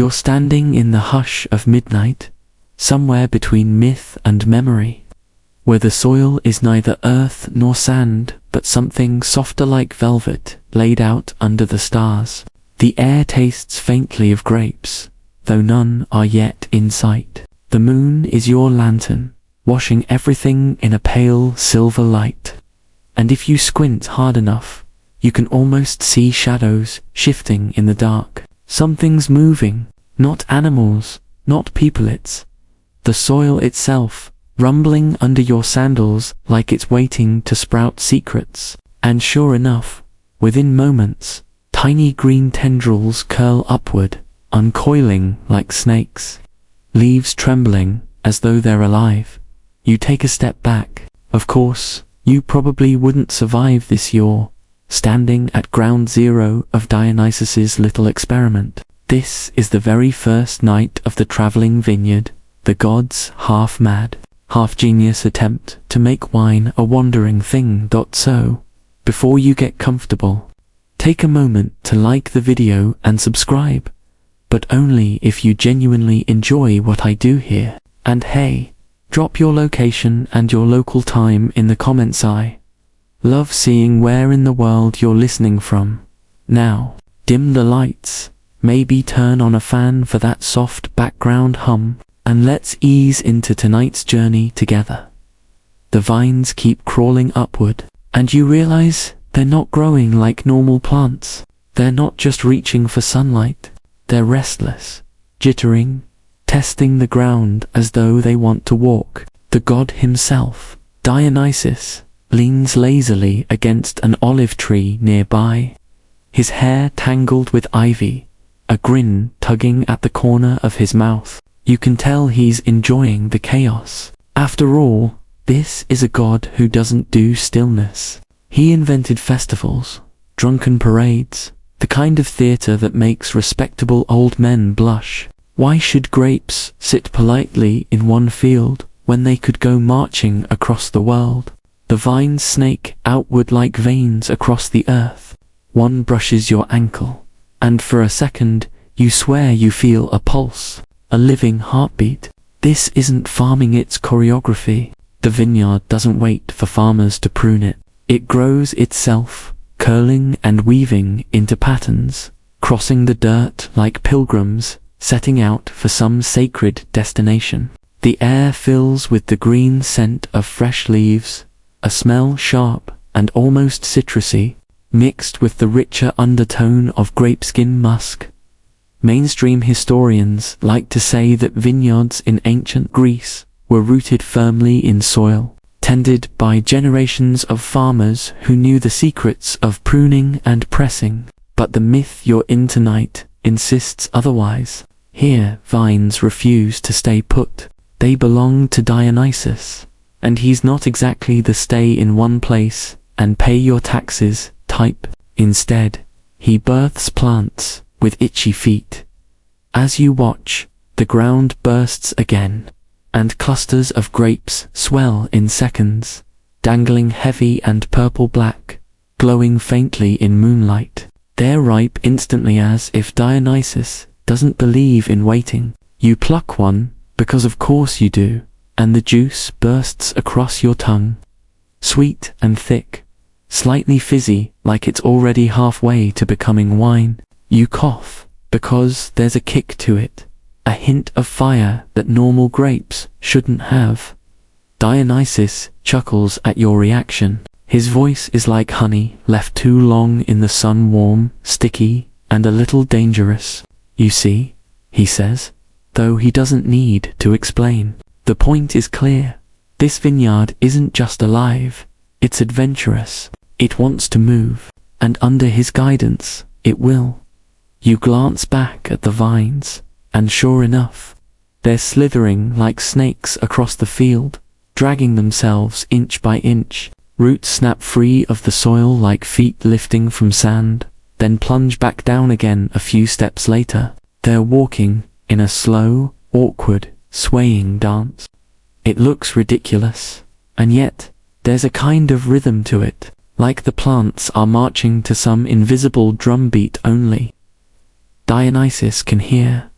You're standing in the hush of midnight, somewhere between myth and memory, where the soil is neither earth nor sand, but something softer like velvet laid out under the stars. The air tastes faintly of grapes, though none are yet in sight. The moon is your lantern, washing everything in a pale silver light. And if you squint hard enough, you can almost see shadows shifting in the dark. Something's moving, not animals, not peoplets. The soil itself, rumbling under your sandals like it's waiting to sprout secrets. And sure enough, within moments, tiny green tendrils curl upward, uncoiling like snakes. Leaves trembling as though they're alive. You take a step back. Of course, you probably wouldn't survive this. You're standing at ground zero of Dionysus's little experiment. This is the very first night of the traveling vineyard, the god's half-mad, half-genius attempt to make wine a wandering thing. So, before you get comfortable, take a moment to like the video and subscribe, but only if you genuinely enjoy what I do here. And hey, drop your location and your local time in the comments. I love seeing where in the world you're listening from. Now, dim the lights, maybe turn on a fan for that soft background hum, and let's ease into tonight's journey together. The vines keep crawling upward, and you realize they're not growing like normal plants. They're not just reaching for sunlight. They're restless, jittering, testing the ground as though they want to walk. The god himself, Dionysus, leans lazily against an olive tree nearby, his hair tangled with ivy, a grin tugging at the corner of his mouth. You can tell he's enjoying the chaos. After all, this is a god who doesn't do stillness. He invented festivals, drunken parades, the kind of theater that makes respectable old men blush. Why should grapes sit politely in one field when they could go marching across the world? The vines snake outward like veins across the earth. One brushes your ankle, and for a second, you swear you feel a pulse, a living heartbeat. This isn't farming, it's choreography. The vineyard doesn't wait for farmers to prune it. It grows itself, curling and weaving into patterns, crossing the dirt like pilgrims, setting out for some sacred destination. The air fills with the green scent of fresh leaves, a smell sharp and almost citrusy, mixed with the richer undertone of grapeskin musk. Mainstream historians like to say that vineyards in ancient Greece were rooted firmly in soil, tended by generations of farmers who knew the secrets of pruning and pressing. But the myth you're in tonight insists otherwise. Here, vines refuse to stay put. They belong to Dionysus, and he's not exactly the stay in one place and pay your taxes type. Instead, he births plants with itchy feet. As you watch, the ground bursts again, and clusters of grapes swell in seconds, dangling heavy and purple-black, glowing faintly in moonlight. They're ripe instantly, as if Dionysus doesn't believe in waiting. You pluck one, because of course you do, and the juice bursts across your tongue. Sweet and thick, slightly fizzy, like it's already halfway to becoming wine. You cough, because there's a kick to it, a hint of fire that normal grapes shouldn't have. Dionysus chuckles at your reaction. His voice is like honey left too long in the sun, warm, sticky, and a little dangerous. You see, he says, though he doesn't need to explain. The point is clear. This vineyard isn't just alive, it's adventurous. It wants to move, and under his guidance, it will. You glance back at the vines, and sure enough, they're slithering like snakes across the field, dragging themselves inch by inch. Roots snap free of the soil like feet lifting from sand, then plunge back down again a few steps later. They're walking in a slow, awkward, swaying dance. It looks ridiculous, and yet, there's a kind of rhythm to it, like the plants are marching to some invisible drumbeat only Dionysus can hear.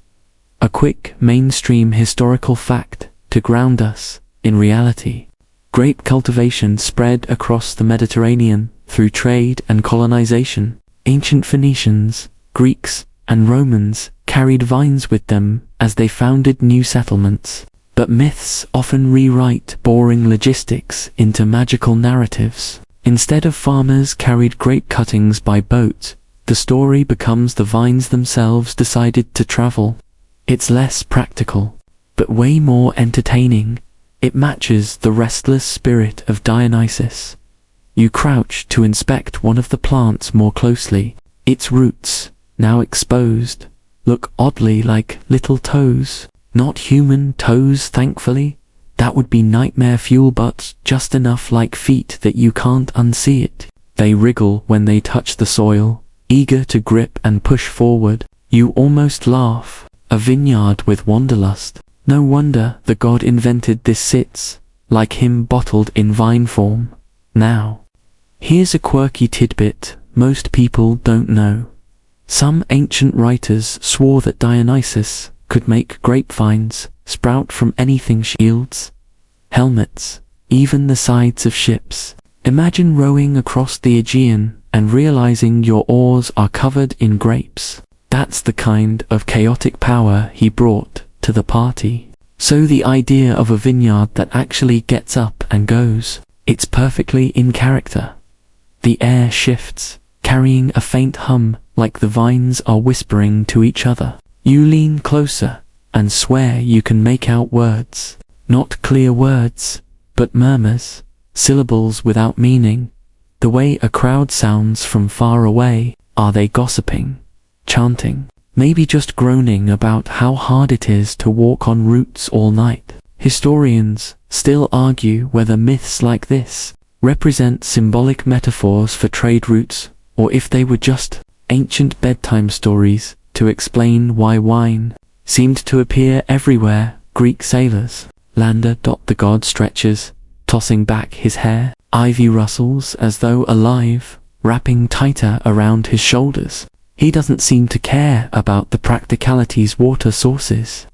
A quick, mainstream historical fact to ground us in reality. Grape cultivation spread across the Mediterranean through trade and colonization. Ancient Phoenicians, Greeks, and Romans carried vines with them as they founded new settlements. But myths often rewrite boring logistics into magical narratives. Instead of farmers carried grape cuttings by boat, the story becomes the vines themselves decided to travel. It's less practical, but way more entertaining. It matches the restless spirit of Dionysus. You crouch to inspect one of the plants more closely. Its roots, now exposed, look oddly like little toes. Not human toes, thankfully. That would be nightmare fuel, but just enough like feet that you can't unsee it. They wriggle when they touch the soil, eager to grip and push forward. You almost laugh. A vineyard with wanderlust. No wonder the god invented this sits, like him bottled in vine form. Now, here's a quirky tidbit most people don't know. Some ancient writers swore that Dionysus could make grapevines sprout from anything, shields, helmets, even the sides of ships. Imagine rowing across the Aegean and realizing your oars are covered in grapes. That's the kind of chaotic power he brought to the party. So the idea of a vineyard that actually gets up and goes, it's perfectly in character. The air shifts, carrying a faint hum like the vines are whispering to each other. You lean closer and swear you can make out words. Not clear words, but murmurs, syllables without meaning. The way a crowd sounds from far away. Are they gossiping, chanting, maybe just groaning about how hard it is to walk on roots all night? Historians still argue whether myths like this represent symbolic metaphors for trade routes, or if they were just ancient bedtime stories to explain why wine seemed to appear everywhere. Greek sailors, Lander. The god stretches, tossing back his hair. Ivy rustles as though alive, wrapping tighter around his shoulders. He doesn't seem to care about the practicalities. Water sources,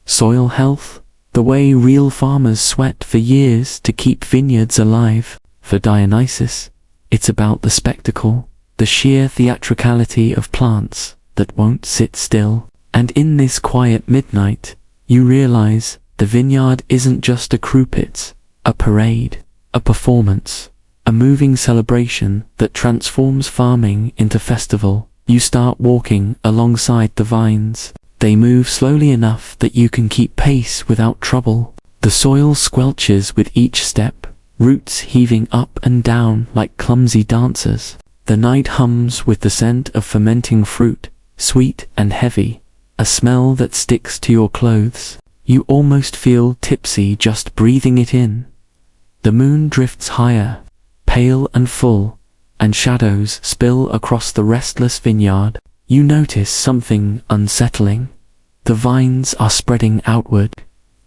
soil health, the way real farmers sweat for years to keep vineyards alive. For Dionysus, it's about the spectacle, the sheer theatricality of plants that won't sit still. And in this quiet midnight, you realize the vineyard isn't just a crumpet, a parade, a performance, a moving celebration that transforms farming into festival. You start walking alongside the vines. They move slowly enough that you can keep pace without trouble. The soil squelches with each step, roots heaving up and down like clumsy dancers. The night hums with the scent of fermenting fruit, sweet and heavy, a smell that sticks to your clothes. You almost feel tipsy just breathing it in. The moon drifts higher, pale and full, and shadows spill across the restless vineyard. You notice something unsettling. The vines are spreading outward,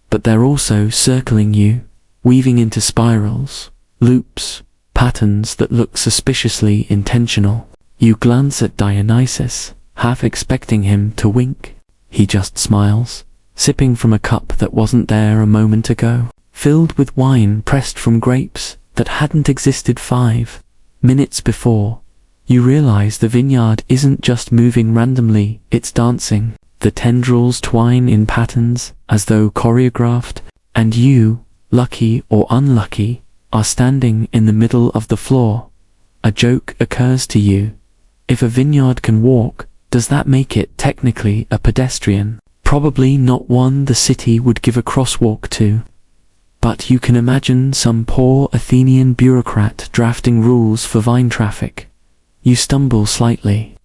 but they're also circling you, weaving into spirals, loops, patterns that look suspiciously intentional. You glance at Dionysus, half expecting him to wink. He just smiles, sipping from a cup that wasn't there a moment ago, filled with wine pressed from grapes that hadn't existed 5 minutes before. You realize the vineyard isn't just moving randomly, it's dancing. The tendrils twine in patterns as though choreographed, and you, lucky or unlucky, are standing in the middle of the floor. A joke occurs to you. If a vineyard can walk, does that make it technically a pedestrian? Probably not one the city would give a crosswalk to. But you can imagine some poor Athenian bureaucrat drafting rules for vine traffic. You stumble slightly,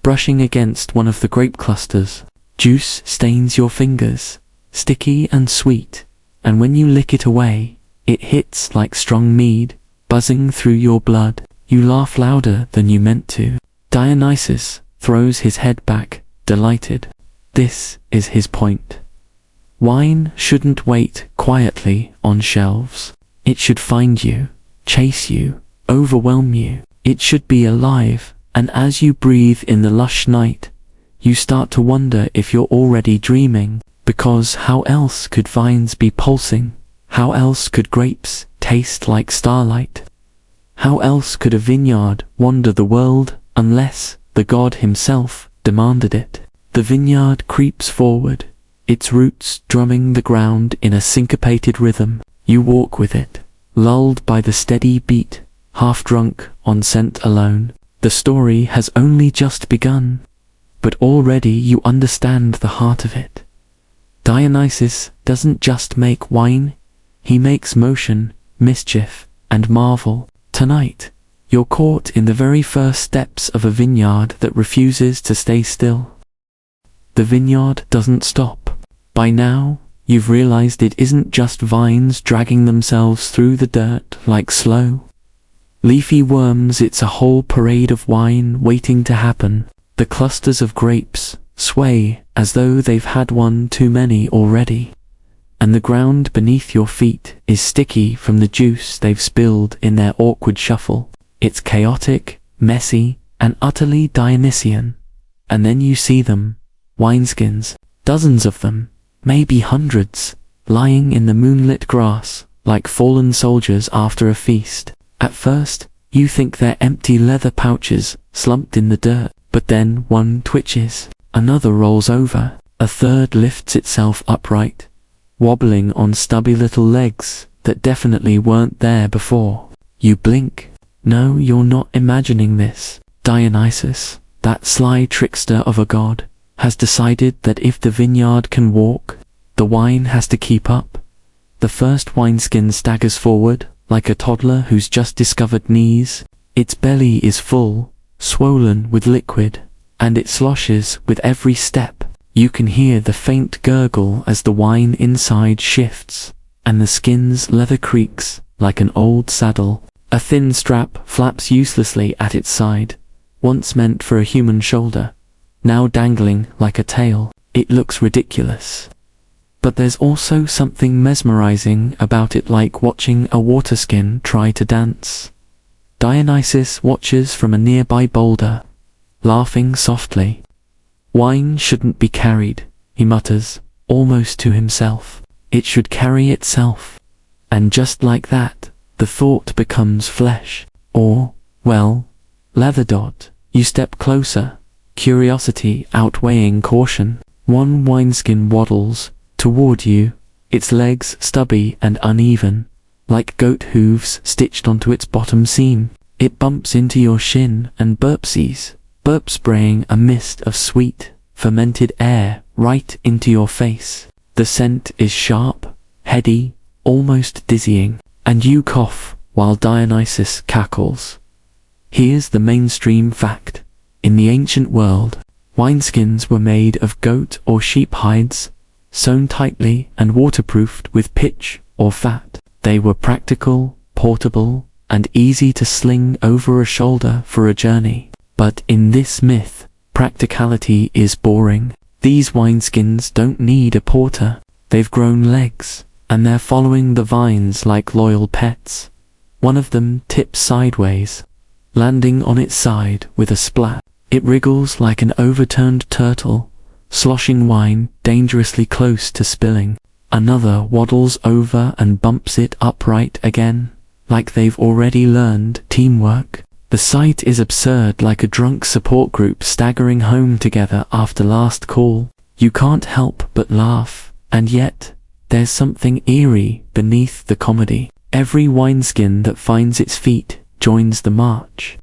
brushing against one of the grape clusters. Juice stains your fingers, sticky and sweet, and when you lick it away, it hits like strong mead, buzzing through your blood. You laugh louder than you meant to. Dionysus throws his head back, delighted. This is his point. Wine shouldn't wait quietly on shelves. It should find you, chase you, overwhelm you. It should be alive, and as you breathe in the lush night, you start to wonder if you're already dreaming, because how else could vines be pulsing? How else could grapes taste like starlight? How else could a vineyard wander the world unless the God himself demanded it? The vineyard creeps forward, its roots drumming the ground in a syncopated rhythm. You walk with it, lulled by the steady beat, half drunk on scent alone. The story has only just begun, but already you understand the heart of it. Dionysus doesn't just make wine, he makes motion, mischief, and marvel. Tonight, you're caught in the very first steps of a vineyard that refuses to stay still. The vineyard doesn't stop. By now, you've realized it isn't just vines dragging themselves through the dirt like slow leafy worms, it's a whole parade of wine waiting to happen. The clusters of grapes sway as though they've had one too many already, and the ground beneath your feet is sticky from the juice they've spilled in their awkward shuffle. It's chaotic, messy, and utterly Dionysian. And then you see them, wineskins, dozens of them, maybe hundreds, lying in the moonlit grass like fallen soldiers after a feast. At first, you think they're empty leather pouches slumped in the dirt, but then one twitches, another rolls over, a third lifts itself upright, wobbling on stubby little legs that definitely weren't there before. You blink. No, you're not imagining this. Dionysus, that sly trickster of a god, has decided that if the vineyard can walk, the wine has to keep up. The first wineskin staggers forward, like a toddler who's just discovered knees. Its belly is full, swollen with liquid, and it sloshes with every step. You can hear the faint gurgle as the wine inside shifts, and the skin's leather creaks like an old saddle. A thin strap flaps uselessly at its side, once meant for a human shoulder, now dangling like a tail. It looks ridiculous. But there's also something mesmerizing about it, like watching a waterskin try to dance. Dionysus watches from a nearby boulder, laughing softly. Wine shouldn't be carried, he mutters, almost to himself. It should carry itself. And just like that, the thought becomes flesh. Or, well, leather. You step closer, curiosity outweighing caution. One wineskin waddles toward you, its legs stubby and uneven, like goat hooves stitched onto its bottom seam. It bumps into your shin and burps, spraying a mist of sweet, fermented air right into your face. The scent is sharp, heady, almost dizzying, and you cough while Dionysus cackles. Here's the mainstream fact. In the ancient world, wineskins were made of goat or sheep hides, sewn tightly and waterproofed with pitch or fat. They were practical, portable, and easy to sling over a shoulder for a journey. But in this myth, practicality is boring. These wineskins don't need a porter. They've grown legs, and they're following the vines like loyal pets. One of them tips sideways, landing on its side with a splat. It wriggles like an overturned turtle, sloshing wine dangerously close to spilling. Another waddles over and bumps it upright again, like they've already learned teamwork. The sight is absurd, like a drunk support group staggering home together after last call. You can't help but laugh, and yet, there's something eerie beneath the comedy. Every wineskin that finds its feet joins the march,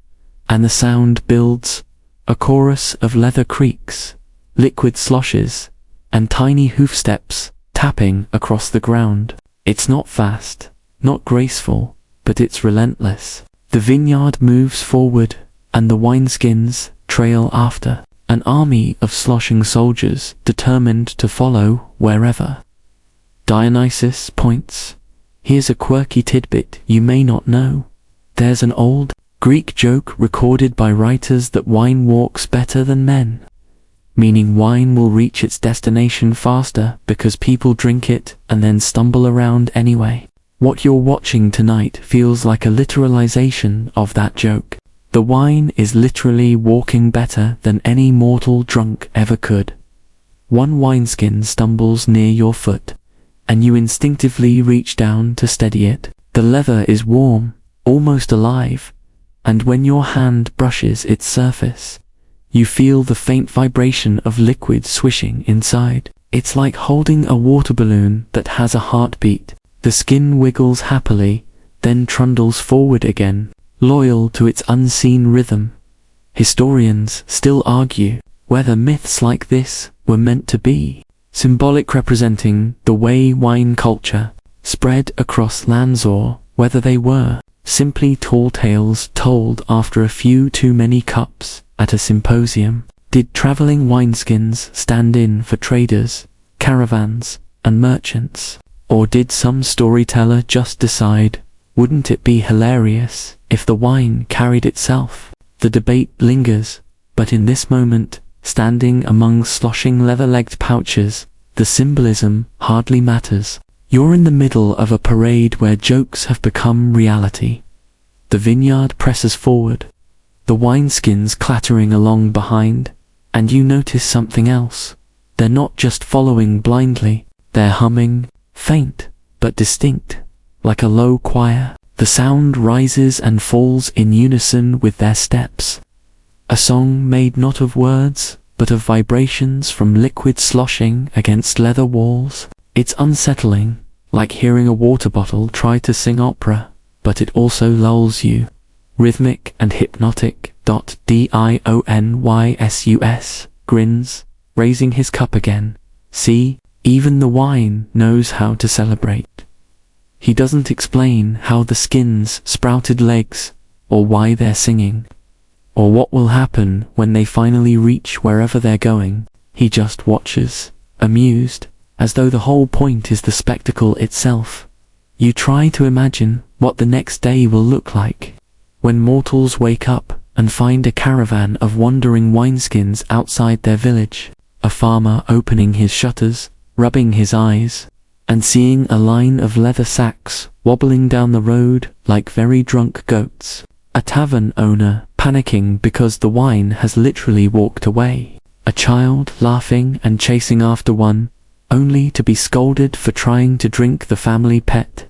and the sound builds, a chorus of leather creaks, liquid sloshes, and tiny hoofsteps tapping across the ground. It's not fast, not graceful, but it's relentless. The vineyard moves forward, and the wineskins trail after, an army of sloshing soldiers determined to follow wherever. Dionysus points. Here's a quirky tidbit you may not know. There's an old Greek joke recorded by writers that wine walks better than men, meaning wine will reach its destination faster because people drink it and then stumble around anyway. What you're watching tonight feels like a literalization of that joke. The wine is literally walking better than any mortal drunk ever could. One wineskin stumbles near your foot, and you instinctively reach down to steady it. The leather is warm, almost alive, and when your hand brushes its surface, you feel the faint vibration of liquid swishing inside. It's like holding a water balloon that has a heartbeat. The skin wiggles happily, then trundles forward again, loyal to its unseen rhythm. Historians still argue whether myths like this were meant to be symbolic, representing the way wine culture spread across lands, or whether they were simply tall tales told after a few too many cups at a symposium. Did traveling wineskins stand in for traders, caravans, and merchants? Or did some storyteller just decide, wouldn't it be hilarious if the wine carried itself? The debate lingers, but in this moment, standing among sloshing leather-legged pouches, the symbolism hardly matters. You're in the middle of a parade where jokes have become reality. The vineyard presses forward, the wineskins clattering along behind, and you notice something else. They're not just following blindly, they're humming, faint but distinct, like a low choir. The sound rises and falls in unison with their steps. A song made not of words, but of vibrations from liquid sloshing against leather walls. It's unsettling, like hearing a water bottle try to sing opera, but it also lulls you. Rhythmic and hypnotic. Dionysus grins, raising his cup again. See, even the wine knows how to celebrate. He doesn't explain how the skins sprouted legs, or why they're singing, or what will happen when they finally reach wherever they're going. He just watches, amused, as though the whole point is the spectacle itself. You try to imagine what the next day will look like, when mortals wake up and find a caravan of wandering wineskins outside their village, a farmer opening his shutters, rubbing his eyes, and seeing a line of leather sacks wobbling down the road like very drunk goats, a tavern owner panicking because the wine has literally walked away, a child laughing and chasing after one, only to be scolded for trying to drink the family pet.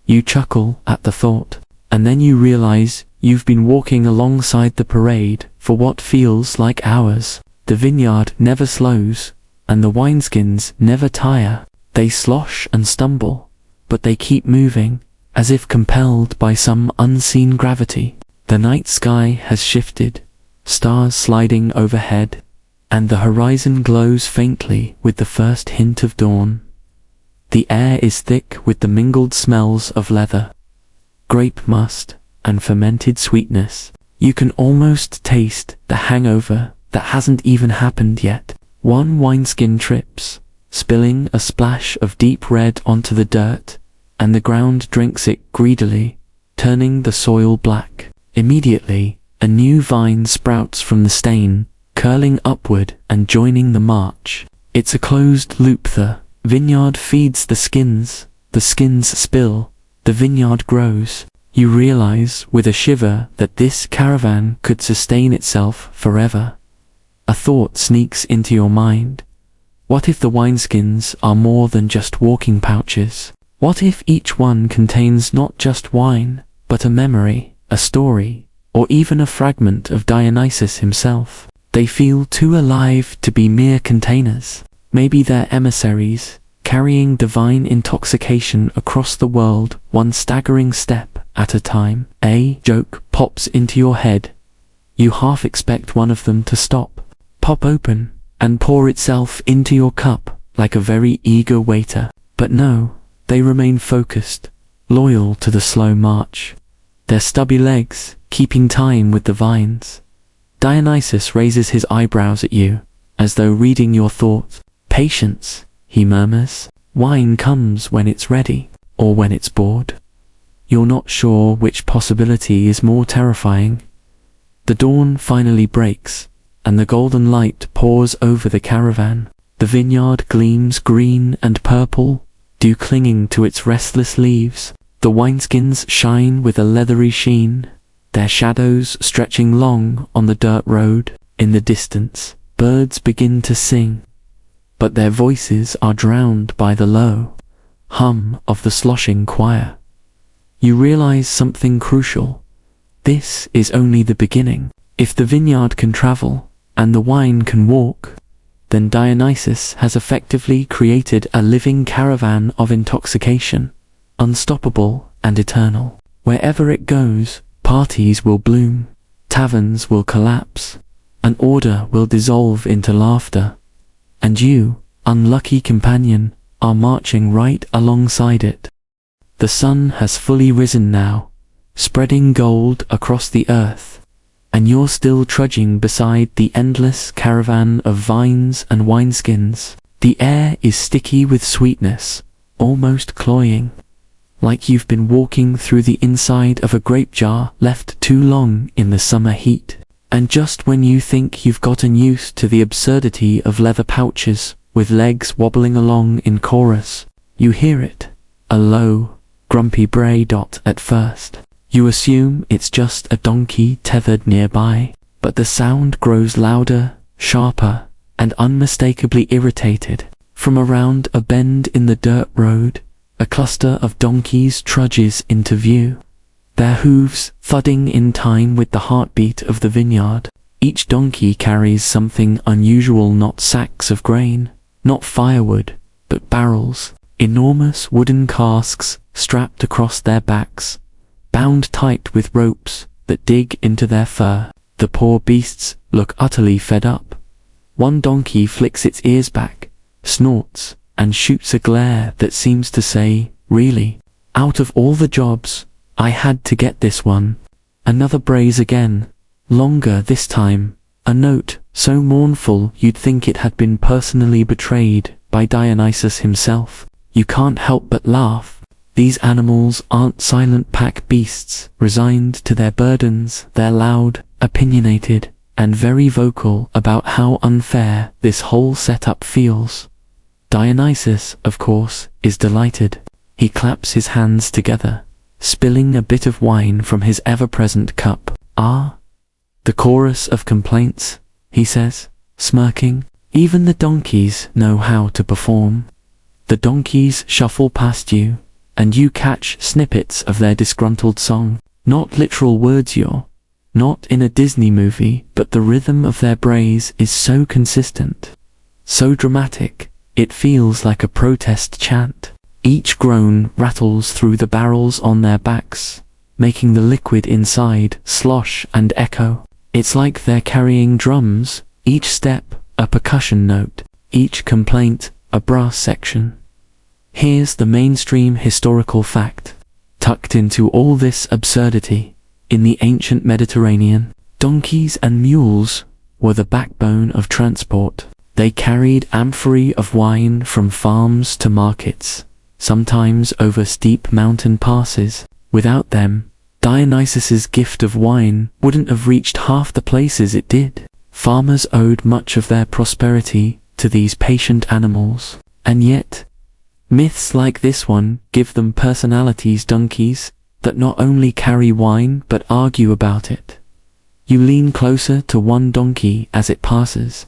You chuckle at the thought, and then you realize you've been walking alongside the parade for what feels like hours. The vineyard never slows, and the wineskins never tire. They slosh and stumble, but they keep moving, as if compelled by some unseen gravity. The night sky has shifted, stars sliding overhead, and the horizon glows faintly with the first hint of dawn. The air is thick with the mingled smells of leather, grape must, and fermented sweetness. You can almost taste the hangover that hasn't even happened yet. One wineskin trips, spilling a splash of deep red onto the dirt, and the ground drinks it greedily, turning the soil black. Immediately, a new vine sprouts from the stain, curling upward and joining the march. It's a closed loop. The vineyard feeds the skins spill, the vineyard grows. You realize with a shiver that this caravan could sustain itself forever. A thought sneaks into your mind. What if the wineskins are more than just walking pouches? What if each one contains not just wine, but a memory, a story, or even a fragment of Dionysus himself? They feel too alive to be mere containers. Maybe they're emissaries, carrying divine intoxication across the world, one staggering step at a time. A joke pops into your head. You half expect one of them to stop, pop open, and pour itself into your cup like a very eager waiter. But no, they remain focused, loyal to the slow march, their stubby legs keeping time with the vines. Dionysus raises his eyebrows at you, as though reading your thoughts. Patience, he murmurs. Wine comes when it's ready, or when it's bored. You're not sure which possibility is more terrifying. The dawn finally breaks, and the golden light pours over the caravan. The vineyard gleams green and purple, dew clinging to its restless leaves. The wineskins shine with a leathery sheen, their shadows stretching long on the dirt road. In the distance, birds begin to sing, but their voices are drowned by the low hum of the sloshing choir. You realize something crucial. This is only the beginning. If the vineyard can travel, and the wine can walk, then Dionysus has effectively created a living caravan of intoxication, unstoppable and eternal. Wherever it goes, parties will bloom, taverns will collapse, and order will dissolve into laughter. And you, unlucky companion, are marching right alongside it. The sun has fully risen now, spreading gold across the earth, and you're still trudging beside the endless caravan of vines and wineskins. The air is sticky with sweetness, almost cloying, like you've been walking through the inside of a grape jar left too long in the summer heat. And just when you think you've gotten used to the absurdity of leather pouches with legs wobbling along in chorus, you hear it, a low, grumpy bray. At first, you assume it's just a donkey tethered nearby, but the sound grows louder, sharper, and unmistakably irritated. From around a bend in the dirt road, a cluster of donkeys trudges into view, their hooves thudding in time with the heartbeat of the vineyard. Each donkey carries something unusual, not sacks of grain, not firewood, but barrels, enormous wooden casks strapped across their backs, bound tight with ropes that dig into their fur. The poor beasts look utterly fed up. One donkey flicks its ears back, snorts, and shoots a glare that seems to say, "Really? Out of all the jobs, I had to get this one." Another brays again, longer this time, a note so mournful you'd think it had been personally betrayed by Dionysus himself. You can't help but laugh. These animals aren't silent pack beasts, resigned to their burdens. They're loud, opinionated, and very vocal about how unfair this whole setup feels. Dionysus, of course, is delighted. He claps his hands together, spilling a bit of wine from his ever-present cup. "Ah, the chorus of complaints," he says, smirking. "Even the donkeys know how to perform." The donkeys shuffle past you, and you catch snippets of their disgruntled song. Not literal words, not in a Disney movie, but the rhythm of their brays is so consistent, so dramatic, it feels like a protest chant. Each groan rattles through the barrels on their backs, making the liquid inside slosh and echo. It's like they're carrying drums, each step a percussion note, each complaint a brass section. Here's the mainstream historical fact. Tucked into all this absurdity, in the ancient Mediterranean, donkeys and mules were the backbone of transport. They carried amphorae of wine from farms to markets, sometimes over steep mountain passes. Without them, Dionysus's gift of wine wouldn't have reached half the places it did. Farmers owed much of their prosperity to these patient animals, and yet, myths like this one give them personalities. Donkeys that not only carry wine but argue about it. You lean closer to one donkey as it passes,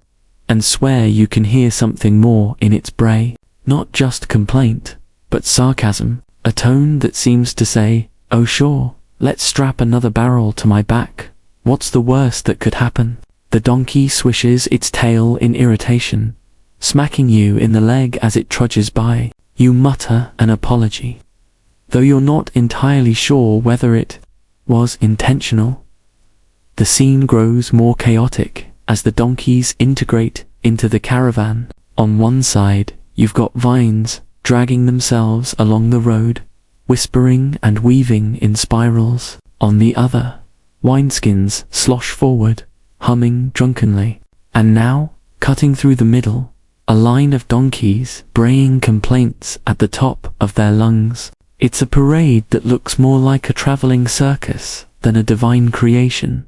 and swear you can hear something more in its bray. Not just complaint, but sarcasm, a tone that seems to say, "Oh sure, let's strap another barrel to my back. What's the worst that could happen?" The donkey swishes its tail in irritation, smacking you in the leg as it trudges by. You mutter an apology, though you're not entirely sure whether it was intentional. The scene grows more chaotic as the donkeys integrate into the caravan. On one side, you've got vines dragging themselves along the road, whispering and weaving in spirals. On the other, wineskins slosh forward, humming drunkenly. And now, cutting through the middle, a line of donkeys braying complaints at the top of their lungs. It's a parade that looks more like a traveling circus than a divine creation.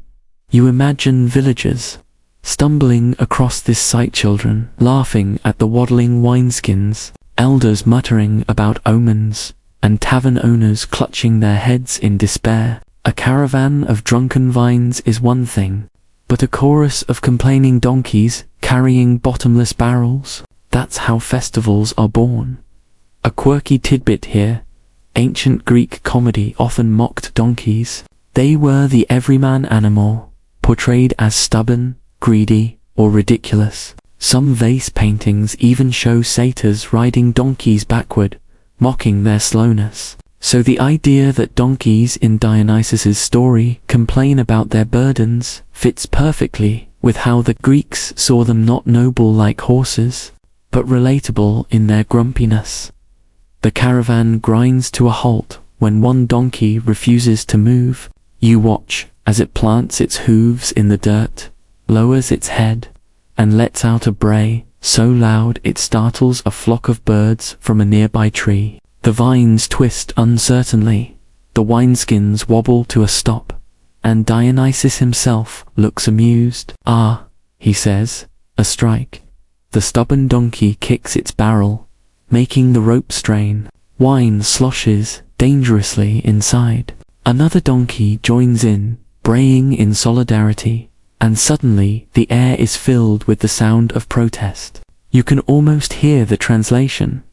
You imagine villagers stumbling across this sight, children laughing at the waddling wineskins, elders muttering about omens, and tavern owners clutching their heads in despair. A caravan of drunken vines is one thing, but a chorus of complaining donkeys carrying bottomless barrels, that's how festivals are born. A quirky tidbit here: ancient Greek comedy often mocked donkeys. They were the everyman animal, portrayed as stubborn, greedy, or ridiculous. Some vase paintings even show satyrs riding donkeys backward, mocking their slowness. So the idea that donkeys in Dionysus's story complain about their burdens fits perfectly with how the Greeks saw them, not noble like horses, but relatable in their grumpiness. The caravan grinds to a halt when one donkey refuses to move. You watch as it plants its hooves in the dirt, lowers its head, and lets out a bray so loud it startles a flock of birds from a nearby tree. The vines twist uncertainly, the wineskins wobble to a stop, and Dionysus himself looks amused. "Ah," he says, "a strike." The stubborn donkey kicks its barrel, making the rope strain. Wine sloshes dangerously inside. Another donkey joins in, braying in solidarity, and suddenly the air is filled with the sound of protest. You can almost hear the translation.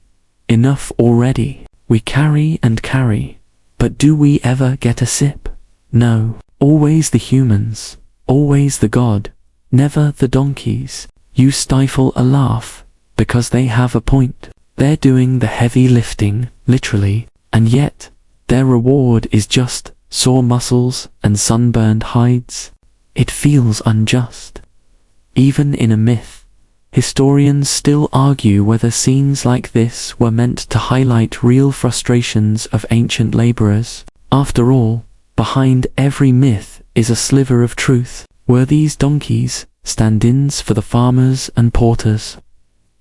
Enough already. We carry and carry, but do we ever get a sip? No. Always the humans, always the god, never the donkeys. You stifle a laugh, because they have a point. They're doing the heavy lifting, literally, and yet their reward is just sore muscles and sunburned hides. It feels unjust. Even in a myth, historians still argue whether scenes like this were meant to highlight real frustrations of ancient laborers. After all, behind every myth is a sliver of truth. Were these donkeys stand-ins for the farmers and porters,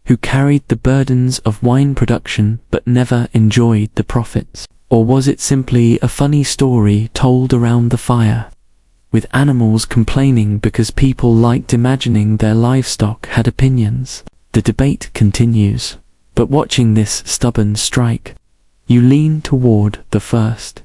who carried the burdens of wine production but never enjoyed the profits? Or was it simply a funny story told around the fire, with animals complaining because people liked imagining their livestock had opinions? The debate continues, but watching this stubborn strike, you lean toward the first.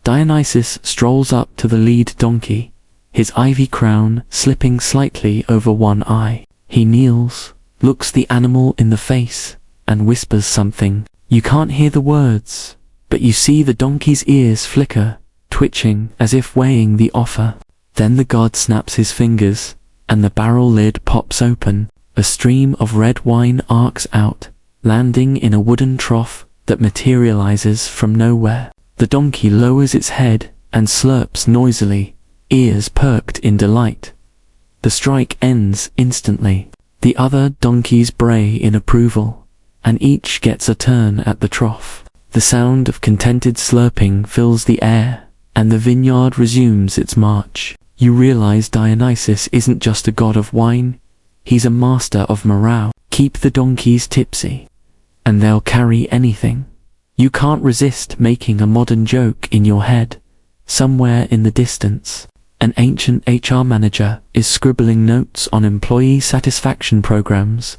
Dionysus strolls up to the lead donkey, his ivy crown slipping slightly over one eye. He kneels, looks the animal in the face, and whispers something. You can't hear the words, but you see the donkey's ears flicker, twitching as if weighing the offer. Then the god snaps his fingers, and the barrel lid pops open. A stream of red wine arcs out, landing in a wooden trough that materializes from nowhere. The donkey lowers its head and slurps noisily, ears perked in delight. The strike ends instantly. The other donkeys bray in approval, and each gets a turn at the trough. The sound of contented slurping fills the air, and the vineyard resumes its march. You realize Dionysus isn't just a god of wine, he's a master of morale. Keep the donkeys tipsy, and they'll carry anything. You can't resist making a modern joke in your head. Somewhere in the distance, an ancient HR manager is scribbling notes on employee satisfaction programs.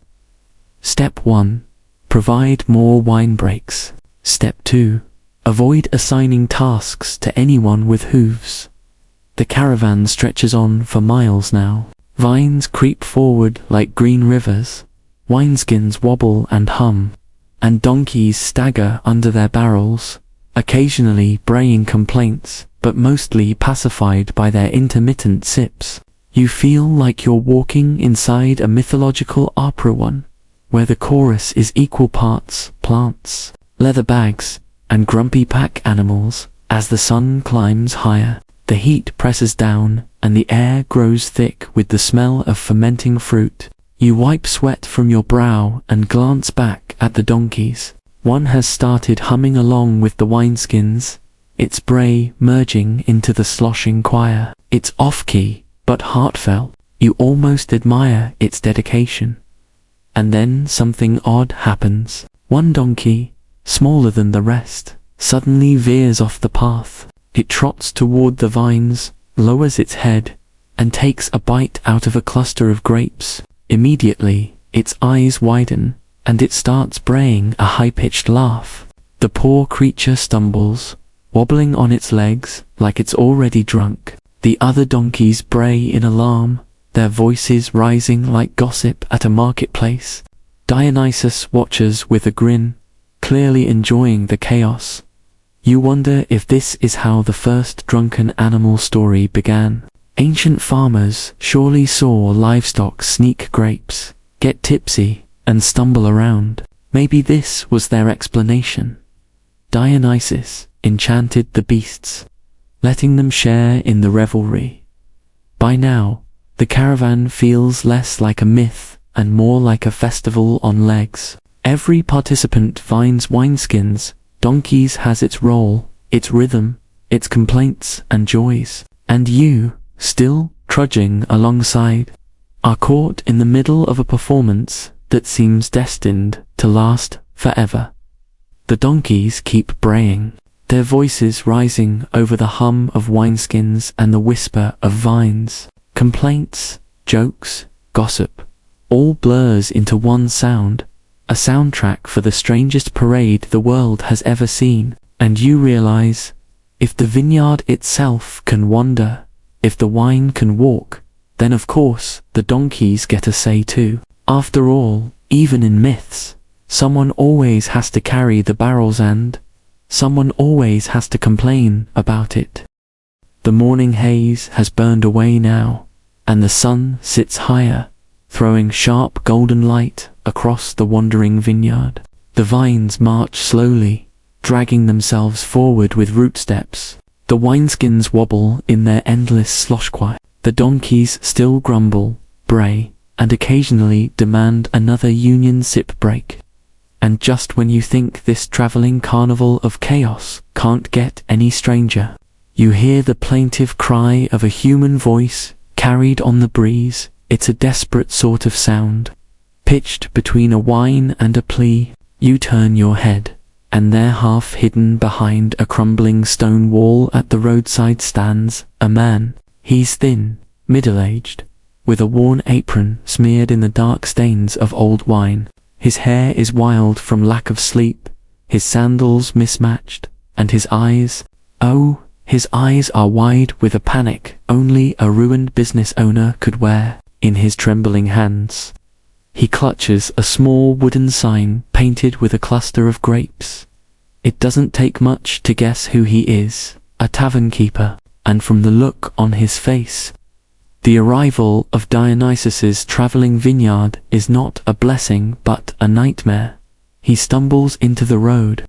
Step 1. Provide more wine breaks. Step 2. Avoid assigning tasks to anyone with hooves. The caravan stretches on for miles now. Vines creep forward like green rivers, wineskins wobble and hum, and donkeys stagger under their barrels, occasionally braying complaints, but mostly pacified by their intermittent sips. You feel like you're walking inside a mythological opera one, where the chorus is equal parts plants, leather bags, and grumpy pack animals. As the sun climbs higher, the heat presses down, and the air grows thick with the smell of fermenting fruit. You wipe sweat from your brow and glance back at the donkeys. One has started humming along with the wineskins, its bray merging into the sloshing choir. It's off-key, but heartfelt. You almost admire its dedication. And then something odd happens. One donkey, smaller than the rest, suddenly veers off the path. It trots toward the vines, lowers its head, and takes a bite out of a cluster of grapes. Immediately, its eyes widen, and it starts braying a high-pitched laugh. The poor creature stumbles, wobbling on its legs like it's already drunk. The other donkeys bray in alarm, their voices rising like gossip at a marketplace. Dionysus watches with a grin, clearly enjoying the chaos. You wonder if this is how the first drunken animal story began. Ancient farmers surely saw livestock sneak grapes, get tipsy, and stumble around. Maybe this was their explanation. Dionysus enchanted the beasts, letting them share in the revelry. By now, the caravan feels less like a myth and more like a festival on legs. Every participant finds wineskins. Donkeys has its role, its rhythm, its complaints and joys. And you, still trudging alongside, are caught in the middle of a performance that seems destined to last forever. The donkeys keep braying, their voices rising over the hum of wineskins and the whisper of vines. Complaints, jokes, gossip, all blurs into one sound, a soundtrack for the strangest parade the world has ever seen. And you realize, if the vineyard itself can wander, if the wine can walk, then of course the donkeys get a say too. After all, even in myths, someone always has to carry the barrels and someone always has to complain about it. The morning haze has burned away now, and the sun sits higher, throwing sharp golden light across the wandering vineyard. The vines march slowly, dragging themselves forward with root steps. The wineskins wobble in their endless slosh quiet. The donkeys still grumble, bray, and occasionally demand another union sip break. And just when you think this traveling carnival of chaos can't get any stranger, you hear the plaintive cry of a human voice carried on the breeze. It's a desperate sort of sound, pitched between a whine and a plea. You turn your head, and there, half hidden behind a crumbling stone wall at the roadside, stands a man. He's thin, middle-aged, with a worn apron smeared in the dark stains of old wine. His hair is wild from lack of sleep, his sandals mismatched, and his eyes, oh, his eyes are wide with a panic only a ruined business owner could wear. In his trembling hands, he clutches a small wooden sign painted with a cluster of grapes. It doesn't take much to guess who he is, a tavern keeper, and from the look on his face, the arrival of Dionysus's traveling vineyard is not a blessing but a nightmare. He stumbles into the road,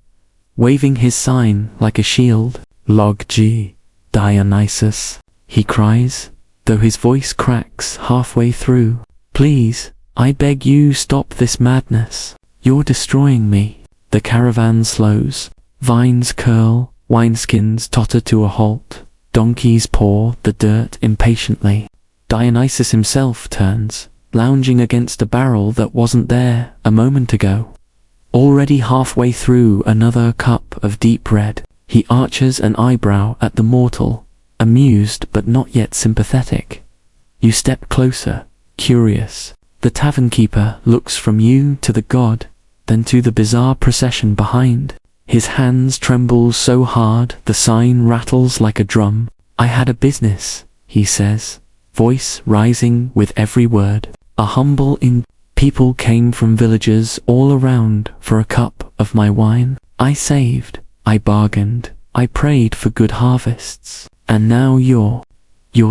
waving his sign like a shield. "Log G, Dionysus," he cries, though his voice cracks halfway through. "Please, I beg you, stop this madness. You're destroying me." The caravan slows. Vines curl, wineskins totter to a halt, donkeys paw the dirt impatiently. Dionysus himself turns, lounging against a barrel that wasn't there a moment ago. Already halfway through another cup of deep red, he arches an eyebrow at the mortal, amused but not yet sympathetic. You step closer, curious. The tavern keeper looks from you to the god, then to the bizarre procession behind. His hands tremble so hard the sign rattles like a drum. "I had a business," he says, voice rising with every word. "A humble inn. People came from villages all around for a cup of my wine. I saved, I bargained, I prayed for good harvests. And now your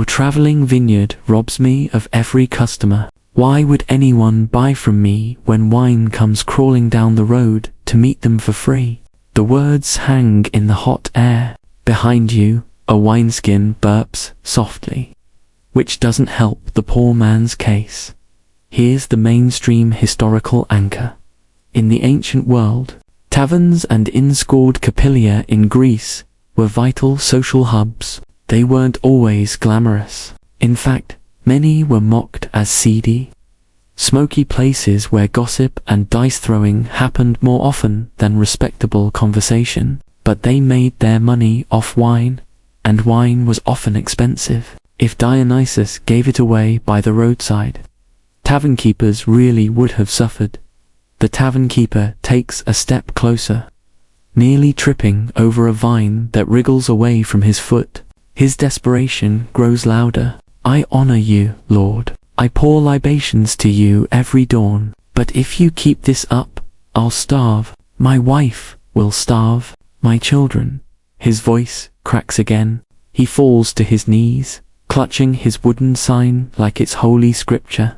traveling vineyard robs me of every customer. Why would anyone buy from me when wine comes crawling down the road to meet them for free?" The words hang in the hot air. Behind you, a wineskin burps softly, which doesn't help the poor man's case. Here's the mainstream historical anchor. In the ancient world, taverns and inns called capillia in Greece were vital social hubs. They weren't always glamorous. In fact, many were mocked as seedy, smoky places where gossip and dice-throwing happened more often than respectable conversation. But they made their money off wine, and wine was often expensive. If Dionysus gave it away by the roadside, tavern keepers really would have suffered. The tavern keeper takes a step closer. nearly tripping over a vine that wriggles away from his foot. His desperation grows louder. I honor you, Lord. I pour libations to you every dawn. But if you keep this up, I'll starve. My wife will starve. My children. His voice cracks again. He falls to his knees, clutching his wooden sign like it's holy scripture.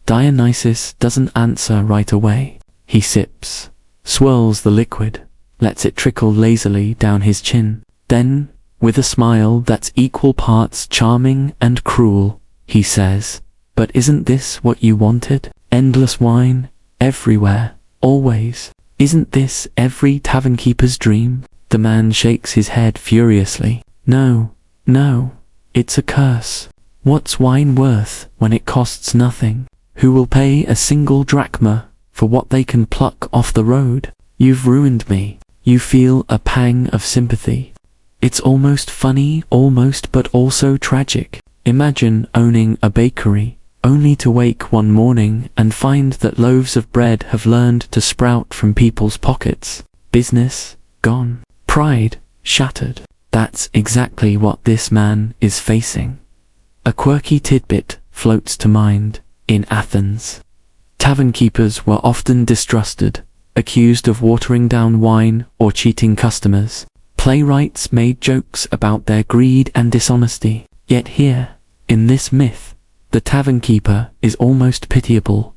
Dionysus doesn't answer right away. He sips, swirls the liquid, lets it trickle lazily down his chin. Then, with a smile that's equal parts charming and cruel, he says, "But isn't this what you wanted? Endless wine, everywhere, always. Isn't this every tavern keeper's dream?" The man shakes his head furiously. No, no, it's a curse. What's wine worth when it costs nothing? Who will pay a single drachma for what they can pluck off the road? You've ruined me. You feel a pang of sympathy. It's almost funny, almost, but also tragic. Imagine owning a bakery, only to wake one morning and find that loaves of bread have learned to sprout from people's pockets. Business gone. Pride shattered. That's exactly what this man is facing. A quirky tidbit floats to mind. In Athens, tavern keepers were often distrusted, accused of watering down wine or cheating customers. Playwrights made jokes about their greed and dishonesty. Yet here, in this myth, the tavern keeper is almost pitiable.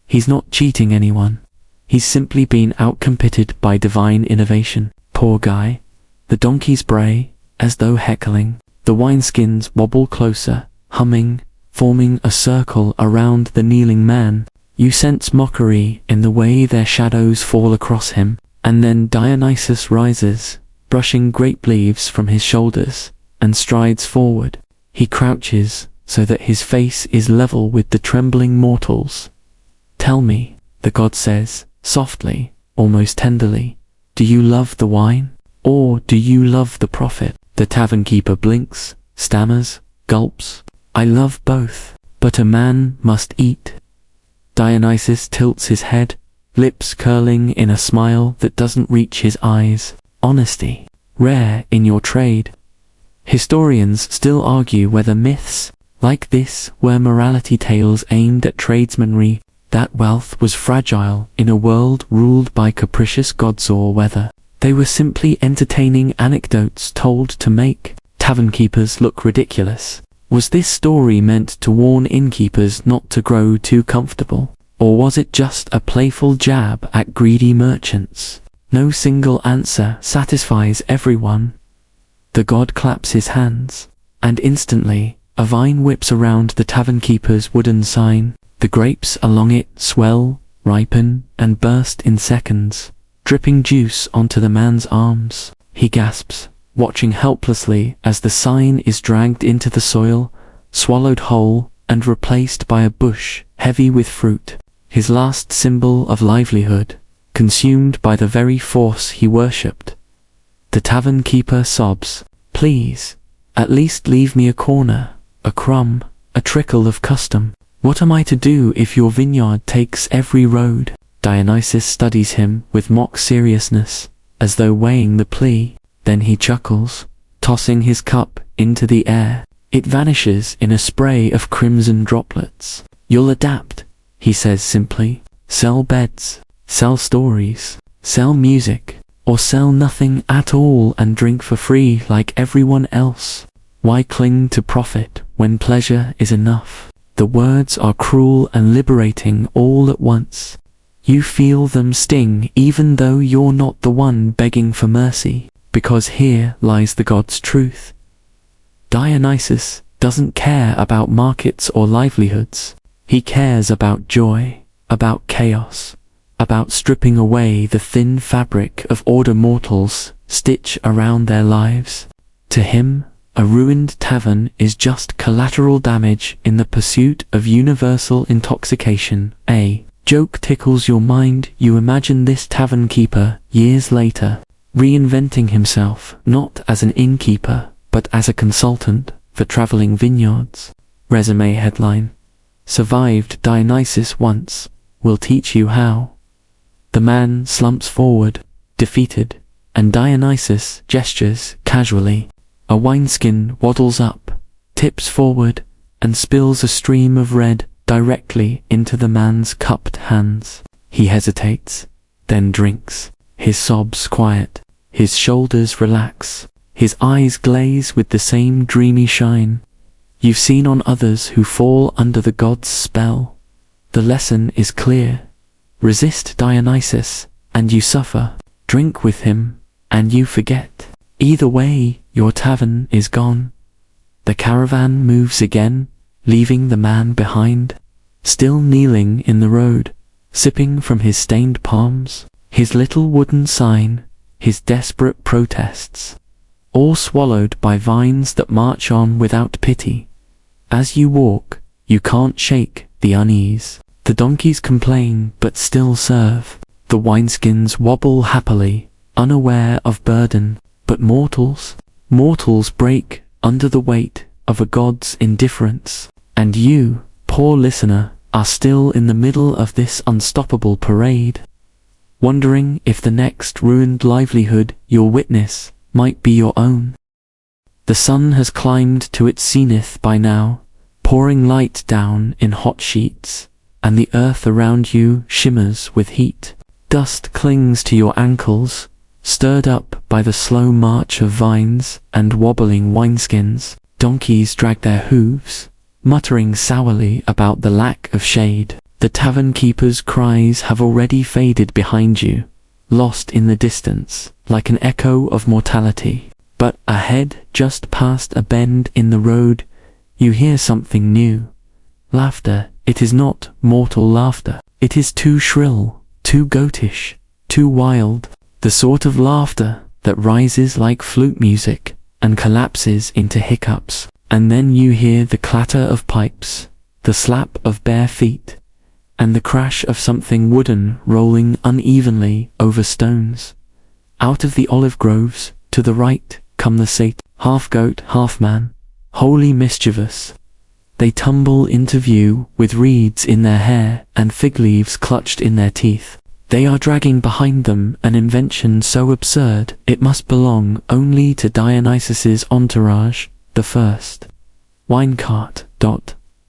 He's not cheating anyone. He's simply been outcompeted by divine innovation. Poor guy. The donkeys bray, as though heckling. The wineskins wobble closer, humming, forming a circle around the kneeling man. You sense mockery in the way their shadows fall across him. And then Dionysus rises, brushing grape leaves from his shoulders, and strides forward. He crouches so that his face is level with the trembling mortals. "Tell me," the god says, softly, almost tenderly, "do you love the wine? Or do you love the prophet?" The tavern keeper blinks, stammers, gulps. "I love both, but a man must eat." Dionysus tilts his head, lips curling in a smile that doesn't reach his eyes. Honesty, rare in your trade. Historians still argue whether myths like this were morality tales aimed at tradesmanry, that wealth was fragile in a world ruled by capricious gods, or whether they were simply entertaining anecdotes told to make tavern keepers look ridiculous. Was this story meant to warn innkeepers not to grow too comfortable? Or was it just a playful jab at greedy merchants? No single answer satisfies everyone. The god claps his hands, and instantly, a vine whips around the tavern keeper's wooden sign. The grapes along it swell, ripen, and burst in seconds, dripping juice onto the man's arms. He gasps, watching helplessly as the sign is dragged into the soil, swallowed whole, and replaced by a bush heavy with fruit. His last symbol of livelihood, consumed by the very force he worshipped. The tavern keeper sobs, "Please, at least leave me a corner, a crumb, a trickle of custom. What am I to do if your vineyard takes every road?" Dionysus studies him with mock seriousness, as though weighing the plea. Then he chuckles, tossing his cup into the air. It vanishes in a spray of crimson droplets. "You'll adapt," he says simply. "Sell beds, sell stories, sell music, or sell nothing at all and drink for free like everyone else. Why cling to profit when pleasure is enough?" The words are cruel and liberating all at once. You feel them sting even though you're not the one begging for mercy, because here lies the god's truth. Dionysus doesn't care about markets or livelihoods. He cares about joy, about chaos, about stripping away the thin fabric of order mortals stitch around their lives. To him, a ruined tavern is just collateral damage in the pursuit of universal intoxication. A joke tickles your mind. You imagine this tavern keeper, years later, reinventing himself, not as an innkeeper, but as a consultant for traveling vineyards. Resume headline: "Survived Dionysus once, will teach you how." The man slumps forward, defeated, and Dionysus gestures casually. A wineskin waddles up, tips forward, and spills a stream of red directly into the man's cupped hands. He hesitates, then drinks. His sobs quiet, his shoulders relax, his eyes glaze with the same dreamy shine you've seen on others who fall under the god's spell. The lesson is clear. Resist Dionysus, and you suffer. Drink with him, and you forget. Either way, your tavern is gone. The caravan moves again, leaving the man behind, still kneeling in the road, sipping from his stained palms, his little wooden sign, his desperate protests, all swallowed by vines that march on without pity. As you walk, you can't shake the unease. The donkeys complain but still serve. The wineskins wobble happily, unaware of burden. But mortals break under the weight of a god's indifference. And you, poor listener, are still in the middle of this unstoppable parade, wondering if the next ruined livelihood you'll witness might be your own. The sun has climbed to its zenith by now, pouring light down in hot sheets, and the earth around you shimmers with heat. Dust clings to your ankles, stirred up by the slow march of vines and wobbling wineskins. Donkeys drag their hooves, muttering sourly about the lack of shade. The tavern keeper's cries have already faded behind you, lost in the distance, like an echo of mortality. But ahead, just past a bend in the road, you hear something new. Laughter. It is not mortal laughter. It is too shrill, too goatish, too wild. The sort of laughter that rises like flute music and collapses into hiccups. And then you hear the clatter of pipes, the slap of bare feet, and the crash of something wooden rolling unevenly over stones. Out of the olive groves, to the right, come the satyrs, half goat, half man, wholly mischievous. They tumble into view with reeds in their hair and fig leaves clutched in their teeth. They are dragging behind them an invention so absurd it must belong only to Dionysus's entourage, the first wine cart.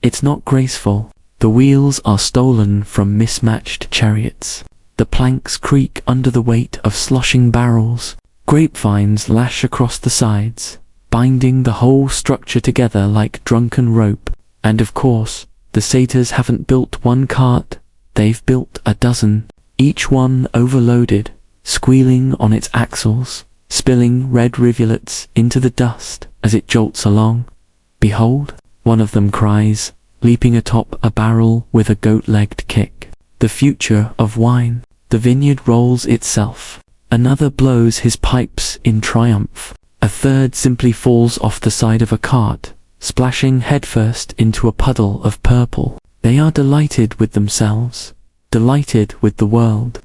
It's not graceful. The wheels are stolen from mismatched chariots. The planks creak under the weight of sloshing barrels. Grapevines lash across the sides, binding the whole structure together like drunken rope. And of course, the satyrs haven't built one cart, they've built a dozen, each one overloaded, squealing on its axles, spilling red rivulets into the dust as it jolts along. Behold, one of them cries, leaping atop a barrel with a goat-legged kick. The future of wine. The vineyard rolls itself. Another blows his pipes in triumph. A third simply falls off the side of a cart, splashing headfirst into a puddle of purple. They are delighted with themselves, delighted with the world,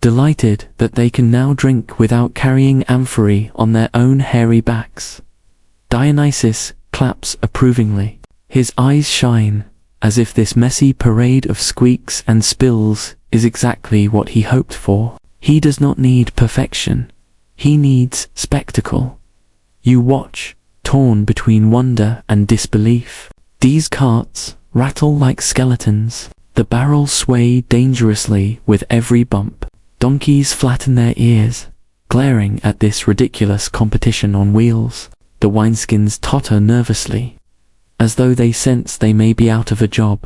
delighted that they can now drink without carrying amphorae on their own hairy backs. Dionysus claps approvingly. His eyes shine, as if this messy parade of squeaks and spills is exactly what he hoped for. He does not need perfection. He needs spectacle. You watch, torn between wonder and disbelief. These carts rattle like skeletons. The barrels sway dangerously with every bump. Donkeys flatten their ears, glaring at this ridiculous competition on wheels. The wineskins totter nervously, as though they sense they may be out of a job.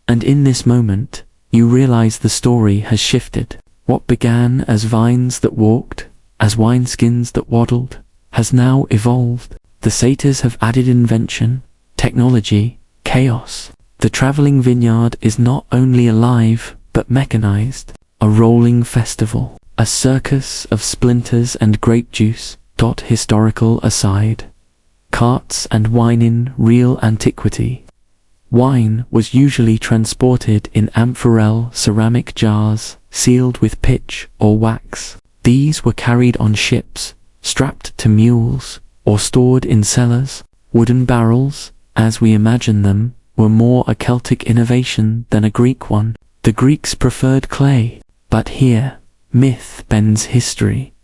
And in this moment, you realize the story has shifted. What began as vines that walked, as wineskins that waddled, has now evolved. The satyrs have added invention, technology, chaos. The traveling vineyard is not only alive, but mechanized. A rolling festival, a circus of splinters and grape juice. Historical aside. Carts and wine in real antiquity. Wine was usually transported in amphorel ceramic jars, sealed with pitch or wax. These were carried on ships, strapped to mules, or stored in cellars. Wooden barrels, as we imagine them, were more a Celtic innovation than a Greek one. The Greeks preferred clay, but here, myth bends history.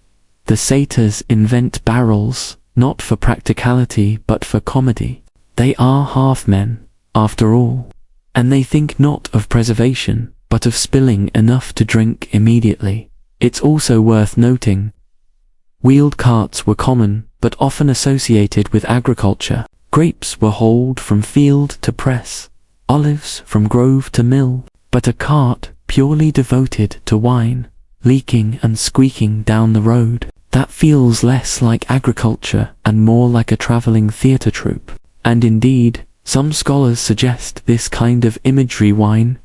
The satyrs invent barrels, not for practicality but for comedy. They are half men, after all, and they think not of preservation, but of spilling enough to drink immediately. It's also worth noting, wheeled carts were common, but often associated with agriculture. Grapes were hauled from field to press, olives from grove to mill, but a cart purely devoted to wine, leaking and squeaking down the road, that feels less like agriculture and more like a traveling theatre troupe. And indeed, some scholars suggest this kind of imagery, wine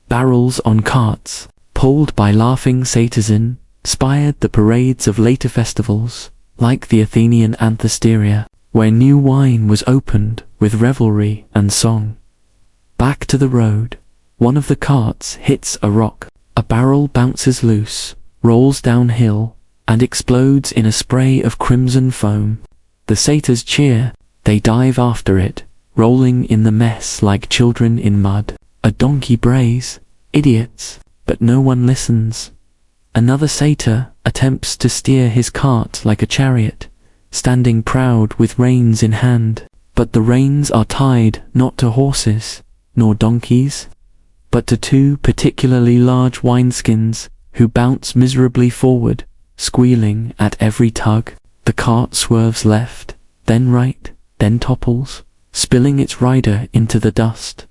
barrels on carts, pulled by laughing satyrs, inspired the parades of later festivals, like the Athenian Anthesteria, where new wine was opened with revelry and song. Back to the road. One of the carts hits a rock. A barrel bounces loose, rolls downhill, and explodes in a spray of crimson foam. The satyrs cheer. They dive after it, rolling in the mess like children in mud. A donkey brays. Idiots. But no one listens. Another satyr attempts to steer his cart like a chariot, standing proud with reins in hand. But the reins are tied not to horses, nor donkeys, but to two particularly large wineskins, who bounce miserably forward, squealing at every tug. The cart swerves left, then right, then topples, spilling its rider into the dust.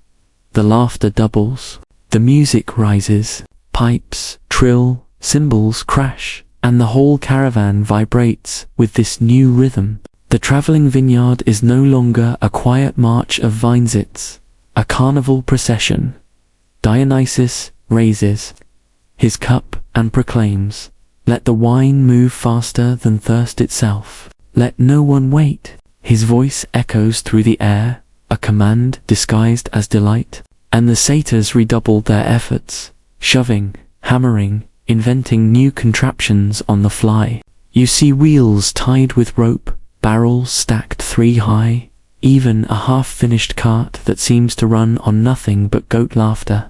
The laughter doubles. The music rises. Pipes trill, cymbals crash, and the whole caravan vibrates with this new rhythm. The traveling vineyard is no longer a quiet march of vines, it's a carnival procession. Dionysus raises his cup and proclaims, "Let the wine move faster than thirst itself. Let no one wait." His voice echoes through the air, a command disguised as delight, and the satyrs redouble their efforts, shoving, hammering, inventing new contraptions on the fly. You see wheels tied with rope, barrels stacked 3 high, even a half-finished cart that seems to run on nothing but goat laughter.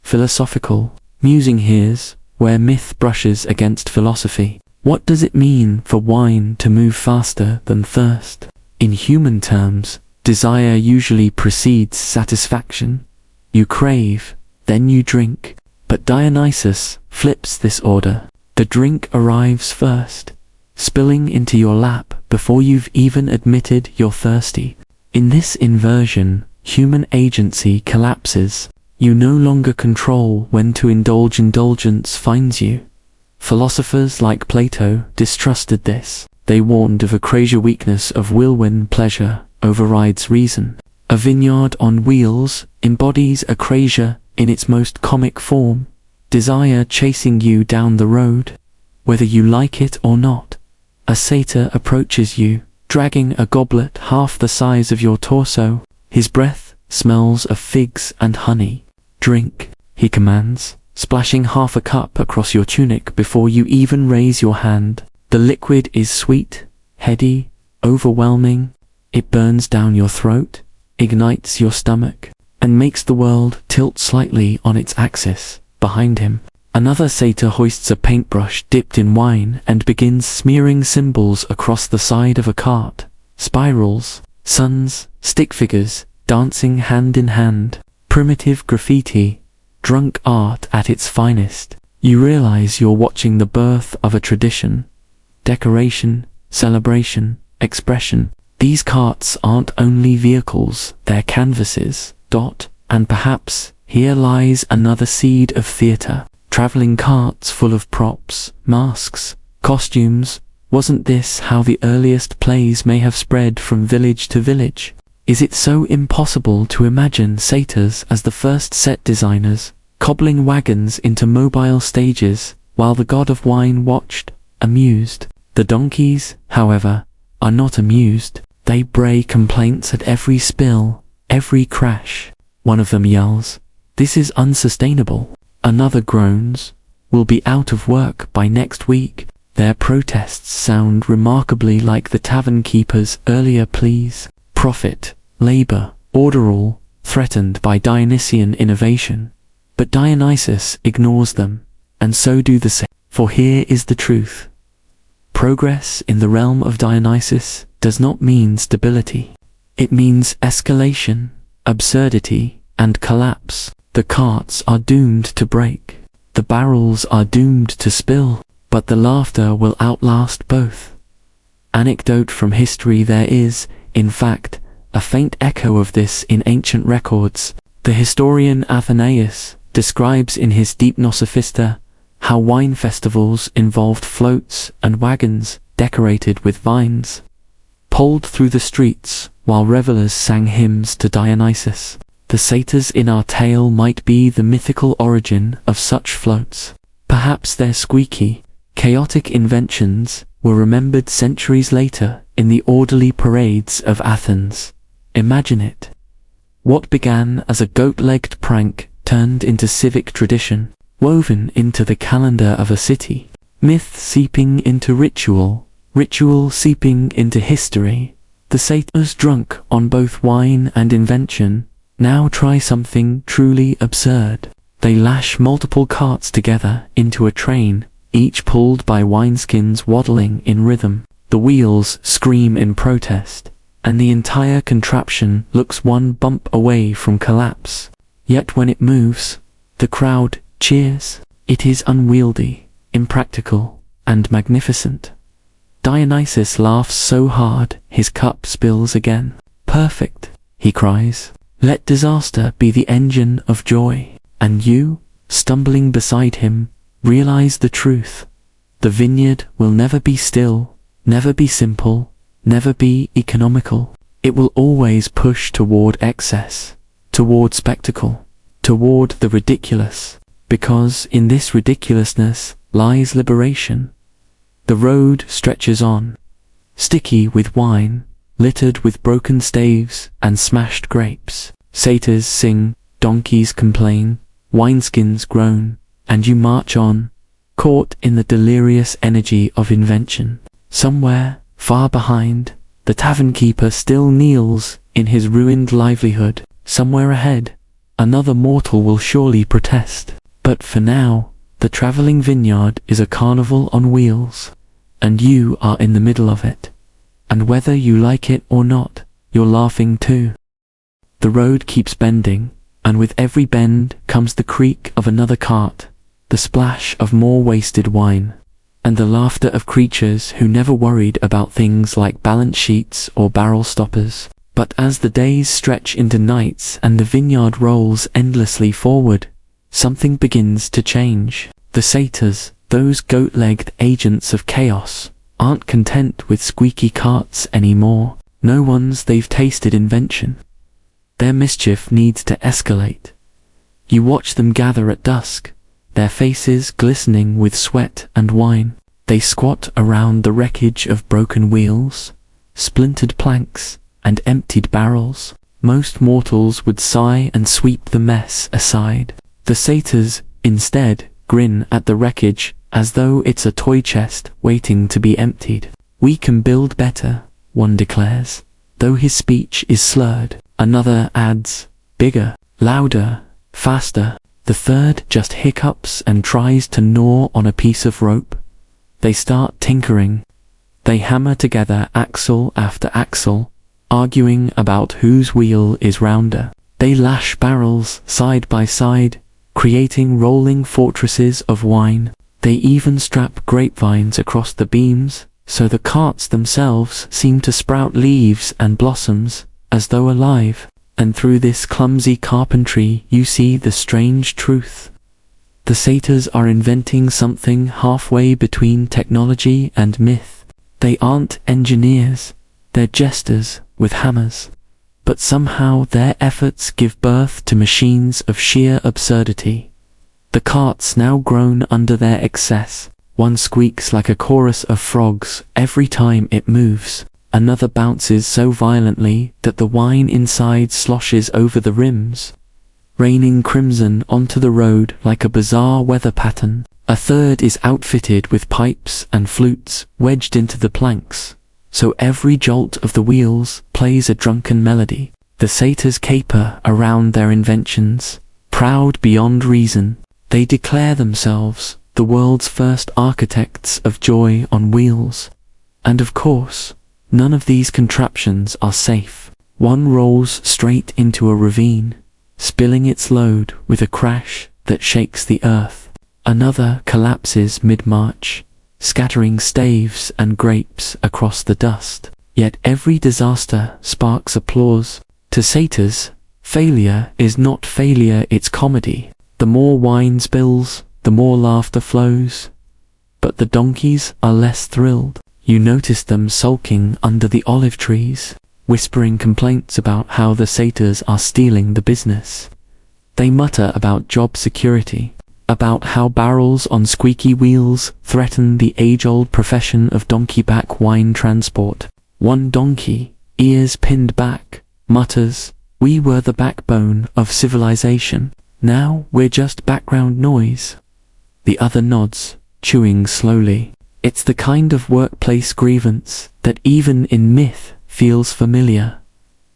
Philosophical musing here's where myth brushes against philosophy. What does it mean for wine to move faster than thirst? In human terms, desire usually precedes satisfaction. You crave, then you drink. But Dionysus flips this order. The drink arrives first, spilling into your lap before you've even admitted you're thirsty. In this inversion, human agency collapses. You no longer control when to indulge. Indulgence finds you. Philosophers like Plato distrusted this. They warned of a crazy weakness of will when pleasure overrides reason. A vineyard on wheels embodies acrasia in its most comic form, desire chasing you down the road, whether you like it or not. A satyr approaches you, dragging a goblet half the size of your torso. His breath smells of figs and honey. "Drink," he commands, splashing half a cup across your tunic before you even raise your hand. The liquid is sweet, heady, overwhelming. It burns down your throat, ignites your stomach, and makes the world tilt slightly on its axis. Behind him, another satyr hoists a paintbrush dipped in wine and begins smearing symbols across the side of a cart. Spirals, suns, stick figures, dancing hand in hand. Primitive graffiti, drunk art at its finest. You realize you're watching the birth of a tradition. Decoration, celebration, expression. These carts aren't only vehicles, they're canvases. And perhaps here lies another seed of theatre. Traveling carts full of props, masks, costumes. Wasn't this how the earliest plays may have spread from village to village? Is it so impossible to imagine satyrs as the first set designers, cobbling wagons into mobile stages, while the god of wine watched, amused? The donkeys, however, are not amused. They bray complaints at every spill, every crash. One of them yells, "This is unsustainable." Another groans, "We'll be out of work by next week." Their protests sound remarkably like the tavern keeper's earlier pleas. Profit, labor, order, all threatened by Dionysian innovation. But Dionysus ignores them, and so do the same. For here is the truth. Progress in the realm of Dionysus does not mean stability. It means escalation, absurdity, and collapse. The carts are doomed to break. The barrels are doomed to spill, but the laughter will outlast both. Anecdote from history: there is, in fact, a faint echo of this in ancient records. The historian Athenaeus describes in his Deipnosophista how wine festivals involved floats and wagons decorated with vines, poled through the streets while revelers sang hymns to Dionysus. The satyrs in our tale might be the mythical origin of such floats. Perhaps their squeaky, chaotic inventions were remembered centuries later in the orderly parades of Athens. Imagine it. What began as a goat-legged prank turned into civic tradition, woven into the calendar of a city. Myth seeping into ritual, ritual seeping into history. The satyrs, drunk on both wine and invention, now try something truly absurd. They lash multiple carts together into a train, each pulled by wineskins waddling in rhythm. The wheels scream in protest, and the entire contraption looks one bump away from collapse. Yet when it moves, the crowd cheers. It is unwieldy, impractical, and magnificent. Dionysus laughs so hard his cup spills again. Perfect, he cries. Let disaster be the engine of joy. And you, stumbling beside him, realize the truth. The vineyard will never be still, never be simple, never be economical. It will always push toward excess, toward spectacle, toward the ridiculous, because in this ridiculousness lies liberation. The road stretches on, sticky with wine, littered with broken staves and smashed grapes. Satyrs sing, donkeys complain, wineskins groan, and you march on, caught in the delirious energy of invention. Somewhere, far behind, the tavern keeper still kneels in his ruined livelihood. Somewhere ahead, another mortal will surely protest. But for now, the traveling vineyard is a carnival on wheels, and you are in the middle of it. And whether you like it or not, you're laughing too. The road keeps bending, and with every bend comes the creak of another cart, the splash of more wasted wine, and the laughter of creatures who never worried about things like balance sheets or barrel stoppers. But as the days stretch into nights and the vineyard rolls endlessly forward, something begins to change. The satyrs, those goat-legged agents of chaos, aren't content with squeaky carts anymore. No ones they've tasted invention. Their mischief needs to escalate. You watch them gather at dusk, their faces glistening with sweat and wine. They squat around the wreckage of broken wheels, splintered planks, and emptied barrels. Most mortals would sigh and sweep the mess aside. The satyrs, instead, grin at the wreckage as though it's a toy chest waiting to be emptied. We can build better, one declares, though his speech is slurred. Another adds, bigger, louder, faster. The third just hiccups and tries to gnaw on a piece of rope. They start tinkering. They hammer together axle after axle, arguing about whose wheel is rounder. They lash barrels side by side, creating rolling fortresses of wine. They even strap grapevines across the beams, so the carts themselves seem to sprout leaves and blossoms, as though alive. And through this clumsy carpentry you see the strange truth. The satyrs are inventing something halfway between technology and myth. They aren't engineers, they're jesters with hammers. But somehow their efforts give birth to machines of sheer absurdity. The carts now groan under their excess. One squeaks like a chorus of frogs every time it moves. Another bounces so violently that the wine inside sloshes over the rims, raining crimson onto the road like a bizarre weather pattern. A third is outfitted with pipes and flutes wedged into the planks, so every jolt of the wheels plays a drunken melody. The satyrs caper around their inventions, proud beyond reason. They declare themselves the world's first architects of joy on wheels. And of course, none of these contraptions are safe. One rolls straight into a ravine, spilling its load with a crash that shakes the earth. Another collapses mid-march, scattering staves and grapes across the dust. Yet every disaster sparks applause. To satyrs, failure is not failure, it's comedy. The more wine spills, the more laughter flows. But the donkeys are less thrilled. You notice them sulking under the olive trees, whispering complaints about how the satyrs are stealing the business. They mutter about job security, about how barrels on squeaky wheels threaten the age-old profession of donkey-back wine transport. One donkey, ears pinned back, mutters, "We were the backbone of civilization. Now we're just background noise." The other nods, chewing slowly. It's the kind of workplace grievance that even in myth feels familiar.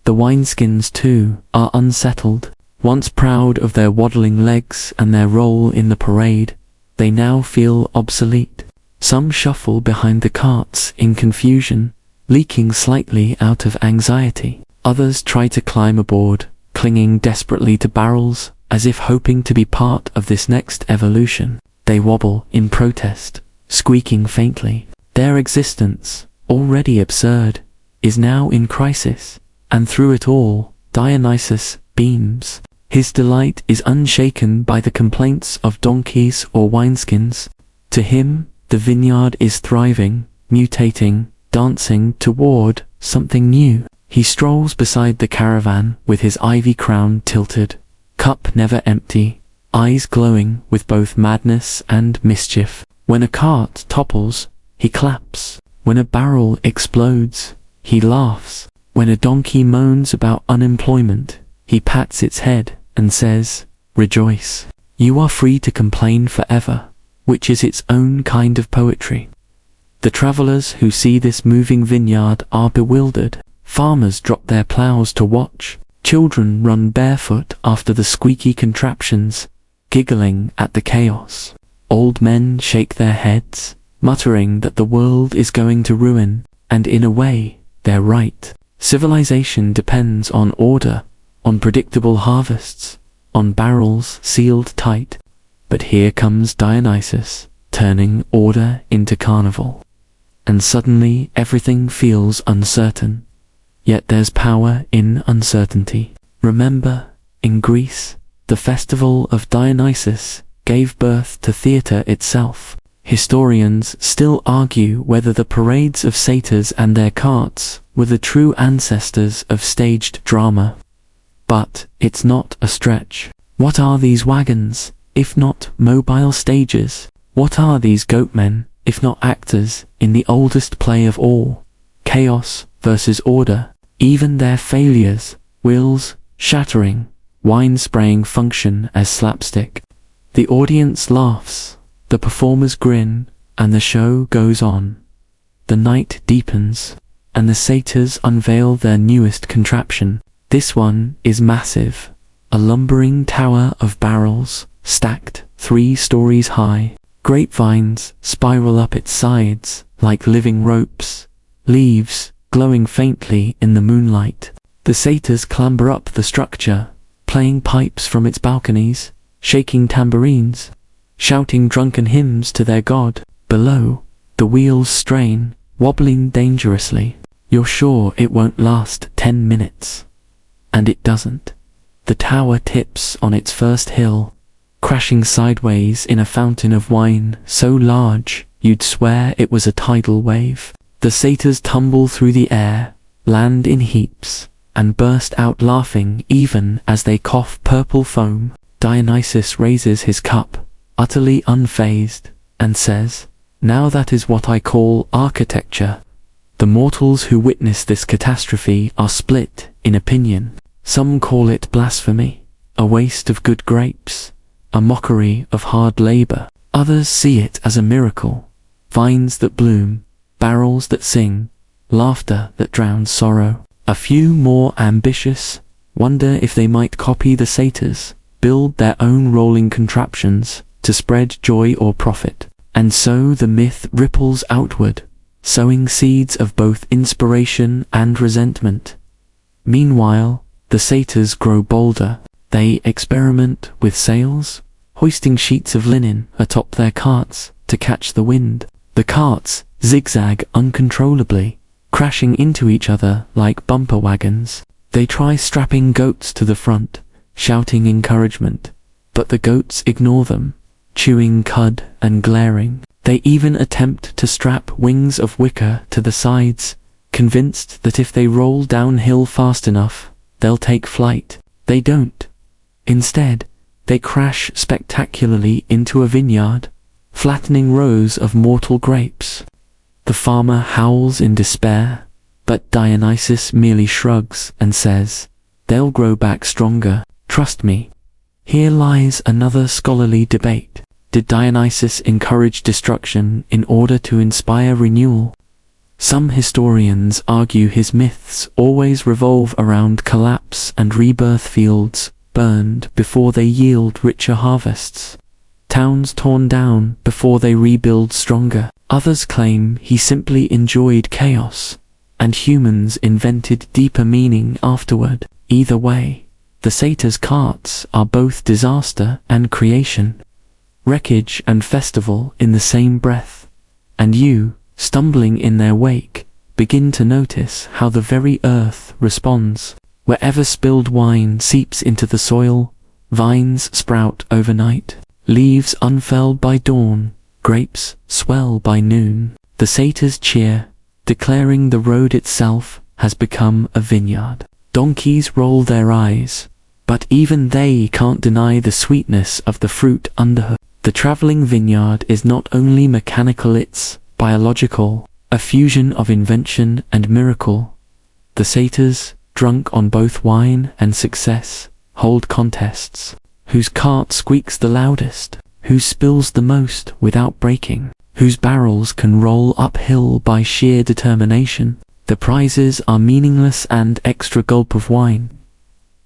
The wineskins, too, are unsettled. Once proud of their waddling legs and their role in the parade, they now feel obsolete. Some shuffle behind the carts in confusion, leaking slightly out of anxiety. Others try to climb aboard, clinging desperately to barrels, as if hoping to be part of this next evolution. They wobble in protest, squeaking faintly. Their existence, already absurd, is now in crisis, and through it all, Dionysus beams. His delight is unshaken by the complaints of donkeys or wineskins. To him, the vineyard is thriving, mutating, dancing toward something new. He strolls beside the caravan with his ivy crown tilted, cup never empty, eyes glowing with both madness and mischief. When a cart topples, he claps. When a barrel explodes, he laughs. When a donkey moans about unemployment, he pats its head and says, "Rejoice. You are free to complain forever," which is its own kind of poetry. The travelers who see this moving vineyard are bewildered. Farmers drop their plows to watch. Children run barefoot after the squeaky contraptions, giggling at the chaos. Old men shake their heads, muttering that the world is going to ruin, and in a way, they're right. Civilization depends on order, on predictable harvests, on barrels sealed tight. But here comes Dionysus, turning order into carnival. And suddenly everything feels uncertain. Yet there's power in uncertainty. Remember, in Greece, the festival of Dionysus gave birth to theatre itself. Historians still argue whether the parades of satyrs and their carts were the true ancestors of staged drama. But it's not a stretch. What are these wagons, if not mobile stages? What are these goatmen, if not actors, in the oldest play of all? Chaos versus order. Even their failures, wheels shattering, wine spraying function as slapstick. The audience laughs, the performers grin, and the show goes on. The night deepens, and the satyrs unveil their newest contraption. This one is massive, a lumbering tower of barrels, stacked 3 stories high. Grapevines spiral up its sides like living ropes, leaves glowing faintly in the moonlight. The satyrs clamber up the structure, playing pipes from its balconies, shaking tambourines, shouting drunken hymns to their god. Below, the wheels strain, wobbling dangerously. You're sure it won't last 10 minutes. And it doesn't. The tower tips on its first hill, crashing sideways in a fountain of wine so large you'd swear it was a tidal wave. The satyrs tumble through the air, land in heaps, and burst out laughing even as they cough purple foam. Dionysus raises his cup, utterly unfazed, and says, "Now that is what I call architecture." The mortals who witness this catastrophe are split in opinion. Some call it blasphemy, a waste of good grapes, a mockery of hard labor. Others see it as a miracle, vines that bloom, barrels that sing, laughter that drowns sorrow. A few more ambitious wonder if they might copy the satyrs, build their own rolling contraptions, to spread joy or profit. And so the myth ripples outward, sowing seeds of both inspiration and resentment. Meanwhile, the satyrs grow bolder. They experiment with sails, hoisting sheets of linen atop their carts to catch the wind. The carts zigzag uncontrollably, crashing into each other like bumper wagons. They try strapping goats to the front, shouting encouragement, but the goats ignore them, chewing cud and glaring. They even attempt to strap wings of wicker to the sides, convinced that if they roll downhill fast enough, they'll take flight. They don't. Instead, they crash spectacularly into a vineyard, flattening rows of mortal grapes. The farmer howls in despair, but Dionysus merely shrugs and says, "They'll grow back stronger, trust me." Here lies another scholarly debate. Did Dionysus encourage destruction in order to inspire renewal? Some historians argue his myths always revolve around collapse and rebirth, fields burned before they yield richer harvests, towns torn down before they rebuild stronger. Others claim he simply enjoyed chaos, and humans invented deeper meaning afterward. Either way, the satyrs' carts are both disaster and creation, wreckage and festival in the same breath. And you, stumbling in their wake, begin to notice how the very earth responds. Wherever spilled wine seeps into the soil, vines sprout overnight, leaves unfurled by dawn, grapes swell by noon. The satyrs cheer, declaring the road itself has become a vineyard. Donkeys roll their eyes, but even they can't deny the sweetness of the fruit underhoof. The traveling vineyard is not only mechanical, it's biological, a fusion of invention and miracle. The satyrs, drunk on both wine and success, hold contests. Whose cart squeaks the loudest, who spills the most without breaking, whose barrels can roll uphill by sheer determination. The prizes are meaningless and extra gulp of wine,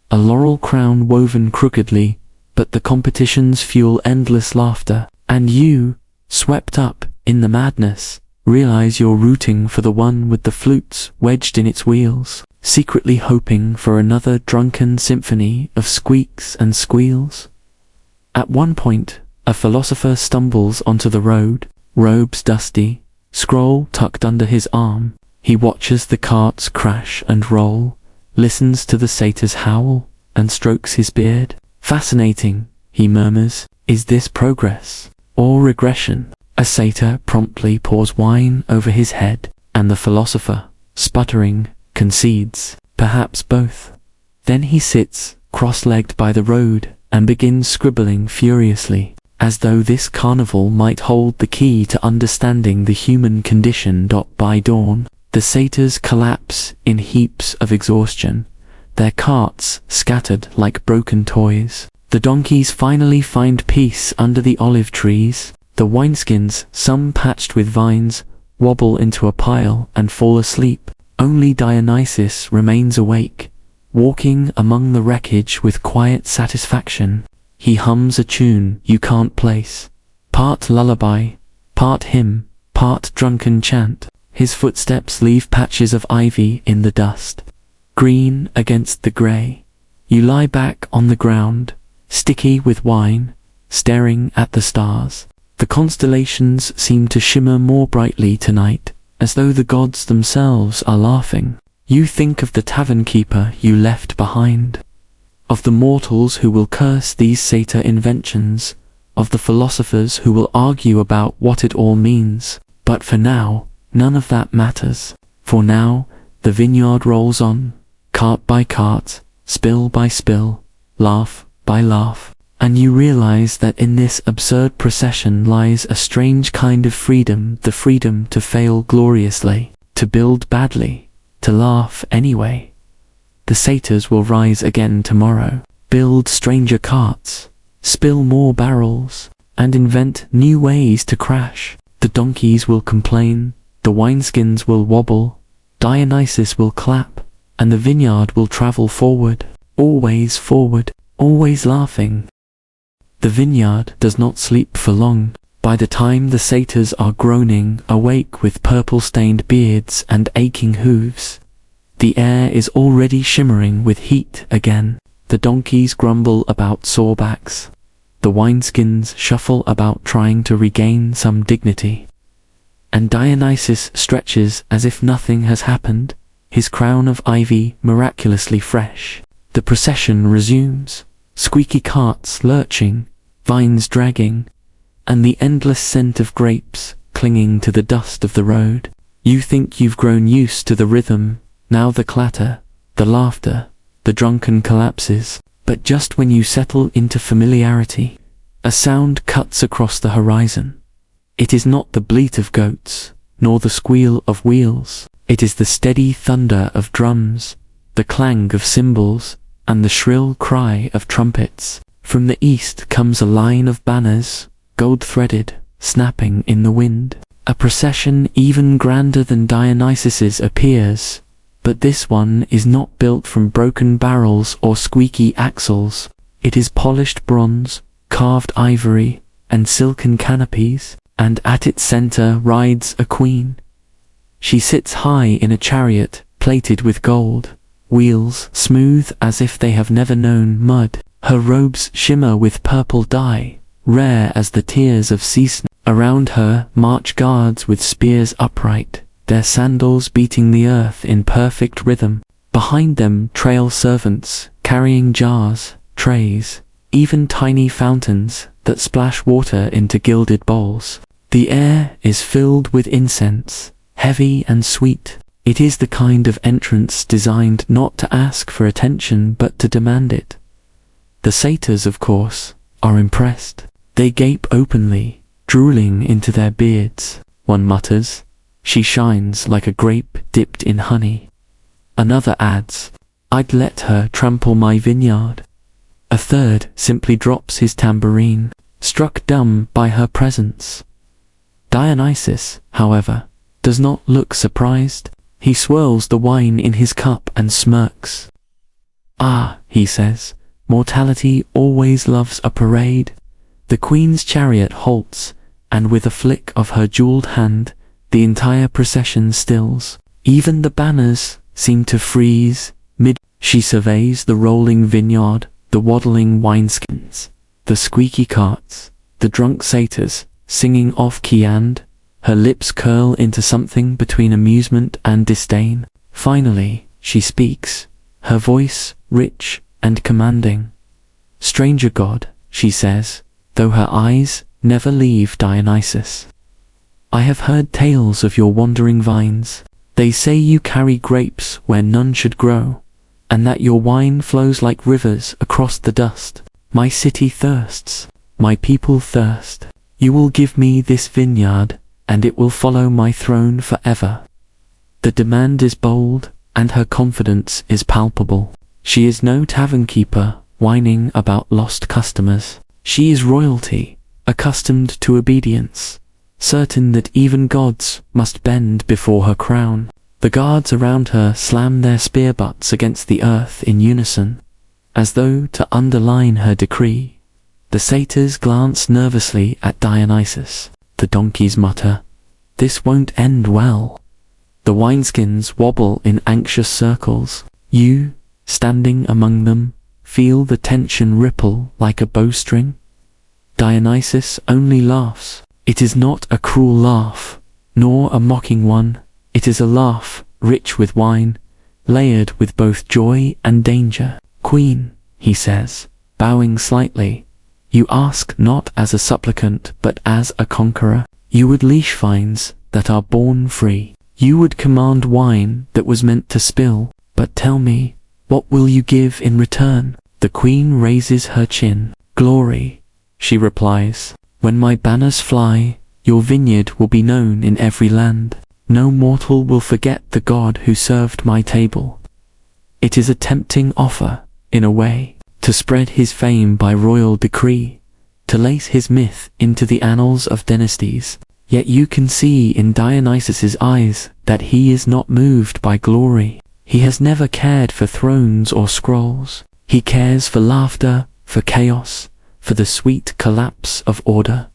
a laurel crown woven crookedly, but the competitions fuel endless laughter. And you, swept up in the madness, realize you're rooting for the one with the flutes wedged in its wheels, secretly hoping for another drunken symphony of squeaks and squeals. At one point, a philosopher stumbles onto the road, robes dusty, scroll tucked under his arm. He watches the carts crash and roll, listens to the satyrs howl, and strokes his beard. "Fascinating," he murmurs. "Is this progress or regression?" A satyr promptly pours wine over his head, and the philosopher, sputtering, concedes, "Perhaps both." Then he sits, cross-legged by the road, and begins scribbling furiously, as though this carnival might hold the key to understanding the human condition. By dawn, the satyrs collapse in heaps of exhaustion, their carts scattered like broken toys. The donkeys finally find peace under the olive trees. The wineskins, some patched with vines, wobble into a pile and fall asleep. Only Dionysus remains awake, walking among the wreckage with quiet satisfaction. He hums a tune you can't place, part lullaby, part hymn, part drunken chant. His footsteps leave patches of ivy in the dust, green against the grey. You lie back on the ground, sticky with wine, staring at the stars. The constellations seem to shimmer more brightly tonight, as though the gods themselves are laughing. You think of the tavern keeper you left behind, of the mortals who will curse these satyr inventions, of the philosophers who will argue about what it all means. But for now, none of that matters. For now, the vineyard rolls on, cart by cart, spill by spill, laugh by laugh. And you realize that in this absurd procession lies a strange kind of freedom, the freedom to fail gloriously, to build badly, to laugh anyway. The satyrs will rise again tomorrow, build stranger carts, spill more barrels, and invent new ways to crash. The donkeys will complain, the wineskins will wobble, Dionysus will clap, and the vineyard will travel forward, always laughing. The vineyard does not sleep for long. By the time the satyrs are groaning awake with purple-stained beards and aching hooves, the air is already shimmering with heat again. The donkeys grumble about sore backs. The wineskins shuffle about trying to regain some dignity. And Dionysus stretches as if nothing has happened, his crown of ivy miraculously fresh. The procession resumes, squeaky carts lurching, vines dragging, and the endless scent of grapes clinging to the dust of the road. You think you've grown used to the rhythm, now the clatter, the laughter, the drunken collapses. But just when you settle into familiarity, a sound cuts across the horizon. It is not the bleat of goats, nor the squeal of wheels. It is the steady thunder of drums, the clang of cymbals, and the shrill cry of trumpets. From the east comes a line of banners, gold-threaded, snapping in the wind. A procession even grander than Dionysus's appears, but this one is not built from broken barrels or squeaky axles. It is polished bronze, carved ivory, and silken canopies, and at its center rides a queen. She sits high in a chariot plated with gold, wheels smooth as if they have never known mud. Her robes shimmer with purple dye, rare as the tears of sea snow. Around her march guards with spears upright, their sandals beating the earth in perfect rhythm. Behind them trail servants, carrying jars, trays, even tiny fountains that splash water into gilded bowls. The air is filled with incense, heavy and sweet. It is the kind of entrance designed not to ask for attention but to demand it. The satyrs, of course, are impressed. They gape openly, drooling into their beards. One mutters, "She shines like a grape dipped in honey." Another adds, "I'd let her trample my vineyard." A third simply drops his tambourine, struck dumb by her presence. Dionysus, however, does not look surprised. He swirls the wine in his cup and smirks. "Ah," he says, "mortality always loves a parade." The queen's chariot halts, and with a flick of her jeweled hand, the entire procession stills. Even the banners seem to freeze mid. She surveys the rolling vineyard, the waddling wineskins, the squeaky carts, the drunk satyrs singing off-key, and her lips curl into something between amusement and disdain. Finally, she speaks, her voice rich and commanding. "Stranger god," she says, though her eyes never leave Dionysus, "I have heard tales of your wandering vines. They say you carry grapes where none should grow, and that your wine flows like rivers across the dust. My city thirsts, my people thirst. You will give me this vineyard, and it will follow my throne forever." The demand is bold, and her confidence is palpable. She is no tavern keeper whining about lost customers. She is royalty, accustomed to obedience, certain that even gods must bend before her crown. The guards around her slam their spear butts against the earth in unison, as though to underline her decree. The satyrs glance nervously at Dionysus. The donkeys mutter, "This won't end well." The wineskins wobble in anxious circles. You, standing among them, feel the tension ripple like a bowstring. Dionysus only laughs. It is not a cruel laugh, nor a mocking one. It is a laugh, rich with wine, layered with both joy and danger. "Queen," he says, bowing slightly, "you ask not as a supplicant but as a conqueror. You would leash vines that are born free. You would command wine that was meant to spill. But tell me, what will you give in return?" The queen raises her chin. "Glory," she replies. "When my banners fly, your vineyard will be known in every land. No mortal will forget the god who served my table." It is a tempting offer, in a way, to spread his fame by royal decree, to lace his myth into the annals of dynasties. Yet you can see in Dionysus's eyes that he is not moved by glory. He has never cared for thrones or scrolls. He cares for laughter, for chaos, for the sweet collapse of order.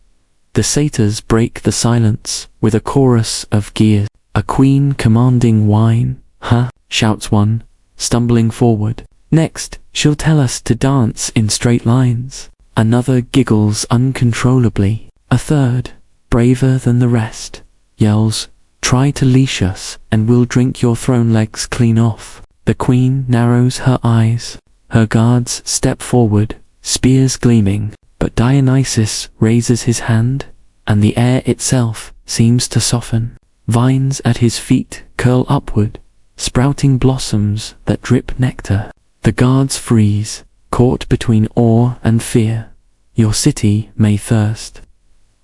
The satyrs break the silence with a chorus of gears. "A queen commanding wine, huh?" shouts one, stumbling forward. "Next, she'll tell us to dance in straight lines." Another giggles uncontrollably. A third, braver than the rest, yells, "Try to leash us, and we'll drink your throne legs clean off." The queen narrows her eyes. Her guards step forward, spears gleaming, but Dionysus raises his hand, and the air itself seems to soften. Vines at his feet curl upward, sprouting blossoms that drip nectar. The guards freeze, caught between awe and fear. "Your city may thirst,"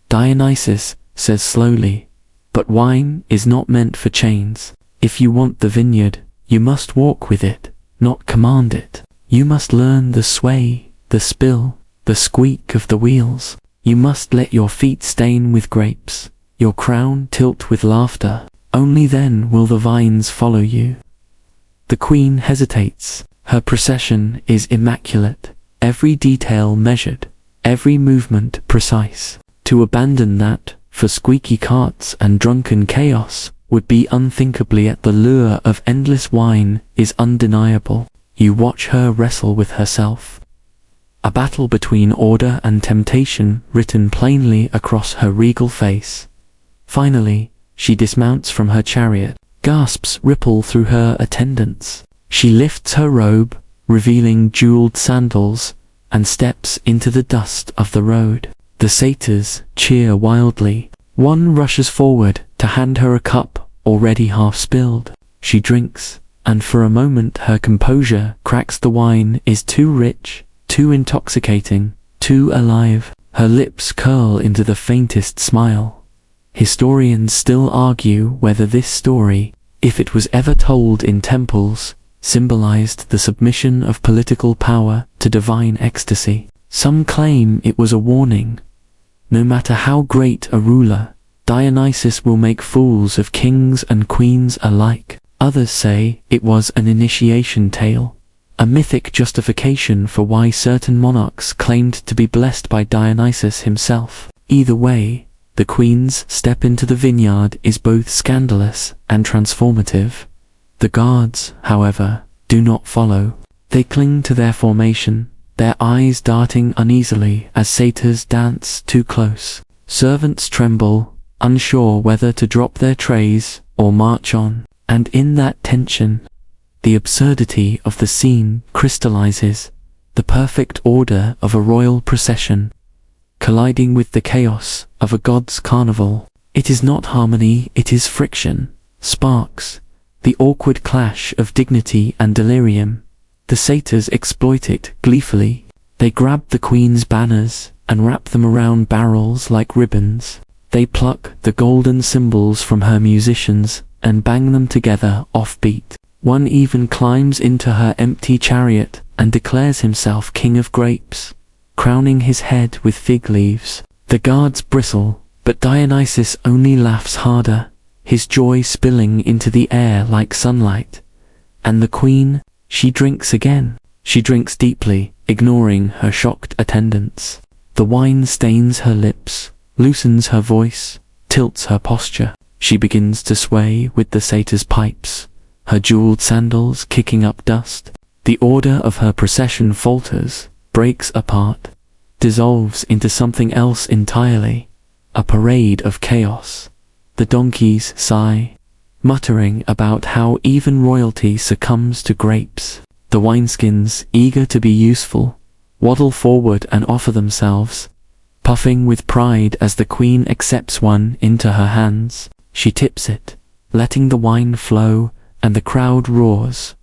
Dionysus says slowly, "but wine is not meant for chains. If you want the vineyard, you must walk with it, not command it. You must learn the sway, the spill, the squeak of the wheels. You must let your feet stain with grapes, your crown tilt with laughter. Only then will the vines follow you." The queen hesitates. Her procession is immaculate, every detail measured, every movement precise. To abandon that, for squeaky carts and drunken chaos, would be unthinkably at the lure of endless wine is undeniable. You watch her wrestle with herself. A battle between order and temptation written plainly across her regal face. Finally, she dismounts from her chariot. Gasps ripple through her attendants. She lifts her robe, revealing jeweled sandals, and steps into the dust of the road. The satyrs cheer wildly. One rushes forward to hand her a cup already half spilled. She drinks, and for a moment her composure cracks. The wine is too rich, too intoxicating, too alive. Her lips curl into the faintest smile. Historians still argue whether this story, if it was ever told in temples, symbolized the submission of political power to divine ecstasy. Some claim it was a warning. No matter how great a ruler, Dionysus will make fools of kings and queens alike. Others say it was an initiation tale, a mythic justification for why certain monarchs claimed to be blessed by Dionysus himself. Either way, the queen's step into the vineyard is both scandalous and transformative. The guards, however, do not follow. They cling to their formation, their eyes darting uneasily as satyrs dance too close. Servants tremble, unsure whether to drop their trays or march on. And in that tension, the absurdity of the scene crystallizes, the perfect order of a royal procession, colliding with the chaos of a god's carnival. It is not harmony, it is friction, sparks, the awkward clash of dignity and delirium. The satyrs exploit it gleefully. They grab the queen's banners and wrap them around barrels like ribbons. They pluck the golden cymbals from her musicians and bang them together offbeat. One even climbs into her empty chariot and declares himself king of grapes, crowning his head with fig leaves. The guards bristle, but Dionysus only laughs harder, his joy spilling into the air like sunlight. And the queen, she drinks again. She drinks deeply, ignoring her shocked attendants. The wine stains her lips, loosens her voice, tilts her posture. She begins to sway with the satyr's pipes, her jeweled sandals kicking up dust. The order of her procession falters, breaks apart, dissolves into something else entirely, a parade of chaos. The donkeys sigh, muttering about how even royalty succumbs to grapes. The wineskins, eager to be useful, waddle forward and offer themselves, puffing with pride as the queen accepts one into her hands. She tips it, letting the wine flow, and the crowd roars.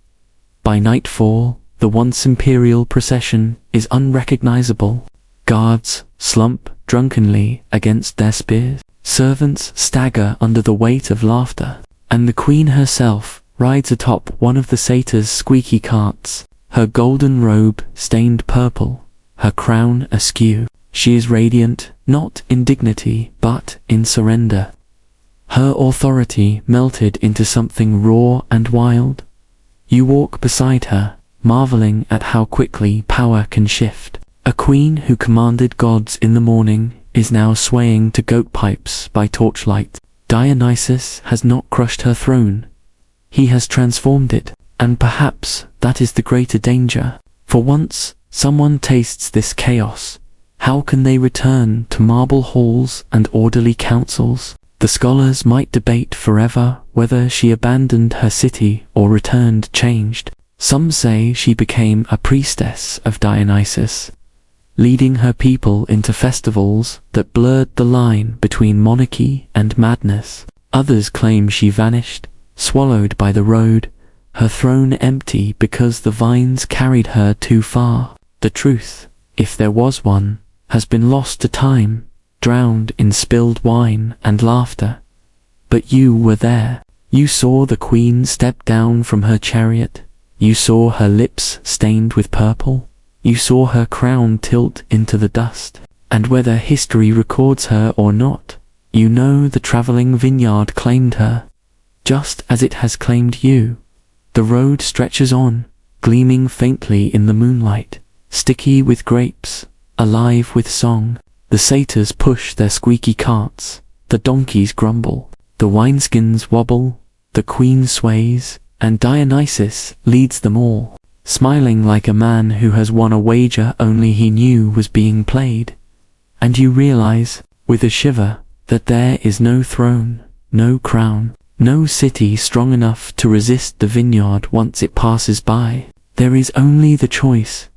By nightfall, the once imperial procession is unrecognizable. Guards slump drunkenly against their spears. Servants stagger under the weight of laughter. And the queen herself rides atop one of the satyr's squeaky carts, her golden robe stained purple, her crown askew. She is radiant, not in dignity, but in surrender. Her authority melted into something raw and wild. You walk beside her, marveling at how quickly power can shift. A queen who commanded gods in the morning is now swaying to goat pipes by torchlight. Dionysus has not crushed her throne. He has transformed it, and perhaps that is the greater danger. For once someone tastes this chaos, how can they return to marble halls and orderly councils? The scholars might debate forever whether she abandoned her city or returned changed. Some say she became a priestess of Dionysus, leading her people into festivals that blurred the line between monarchy and madness. Others claim she vanished, swallowed by the road, her throne empty because the vines carried her too far. The truth, if there was one, has been lost to time, drowned in spilled wine and laughter. But you were there. You saw the queen step down from her chariot. You saw her lips stained with purple. You saw her crown tilt into the dust. And whether history records her or not, you know the traveling vineyard claimed her, just as it has claimed you. The road stretches on, gleaming faintly in the moonlight, sticky with grapes, alive with song. The satyrs push their squeaky carts, the donkeys grumble, the wineskins wobble, the queen sways, and Dionysus leads them all, smiling like a man who has won a wager only he knew was being played. And you realize, with a shiver, that there is no throne, no crown, no city strong enough to resist the vineyard once it passes by. There is only the choice,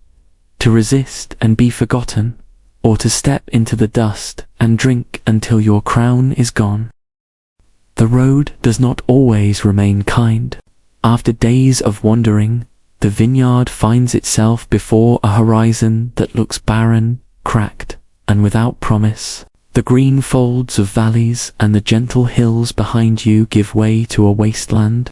to resist and be forgotten, or to step into the dust and drink until your crown is gone. The road does not always remain kind. After days of wandering, the vineyard finds itself before a horizon that looks barren, cracked, and without promise. The green folds of valleys and the gentle hills behind you give way to a wasteland,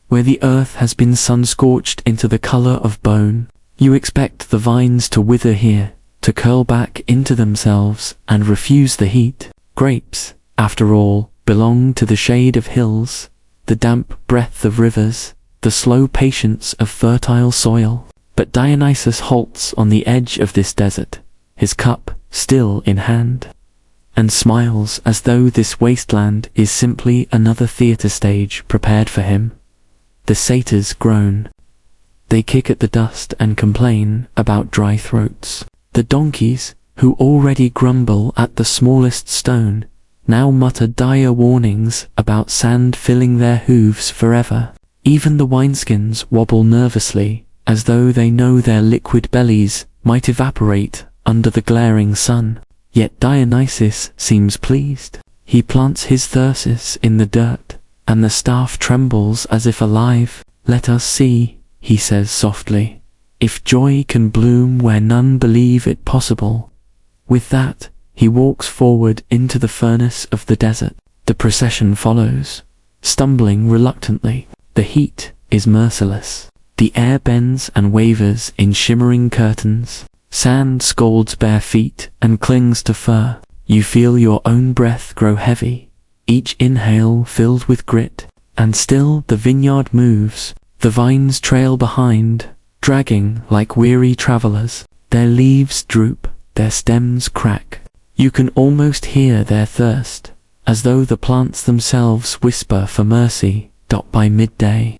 where the earth has been sun-scorched into the color of bone. You expect the vines to wither here, to curl back into themselves and refuse the heat. Grapes, after all, belong to the shade of hills, the damp breath of rivers, the slow patience of fertile soil. But Dionysus halts on the edge of this desert, his cup still in hand, and smiles as though this wasteland is simply another theater stage prepared for him. The satyrs groan. They kick at the dust and complain about dry throats. The donkeys, who already grumble at the smallest stone, now mutter dire warnings about sand filling their hooves forever. Even the wineskins wobble nervously, as though they know their liquid bellies might evaporate under the glaring sun. Yet Dionysus seems pleased. He plants his thyrsus in the dirt, and the staff trembles as if alive. "Let us see," he says softly, "if joy can bloom where none believe it possible." With that, he walks forward into the furnace of the desert. The procession follows, stumbling reluctantly. The heat is merciless. The air bends and wavers in shimmering curtains. Sand scalds bare feet and clings to fur. You feel your own breath grow heavy, each inhale filled with grit. And still the vineyard moves. The vines trail behind, dragging like weary travelers. Their leaves droop, their stems crack. You can almost hear their thirst, as though the plants themselves whisper for mercy. By midday,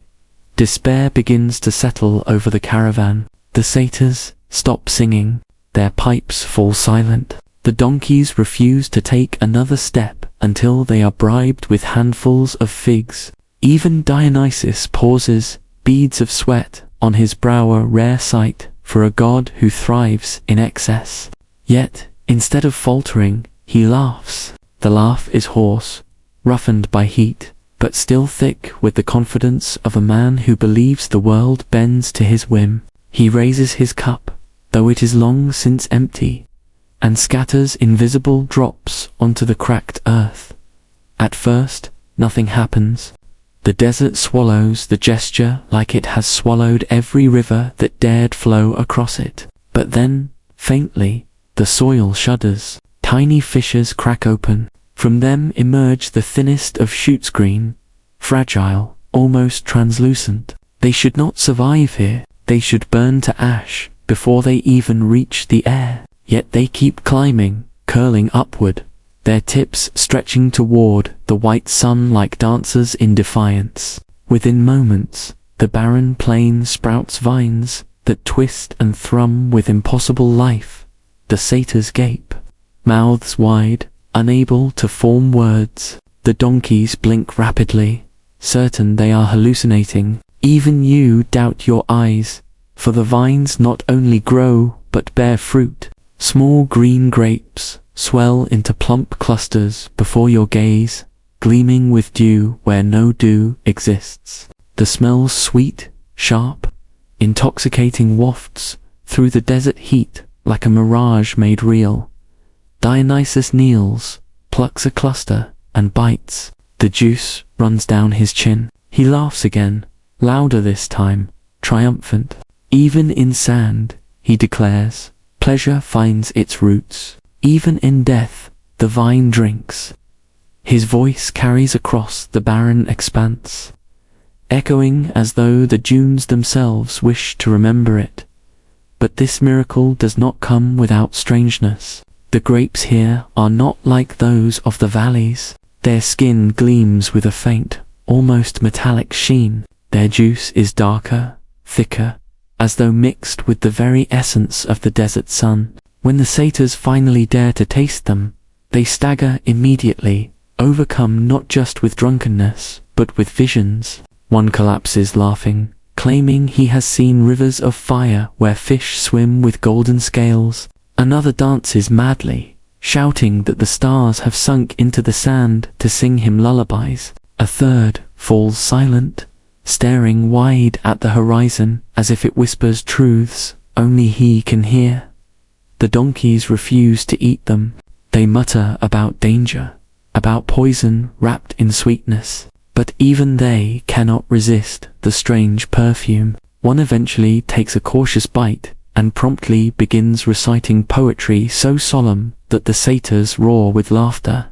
despair begins to settle over the caravan. The satyrs stop singing, their pipes fall silent. The donkeys refuse to take another step until they are bribed with handfuls of figs. Even Dionysus pauses, beads of sweat on his brow, a rare sight for a god who thrives in excess. Yet, instead of faltering, he laughs. The laugh is hoarse, roughened by heat, but still thick with the confidence of a man who believes the world bends to his whim. He raises his cup, though it is long since empty, and scatters invisible drops onto the cracked earth. At first, nothing happens. The desert swallows the gesture like it has swallowed every river that dared flow across it. But then, faintly, the soil shudders. Tiny fissures crack open. From them emerge the thinnest of shoots, green, fragile, almost translucent. They should not survive here. They should burn to ash, before they even reach the air. Yet they keep climbing, curling upward, their tips stretching toward the white sun like dancers in defiance. Within moments, the barren plain sprouts vines that twist and thrum with impossible life. The satyrs gape, mouths wide, unable to form words. The donkeys blink rapidly, certain they are hallucinating. Even you doubt your eyes, for the vines not only grow but bear fruit. Small green grapes swell into plump clusters before your gaze, gleaming with dew where no dew exists. The smells sweet, sharp, intoxicating wafts through the desert heat like a mirage made real. Dionysus kneels, plucks a cluster, and bites. The juice runs down his chin. He laughs again, louder this time, triumphant. Even in sand, he declares, pleasure finds its roots. Even in death, the vine drinks. His voice carries across the barren expanse, echoing as though the dunes themselves wish to remember it. But this miracle does not come without strangeness. The grapes here are not like those of the valleys. Their skin gleams with a faint, almost metallic sheen. Their juice is darker, thicker, as though mixed with the very essence of the desert sun. When the satyrs finally dare to taste them, they stagger immediately, overcome not just with drunkenness, but with visions. One collapses laughing, claiming he has seen rivers of fire where fish swim with golden scales. Another dances madly, shouting that the stars have sunk into the sand to sing him lullabies. A third falls silent, staring wide at the horizon as if it whispers truths only he can hear. The donkeys refuse to eat them. They mutter about danger, about poison wrapped in sweetness. But even they cannot resist the strange perfume. One eventually takes a cautious bite and promptly begins reciting poetry so solemn that the satyrs roar with laughter.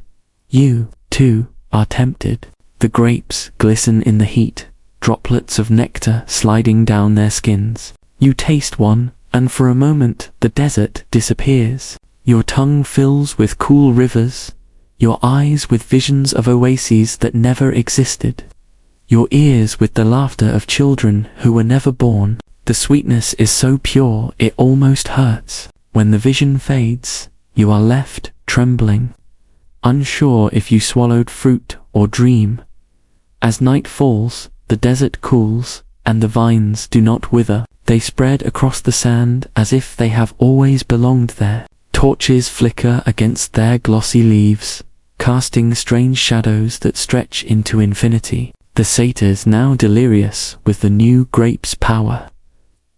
You, too, are tempted. The grapes glisten in the heat, droplets of nectar sliding down their skins. You taste one, and for a moment the desert disappears. Your tongue fills with cool rivers, your eyes with visions of oases that never existed, your ears with the laughter of children who were never born. The sweetness is so pure it almost hurts. When the vision fades, you are left trembling, unsure if you swallowed fruit or dream. As night falls, the desert cools, and the vines do not wither. They spread across the sand as if they have always belonged there. Torches flicker against their glossy leaves, casting strange shadows that stretch into infinity. The satyrs, now delirious with the new grape's power,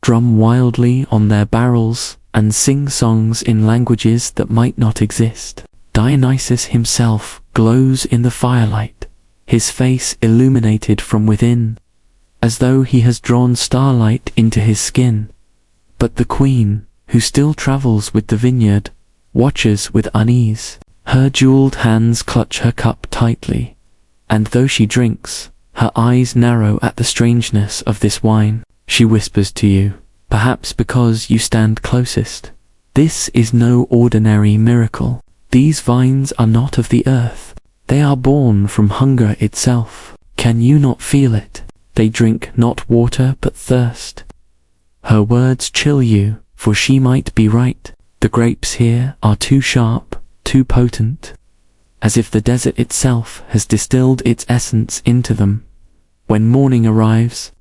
drum wildly on their barrels and sing songs in languages that might not exist. Dionysus himself glows in the firelight, his face illuminated from within, as though he has drawn starlight into his skin. But the queen, who still travels with the vineyard, watches with unease. Her jeweled hands clutch her cup tightly, and though she drinks, her eyes narrow at the strangeness of this wine. She whispers to you, perhaps because you stand closest, this is no ordinary miracle. These vines are not of the earth. They are born from hunger itself. Can you not feel it? They drink not water but thirst. Her words chill you, for she might be right. The grapes here are too sharp, too potent, as if the desert itself has distilled its essence into them. When morning arrives,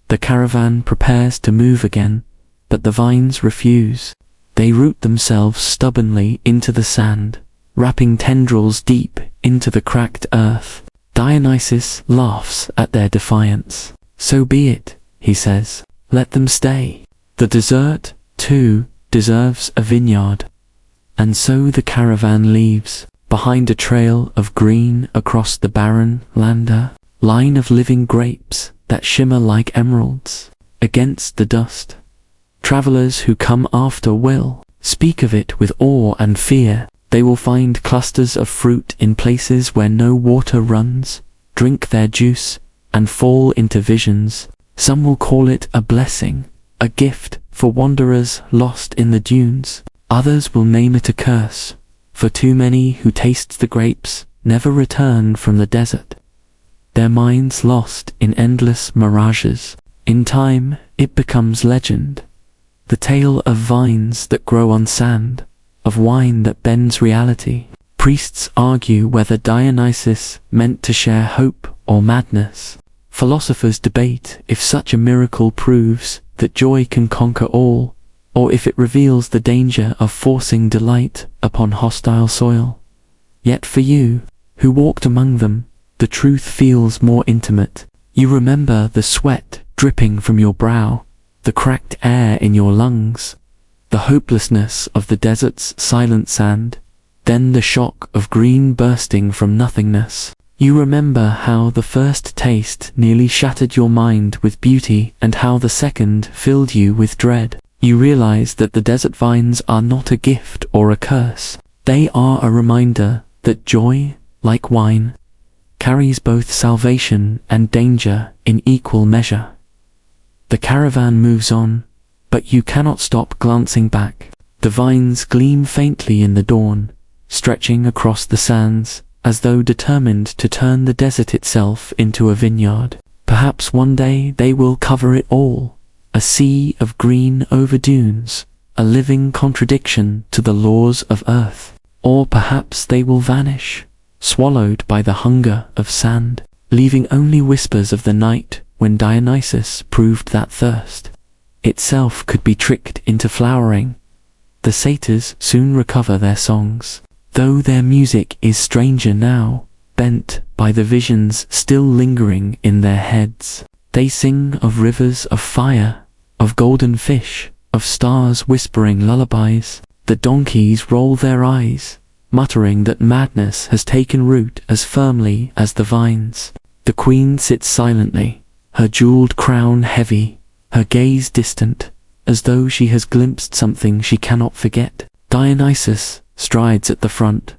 the caravan prepares to move again, but the vines refuse. They root themselves stubbornly into the sand, wrapping tendrils deep into the cracked earth. Dionysus laughs at their defiance. So be it, he says. Let them stay. The desert, too, deserves a vineyard. And so the caravan leaves, behind a trail of green across the barren land, line of living grapes that shimmer like emeralds against the dust. Travelers who come after will speak of it with awe and fear. They will find clusters of fruit in places where no water runs, drink their juice, and fall into visions. Some will call it a blessing, a gift for wanderers lost in the dunes. Others will name it a curse, for too many who taste the grapes never return from the desert, their minds lost in endless mirages. In time, it becomes legend, the tale of vines that grow on sand, of wine that bends reality. Priests argue whether Dionysus meant to share hope or madness. Philosophers debate if such a miracle proves that joy can conquer all, or if it reveals the danger of forcing delight upon hostile soil. Yet for you, who walked among them, the truth feels more intimate. You remember the sweat dripping from your brow, the cracked air in your lungs, the hopelessness of the desert's silent sand, then the shock of green bursting from nothingness. You remember how the first taste nearly shattered your mind with beauty and how the second filled you with dread. You realize that the desert vines are not a gift or a curse. They are a reminder that joy, like wine, carries both salvation and danger in equal measure. The caravan moves on, but you cannot stop glancing back. The vines gleam faintly in the dawn, stretching across the sands, as though determined to turn the desert itself into a vineyard. Perhaps one day they will cover it all, a sea of green over dunes, a living contradiction to the laws of earth. Or perhaps they will vanish, swallowed by the hunger of sand, leaving only whispers of the night when Dionysus proved that thirst itself could be tricked into flowering. The satyrs soon recover their songs, though their music is stranger now, bent by the visions still lingering in their heads. They sing of rivers of fire, of golden fish, of stars whispering lullabies. The donkeys roll their eyes, muttering that madness has taken root as firmly as the vines. The queen sits silently, her jeweled crown heavy, her gaze distant, as though she has glimpsed something she cannot forget. Dionysus strides at the front,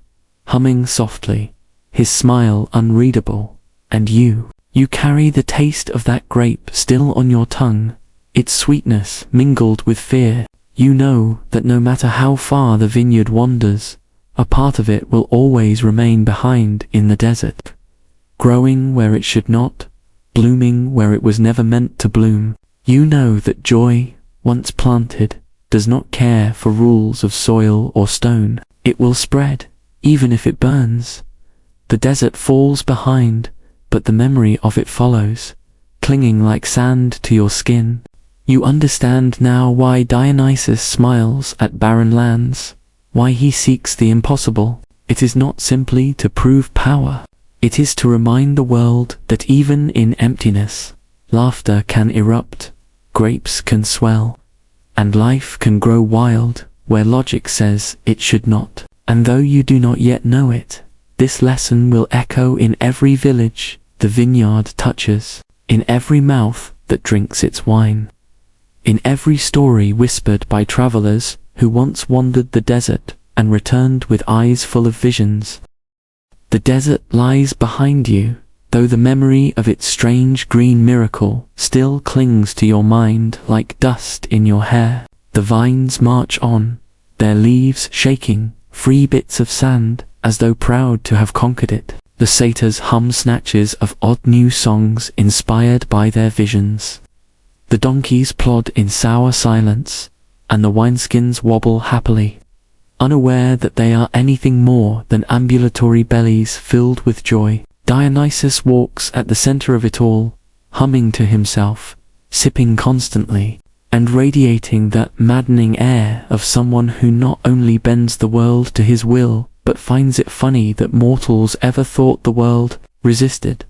humming softly, his smile unreadable, and you carry the taste of that grape still on your tongue, its sweetness mingled with fear. You know that no matter how far the vineyard wanders, a part of it will always remain behind in the desert, growing where it should not, blooming where it was never meant to bloom. You know that joy, once planted, does not care for rules of soil or stone. It will spread, even if it burns. The desert falls behind, but the memory of it follows, clinging like sand to your skin. You understand now why Dionysus smiles at barren lands, why he seeks the impossible. It is not simply to prove power. It is to remind the world that even in emptiness, laughter can erupt, grapes can swell, and life can grow wild where logic says it should not. And though you do not yet know it, this lesson will echo in every village the vineyard touches, in every mouth that drinks its wine, in every story whispered by travelers who once wandered the desert and returned with eyes full of visions. The desert lies behind you, though the memory of its strange green miracle still clings to your mind like dust in your hair. The vines march on, their leaves shaking, free bits of sand, as though proud to have conquered it. The satyrs hum snatches of odd new songs inspired by their visions. The donkeys plod in sour silence, and the wineskins wobble happily, unaware that they are anything more than ambulatory bellies filled with joy. Dionysus walks at the center of it all, humming to himself, sipping constantly, and radiating that maddening air of someone who not only bends the world to his will, but finds it funny that mortals ever thought the world resisted.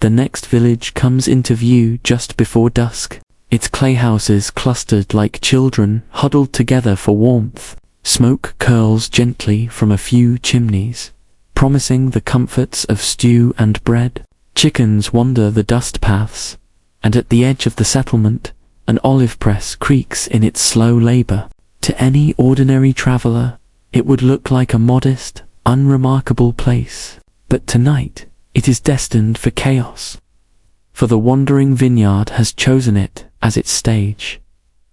The next village comes into view just before dusk, its clay houses clustered like children huddled together for warmth. Smoke curls gently from a few chimneys, promising the comforts of stew and bread. Chickens wander the dust paths, and at the edge of the settlement, an olive press creaks in its slow labor. To any ordinary traveler, it would look like a modest, unremarkable place. But tonight, it is destined for chaos. For the wandering vineyard has chosen it as its stage,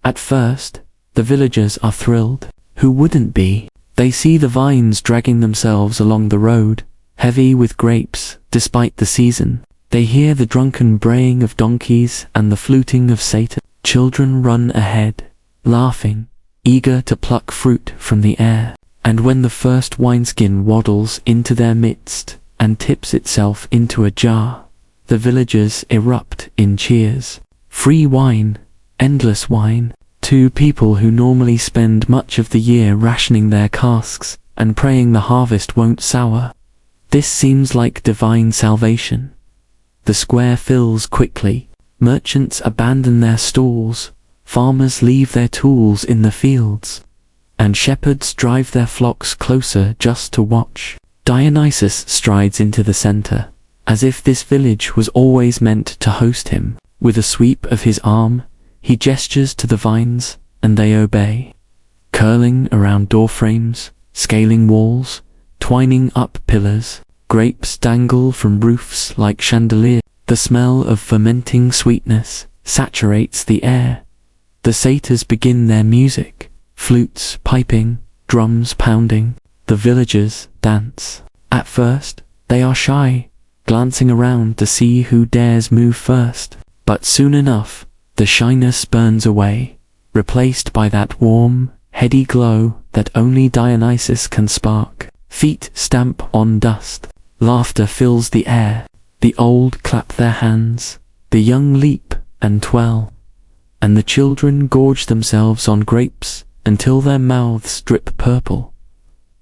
At first, the villagers are thrilled. Who wouldn't be? They see the vines dragging themselves along the road, heavy with grapes, despite the season. They hear the drunken braying of donkeys and the fluting of Satan. Children run ahead, laughing, eager to pluck fruit from the air. And when the first wineskin waddles into their midst and tips itself into a jar, the villagers erupt in cheers. Free wine, endless wine. Two people who normally spend much of the year rationing their casks and praying the harvest won't sour. This seems like divine salvation. The square fills quickly. Merchants abandon their stalls, farmers leave their tools in the fields, and shepherds drive their flocks closer just to watch. Dionysus strides into the center, as if this village was always meant to host him. With a sweep of his arm, he gestures to the vines, and they obey. Curling around doorframes, scaling walls, twining up pillars, grapes dangle from roofs like chandeliers. The smell of fermenting sweetness saturates the air. The satyrs begin their music, flutes piping, drums pounding. The villagers dance. At first, they are shy, glancing around to see who dares move first. But soon enough, the shyness burns away, replaced by that warm, heady glow that only Dionysus can spark. Feet stamp on dust. Laughter fills the air. The old clap their hands, the young leap and twirl, and the children gorge themselves on grapes until their mouths drip purple.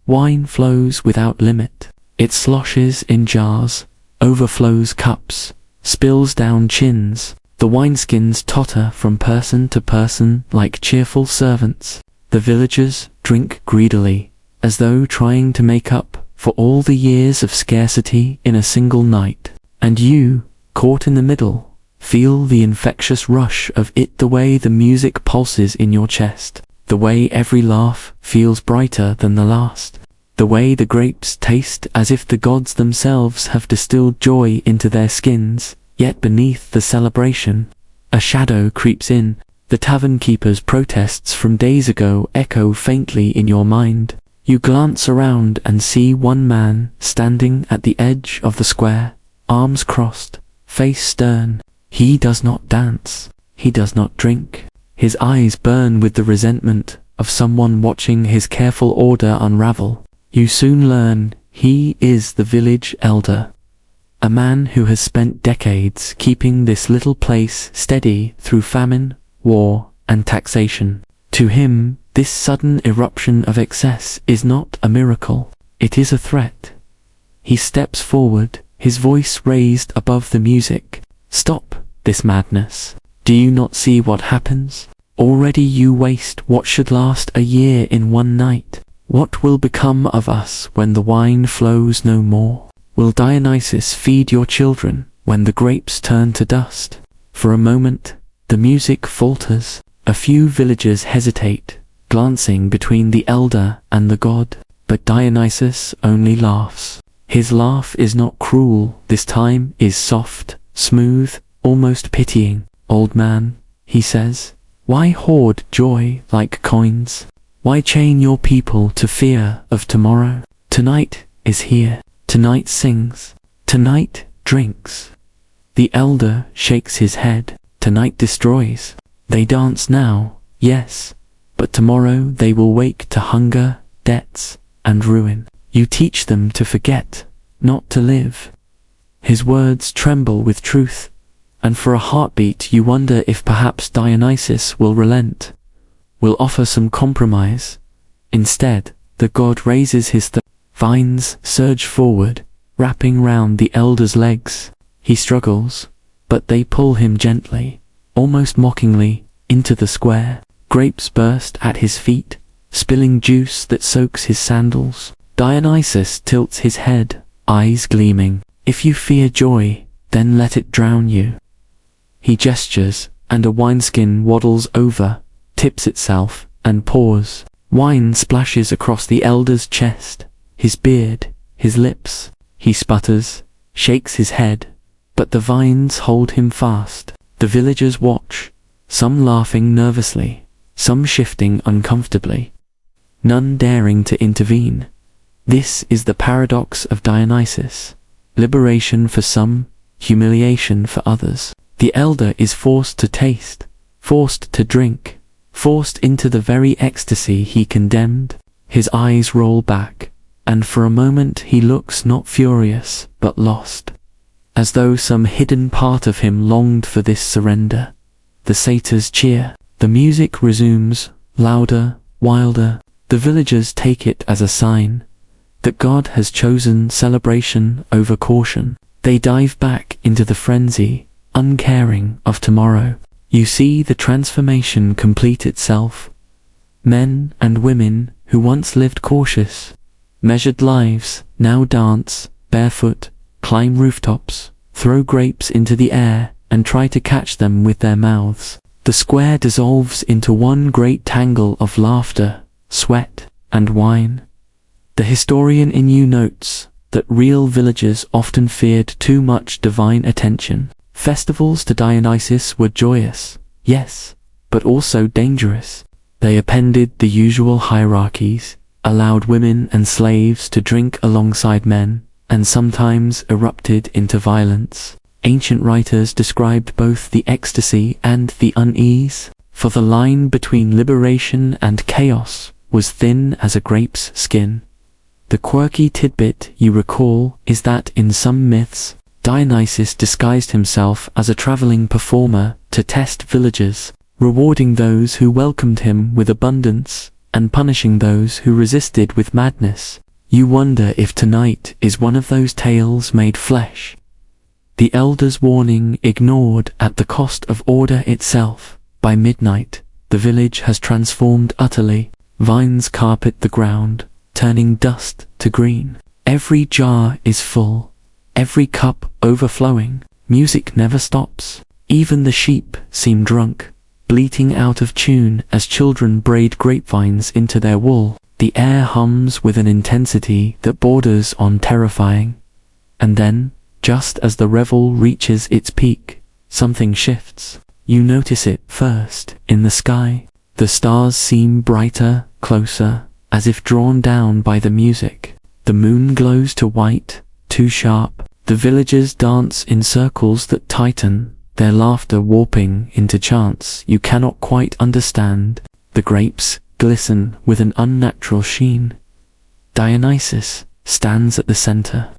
Wine flows without limit. It sloshes in jars, overflows cups, spills down chins. The wineskins totter from person to person like cheerful servants. The villagers drink greedily, as though trying to make up for all the years of scarcity in a single night. And you, caught in the middle, feel the infectious rush of it, the way the music pulses in your chest, the way every laugh feels brighter than the last, the way the grapes taste as if the gods themselves have distilled joy into their skins. Yet beneath the celebration, a shadow creeps in. The tavern keeper's protests from days ago echo faintly in your mind. You glance around and see one man standing at the edge of the square, arms crossed, face stern. He does not dance. He does not drink. His eyes burn with the resentment of someone watching his careful order unravel. You soon learn he is the village elder, a man who has spent decades keeping this little place steady through famine, war, and taxation. To him, this sudden eruption of excess is not a miracle. It is a threat. He steps forward, his voice raised above the music. Stop this madness. Do you not see what happens? Already you waste what should last a year in one night. What will become of us when the wine flows no more? Will Dionysus feed your children when the grapes turn to dust? For a moment, the music falters. A few villagers hesitate, glancing between the elder and the god. But Dionysus only laughs. His laugh is not cruel, this time is soft, smooth, almost pitying. Old man, he says, why hoard joy like coins? Why chain your people to fear of tomorrow? Tonight is here. Tonight sings. Tonight drinks. The elder shakes his head. Tonight destroys. They dance now, yes, but tomorrow they will wake to hunger, debts, and ruin. You teach them to forget, not to live. His words tremble with truth, and for a heartbeat you wonder if perhaps Dionysus will relent, will offer some compromise. Instead, the god raises his vines surge forward, wrapping round the elder's legs. He struggles, but they pull him gently, almost mockingly, into the square. Grapes burst at his feet, spilling juice that soaks his sandals. Dionysus tilts his head, eyes gleaming. If you fear joy, then let it drown you. He gestures, and a wineskin waddles over, tips itself, and pours. Wine splashes across the elder's chest, his beard, his lips. He sputters, shakes his head, but the vines hold him fast. The villagers watch, some laughing nervously, some shifting uncomfortably, none daring to intervene. This is the paradox of Dionysus: liberation for some, humiliation for others. The elder is forced to taste, forced to drink, forced into the very ecstasy he condemned. His eyes roll back, and for a moment he looks not furious but lost, as though some hidden part of him longed for this surrender. The satyrs cheer. The music resumes, louder, wilder. The villagers take it as a sign that God has chosen celebration over caution. They dive back into the frenzy, uncaring of tomorrow. You see the transformation complete itself. Men and women who once lived cautious, measured lives, now dance, barefoot, climb rooftops, throw grapes into the air, and try to catch them with their mouths. The square dissolves into one great tangle of laughter, sweat, and wine. The historian in you notes that real villagers often feared too much divine attention. Festivals to Dionysus were joyous, yes, but also dangerous. They appended the usual hierarchies, allowed women and slaves to drink alongside men, and sometimes erupted into violence. Ancient writers described both the ecstasy and the unease, for the line between liberation and chaos was thin as a grape's skin. The quirky tidbit you recall is that in some myths, Dionysus disguised himself as a traveling performer to test villagers, rewarding those who welcomed him with abundance and punishing those who resisted with madness. You wonder if tonight is one of those tales made flesh. The elder's warning ignored at the cost of order itself. By midnight, the village has transformed utterly. Vines carpet the ground, turning dust to green. Every jar is full, every cup overflowing. Music never stops. Even the sheep seem drunk, bleating out of tune as children braid grapevines into their wool. The air hums with an intensity that borders on terrifying. And then, just as the revel reaches its peak, something shifts. You notice it first in the sky. The stars seem brighter, closer, as if drawn down by the music. The moon glows to white, too sharp. The villagers dance in circles that tighten, their laughter warping into chants you cannot quite understand. The grapes glisten with an unnatural sheen. Dionysus stands at the center,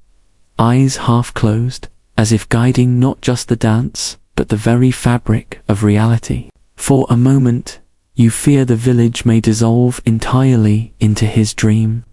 eyes half closed, as if guiding not just the dance, but the very fabric of reality. For a moment, you fear the village may dissolve entirely into his dream,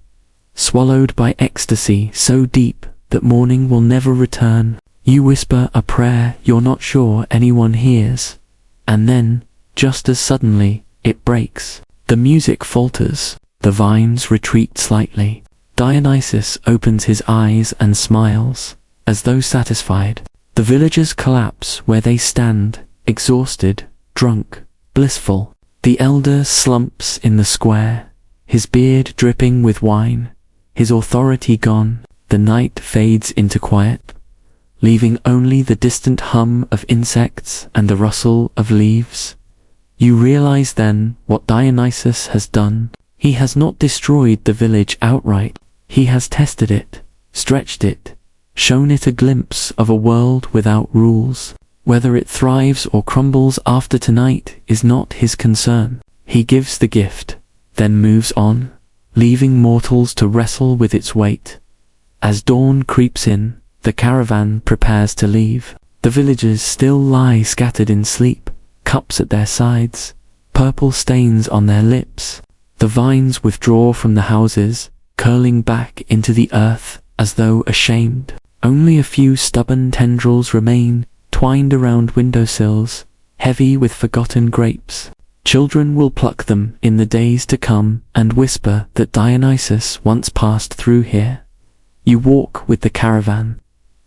swallowed by ecstasy so deep that morning will never return. You whisper a prayer you're not sure anyone hears, and then, just as suddenly, it breaks. The music falters, the vines retreat slightly. Dionysus opens his eyes and smiles, as though satisfied. The villagers collapse where they stand, exhausted, drunk, blissful. The elder slumps in the square, his beard dripping with wine, his authority gone. The night fades into quiet, leaving only the distant hum of insects and the rustle of leaves. You realize then what Dionysus has done. He has not destroyed the village outright. He has tested it, stretched it, shown it a glimpse of a world without rules. Whether it thrives or crumbles after tonight is not his concern. He gives the gift, then moves on, leaving mortals to wrestle with its weight. As dawn creeps in, the caravan prepares to leave. The villagers still lie scattered in sleep, cups at their sides, purple stains on their lips. The vines withdraw from the houses, curling back into the earth as though ashamed. Only a few stubborn tendrils remain, twined around windowsills, heavy with forgotten grapes. Children will pluck them in the days to come and whisper that Dionysus once passed through here. You walk with the caravan,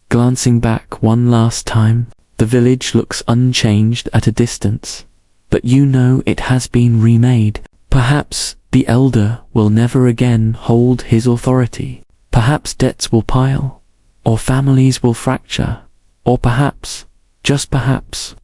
glancing back one last time. The village looks unchanged at a distance, but you know it has been remade. Perhaps the elder will never again hold his authority. Perhaps debts will pile, or families will fracture, or perhaps, just perhaps,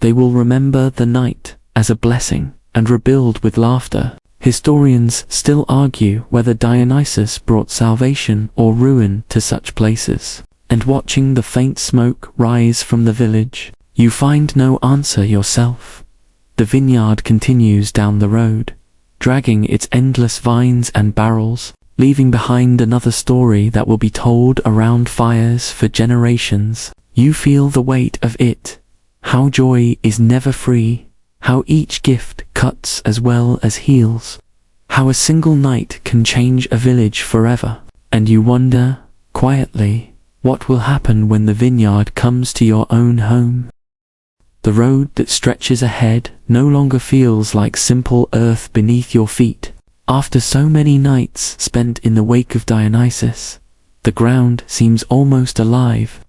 they will remember the night as a blessing. and rebuild with laughter. Historians still argue whether Dionysus brought salvation or ruin to such places. And watching the faint smoke rise from the village, you find no answer yourself. The vineyard continues down the road, dragging its endless vines and barrels, leaving behind another story that will be told around fires for generations. You feel the weight of it, how joy is never free, how each gift cuts as well as heals, how a single night can change a village forever. And you wonder, quietly, what will happen when the vineyard comes to your own home? The road that stretches ahead no longer feels like simple earth beneath your feet. After so many nights spent in the wake of Dionysus, the ground seems almost alive,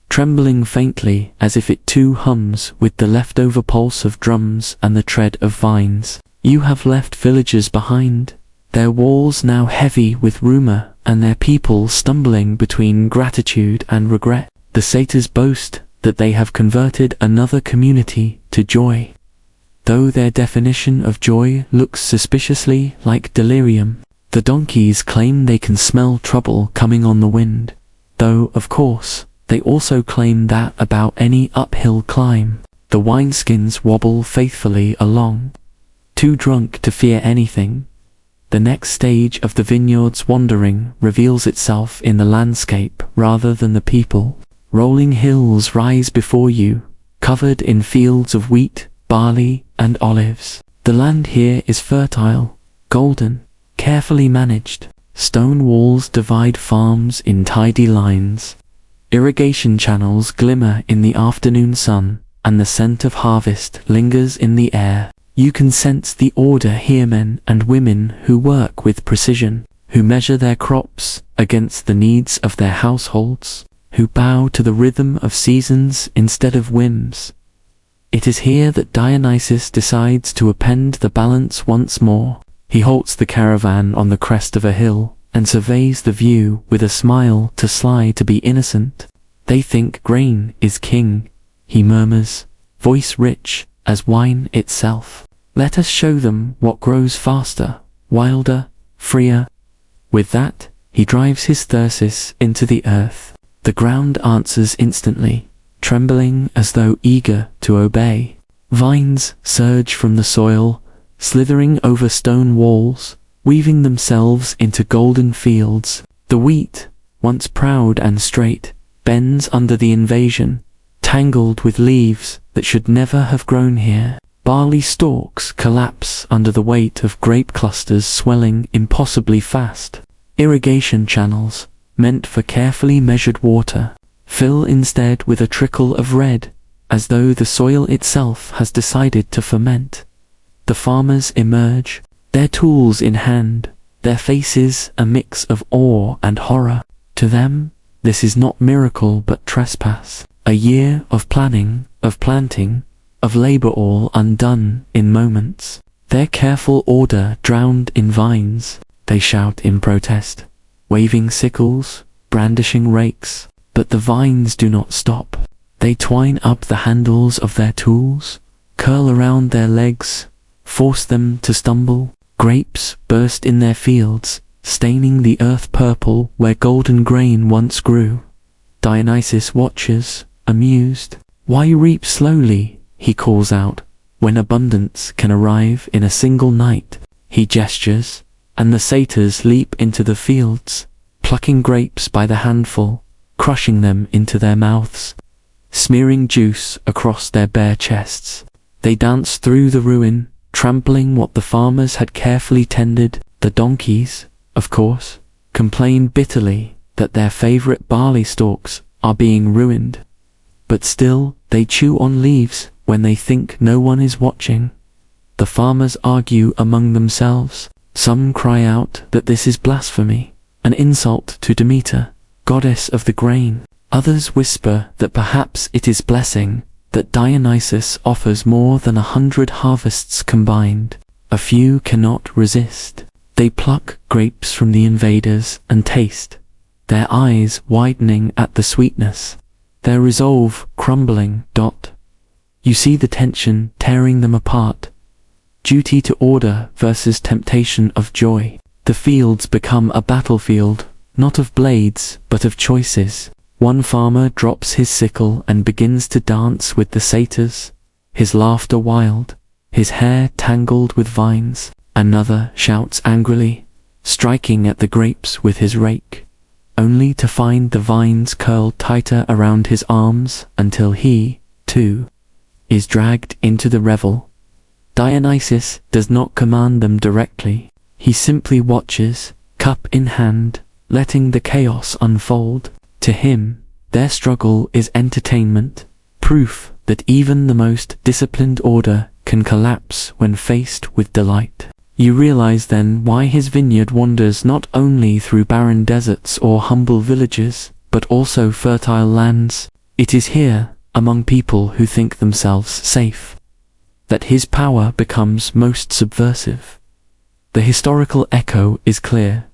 trembling faintly as if it too hums with the leftover pulse of drums and the tread of vines. You have left villagers behind, their walls now heavy with rumor and their people stumbling between gratitude and regret. The satyrs boast that they have converted another community to joy, though their definition of joy looks suspiciously like delirium. The donkeys claim they can smell trouble coming on the wind, though, of course, they also claim that about any uphill climb. The wineskins wobble faithfully along, too drunk to fear anything. The next stage of the vineyard's wandering reveals itself in the landscape rather than the people. Rolling hills rise before you, covered in fields of wheat, barley, and olives. The land here is fertile, golden, carefully managed. Stone walls divide farms in tidy lines. Irrigation channels glimmer in the afternoon sun, and the scent of harvest lingers in the air. You can sense the order here, men and women who work with precision, who measure their crops against the needs of their households, who bow to the rhythm of seasons instead of whims. It is here that Dionysus decides to upend the balance once more. He halts the caravan on the crest of a hill, and surveys the view with a smile too sly to be innocent. They think grain is king, he murmurs, voice rich as wine itself. Let us show them what grows faster, wilder, freer. With that, he drives his thyrsus into the earth. The ground answers instantly, trembling as though eager to obey. Vines surge from the soil, slithering over stone walls, weaving themselves into golden fields. The wheat, once proud and straight, bends under the invasion, tangled with leaves that should never have grown here. Barley stalks collapse under the weight of grape clusters swelling impossibly fast. Irrigation channels, meant for carefully measured water, fill instead with a trickle of red, as though the soil itself has decided to ferment. The farmers emerge, their tools in hand, their faces a mix of awe and horror. To them, this is not miracle but trespass. A year of planning, of planting, of labor all undone in moments. Their careful order drowned in vines. They shout in protest, waving sickles, brandishing rakes. But the vines do not stop. They twine up the handles of their tools, curl around their legs, force them to stumble. Grapes burst in their fields, staining the earth purple where golden grain once grew. Dionysus watches, amused. Why reap slowly, he calls out, when abundance can arrive in a single night? He gestures, and the satyrs leap into the fields, plucking grapes by the handful, crushing them into their mouths, smearing juice across their bare chests. They dance through the ruin, trampling what the farmers had carefully tended. The donkeys, of course, complain bitterly that their favorite barley stalks are being ruined. But still, they chew on leaves when they think no one is watching. The farmers argue among themselves. Some cry out that this is blasphemy, an insult to Demeter, goddess of the grain. Others whisper that perhaps it is blessing, that Dionysus offers more than 100 harvests combined. A few cannot resist. They pluck grapes from the invaders and taste, their eyes widening at the sweetness, their resolve crumbling. You see the tension tearing them apart. duty to order versus temptation of joy. The fields become a battlefield, not of blades, but of choices. One farmer drops his sickle and begins to dance with the satyrs, his laughter wild, his hair tangled with vines. Another shouts angrily, striking at the grapes with his rake, only to find the vines curl tighter around his arms until he, too, is dragged into the revel. Dionysus does not command them directly. He simply watches, cup in hand, letting the chaos unfold. To him, their struggle is entertainment, proof that even the most disciplined order can collapse when faced with delight. You realize then why his vineyard wanders not only through barren deserts or humble villages, but also fertile lands. It is here, among people who think themselves safe, that his power becomes most subversive. The historical echo is clear.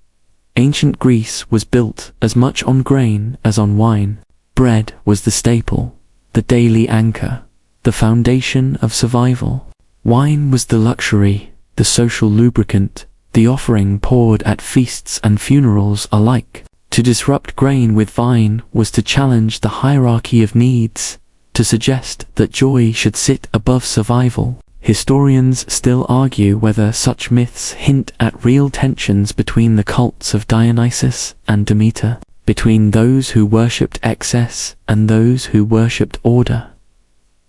Ancient Greece was built as much on grain as on wine. Bread was the staple, the daily anchor, the foundation of survival. Wine was the luxury, the social lubricant, the offering poured at feasts and funerals alike. To disrupt grain with wine was to challenge the hierarchy of needs, to suggest that joy should sit above survival. Historians still argue whether such myths hint at real tensions between the cults of Dionysus and Demeter, between those who worshipped excess and those who worshipped order.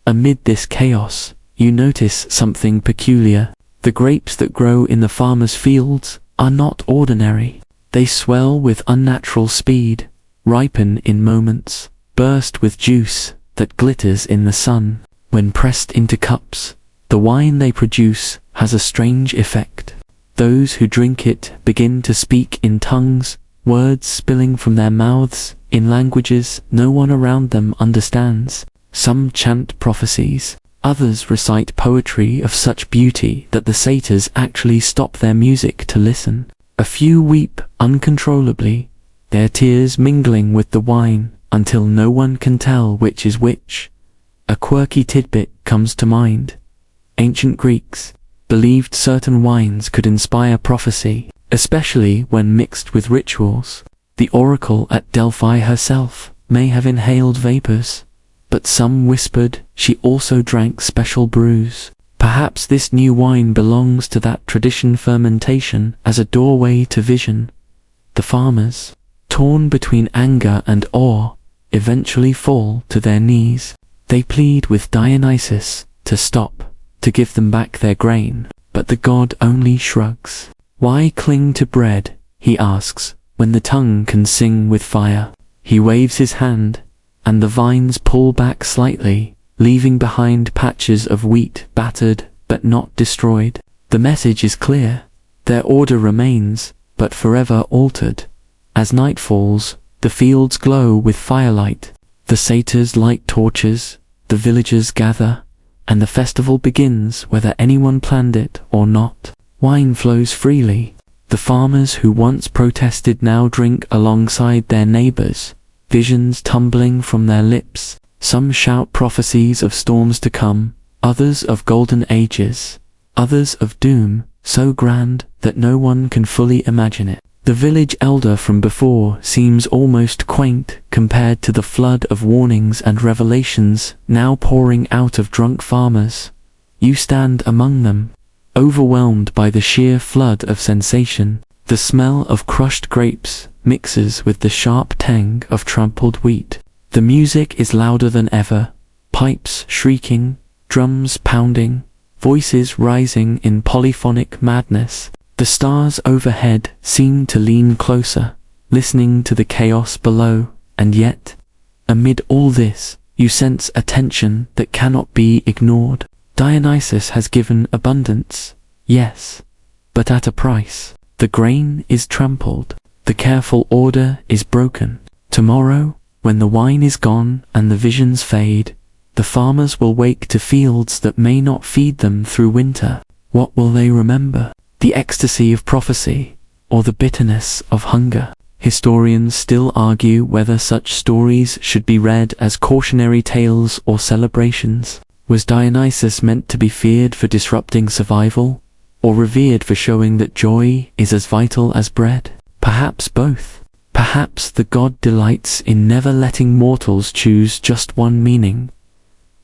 Amid this chaos, you notice something peculiar. The grapes that grow in the farmer's fields are not ordinary. They swell with unnatural speed, ripen in moments, burst with juice that glitters in the sun. When pressed into cups, the wine they produce has a strange effect. Those who drink it begin to speak in tongues, words spilling from their mouths, in languages no one around them understands. Some chant prophecies, others recite poetry of such beauty that the satyrs actually stop their music to listen. A few weep uncontrollably, their tears mingling with the wine, until no one can tell which is which. A quirky tidbit comes to mind. Ancient Greeks believed certain wines could inspire prophecy, especially when mixed with rituals. The oracle at Delphi herself may have inhaled vapors, but some whispered she also drank special brews. Perhaps this new wine belongs to that tradition. Fermentation as a doorway to vision. The farmers, torn between anger and awe, eventually fall to their knees. They plead with Dionysus to stop, to give them back their grain, but the god only shrugs. Why cling to bread, he asks, when the tongue can sing with fire? He waves his hand, and the vines pull back slightly, leaving behind patches of wheat battered but not destroyed. The message is clear. Their order remains, but forever altered. As night falls, the fields glow with firelight. The satyrs light torches, the villagers gather, and the festival begins whether anyone planned it or not. Wine flows freely. The farmers who once protested now drink alongside their neighbors, visions tumbling from their lips. Some shout prophecies of storms to come, others of golden ages, others of doom, so grand that no one can fully imagine it. The village elder from before seems almost quaint compared to the flood of warnings and revelations now pouring out of drunk farmers. You stand among them, overwhelmed by the sheer flood of sensation. The smell of crushed grapes mixes with the sharp tang of trampled wheat. The music is louder than ever, pipes shrieking, drums pounding, voices rising in polyphonic madness. The stars overhead seem to lean closer, listening to the chaos below, and yet, amid all this, you sense a tension that cannot be ignored. Dionysus has given abundance, yes, but at a price. The grain is trampled, the careful order is broken. Tomorrow, when the wine is gone and the visions fade, the farmers will wake to fields that may not feed them through winter. What will they remember? The ecstasy of prophecy, or the bitterness of hunger? Historians still argue whether such stories should be read as cautionary tales or celebrations. Was Dionysus meant to be feared for disrupting survival, or revered for showing that joy is as vital as bread? Perhaps both. Perhaps the god delights in never letting mortals choose just one meaning.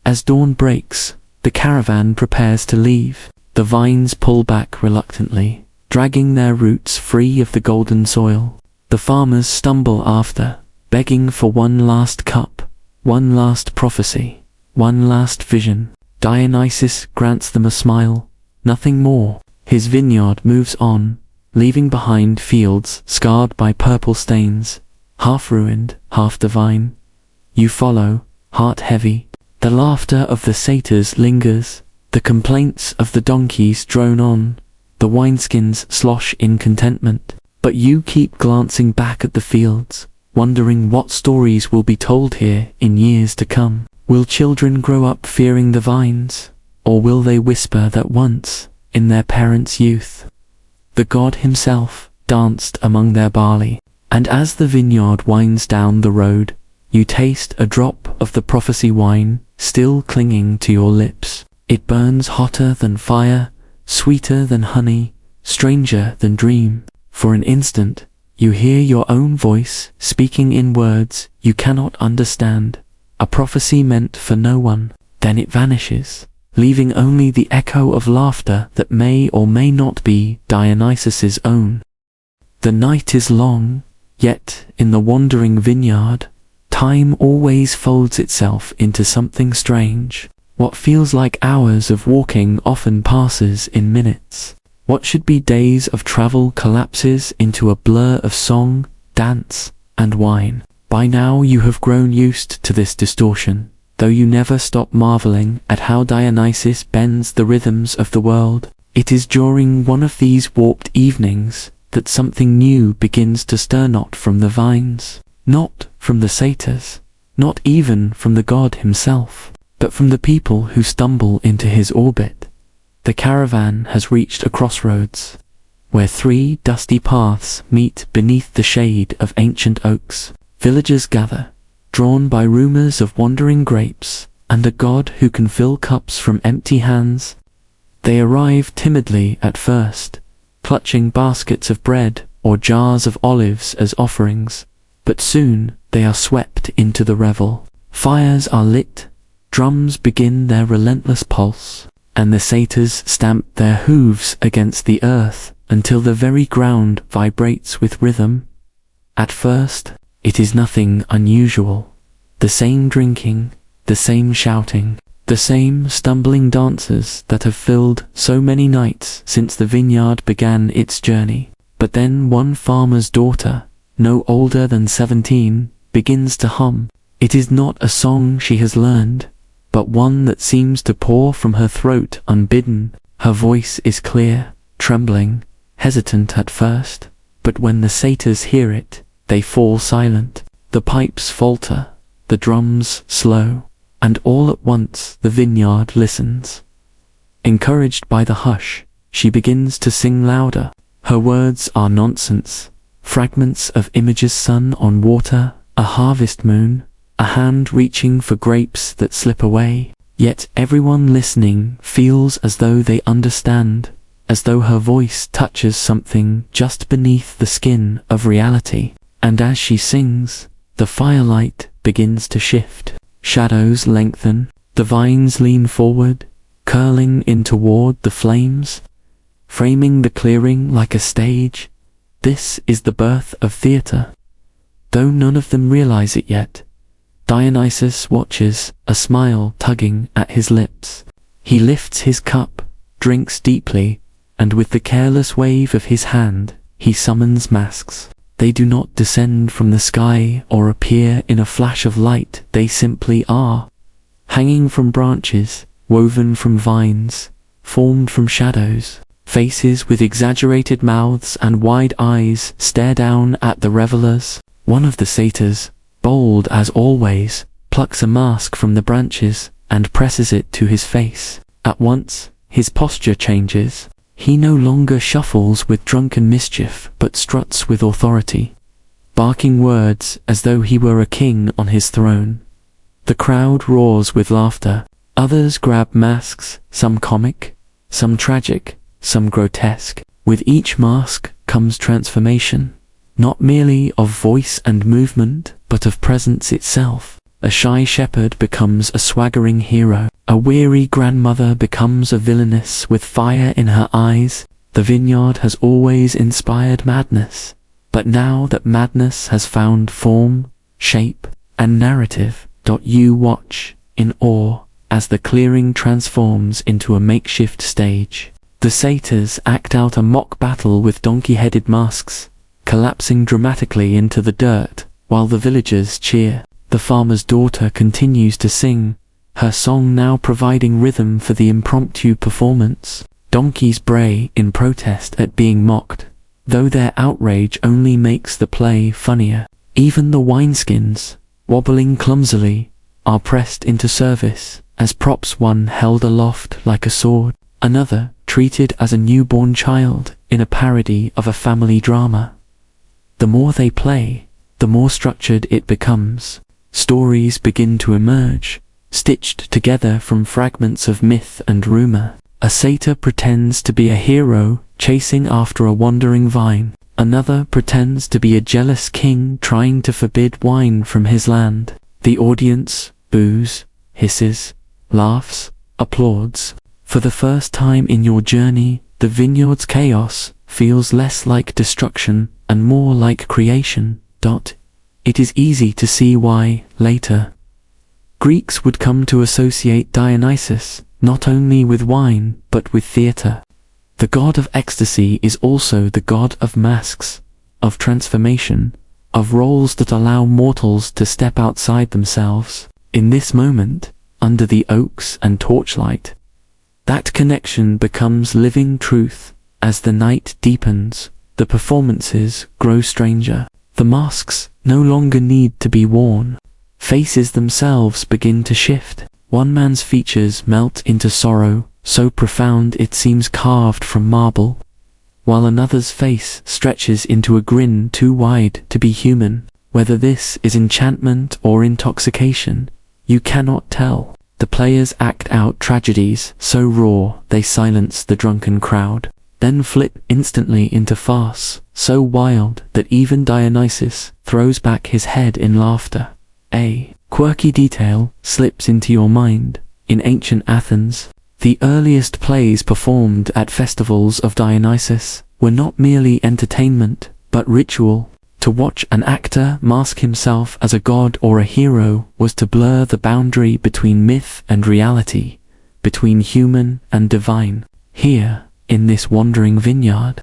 As dawn breaks, the caravan prepares to leave. The vines pull back reluctantly, dragging their roots free of the golden soil. The farmers stumble after, begging for one last cup, one last prophecy, one last vision. Dionysus grants them a smile, nothing more. His vineyard moves on, leaving behind fields scarred by purple stains, half ruined, half divine. You follow, heart heavy. The laughter of the satyrs lingers, the complaints of the donkeys drone on, the wineskins slosh in contentment. But you keep glancing back at the fields, wondering what stories will be told here in years to come. Will children grow up fearing the vines, or will they whisper that once, in their parents' youth, the god himself danced among their barley? And as the vineyard winds down the road, you taste a drop of the prophecy wine still clinging to your lips. It burns hotter than fire, sweeter than honey, stranger than dream. For an instant, you hear your own voice speaking in words you cannot understand, a prophecy meant for no one. Then it vanishes, leaving only the echo of laughter that may or may not be Dionysus's own. The night is long, yet in the wandering vineyard, time always folds itself into something strange. What feels like hours of walking often passes in minutes. What should be days of travel collapses into a blur of song, dance, and wine. By now you have grown used to this distortion, though you never stop marveling at how Dionysus bends the rhythms of the world. It is during one of these warped evenings that something new begins to stir, not from the vines, not from the satyrs, not even from the god himself, but from the people who stumble into his orbit. The caravan has reached a crossroads, where three dusty paths meet beneath the shade of ancient oaks. Villagers gather, drawn by rumors of wandering grapes and a god who can fill cups from empty hands. They arrive timidly at first, clutching baskets of bread or jars of olives as offerings, but soon they are swept into the revel. Fires are lit, drums begin their relentless pulse, and the satyrs stamp their hooves against the earth until the very ground vibrates with rhythm. At first, it is nothing unusual. The same drinking, the same shouting, the same stumbling dancers that have filled so many nights since the vineyard began its journey. But then one farmer's daughter, no older than 17, begins to hum. It is not a song she has learned, but one that seems to pour from her throat unbidden. Her voice is clear, trembling, hesitant at first, but when the satyrs hear it, they fall silent. The pipes falter, the drums slow, and all at once the vineyard listens. Encouraged by the hush, she begins to sing louder. Her words are nonsense, fragments of images: sun on water, a harvest moon, a hand reaching for grapes that slip away. Yet everyone listening feels as though they understand, as though her voice touches something just beneath the skin of reality. And as she sings, the firelight begins to shift. Shadows lengthen, the vines lean forward, curling in toward the flames, framing the clearing like a stage. This is the birth of theater, though none of them realize it yet. Dionysus watches, a smile tugging at his lips. He lifts his cup, drinks deeply, and with the careless wave of his hand, he summons masks. They do not descend from the sky or appear in a flash of light, they simply are. Hanging from branches, woven from vines, formed from shadows, faces with exaggerated mouths and wide eyes stare down at the revelers. One of the satyrs, bold as always, plucks a mask from the branches and presses it to his face. At once, his posture changes. He no longer shuffles with drunken mischief, but struts with authority, barking words as though he were a king on his throne. The crowd roars with laughter. Others grab masks, some comic, some tragic, some grotesque. With each mask comes transformation, not merely of voice and movement, but of presence itself. A shy shepherd becomes a swaggering hero. A weary grandmother becomes a villainess with fire in her eyes. The vineyard has always inspired madness, but now that madness has found form, shape, and narrative, you watch in awe as the clearing transforms into a makeshift stage. The satyrs act out a mock battle with donkey-headed masks, collapsing dramatically into the dirt, while the villagers cheer. The farmer's daughter continues to sing, her song now providing rhythm for the impromptu performance. Donkeys bray in protest at being mocked, though their outrage only makes the play funnier. Even the wineskins, wobbling clumsily, are pressed into service as props, one held aloft like a sword, another treated as a newborn child in a parody of a family drama. The more they play, the more structured it becomes. Stories begin to emerge, stitched together from fragments of myth and rumor. A satyr pretends to be a hero chasing after a wandering vine. Another pretends to be a jealous king trying to forbid wine from his land. The audience boos, hisses, laughs, applauds. For the first time in your journey, the vineyard's chaos feels less like destruction and more like creation. It is easy to see why, later, Greeks would come to associate Dionysus not only with wine but with theatre. The god of ecstasy is also the god of masks, of transformation, of roles that allow mortals to step outside themselves. In this moment, under the oaks and torchlight, that connection becomes living truth. As the night deepens, the performances grow stranger. The masks no longer need to be worn. Faces themselves begin to shift. One man's features melt into sorrow, so profound it seems carved from marble, while another's face stretches into a grin too wide to be human. Whether this is enchantment or intoxication, you cannot tell. The players act out tragedies so raw they silence the drunken crowd, then flip instantly into farce, so wild that even Dionysus throws back his head in laughter. A quirky detail slips into your mind. In ancient Athens, the earliest plays performed at festivals of Dionysus were not merely entertainment, but ritual. To watch an actor mask himself as a god or a hero was to blur the boundary between myth and reality, between human and divine. Here, in this wandering vineyard,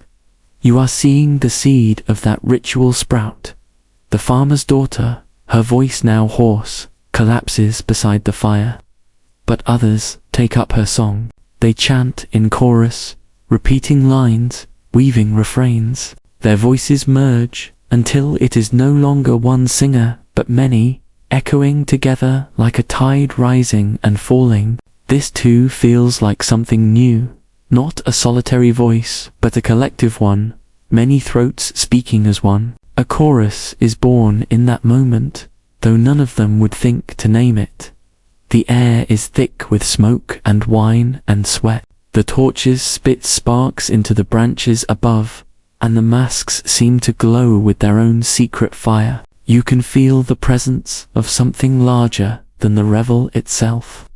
you are seeing the seed of that ritual sprout. The farmer's daughter, her voice now hoarse, collapses beside the fire. But others take up her song. They chant in chorus, repeating lines, weaving refrains. Their voices merge until it is no longer one singer, but many, echoing together like a tide rising and falling. This too feels like something new. Not a solitary voice, but a collective one, many throats speaking as one. A chorus is born in that moment, though none of them would think to name it. The air is thick with smoke and wine and sweat. The torches spit sparks into the branches above, and the masks seem to glow with their own secret fire. You can feel the presence of something larger than the revel itself,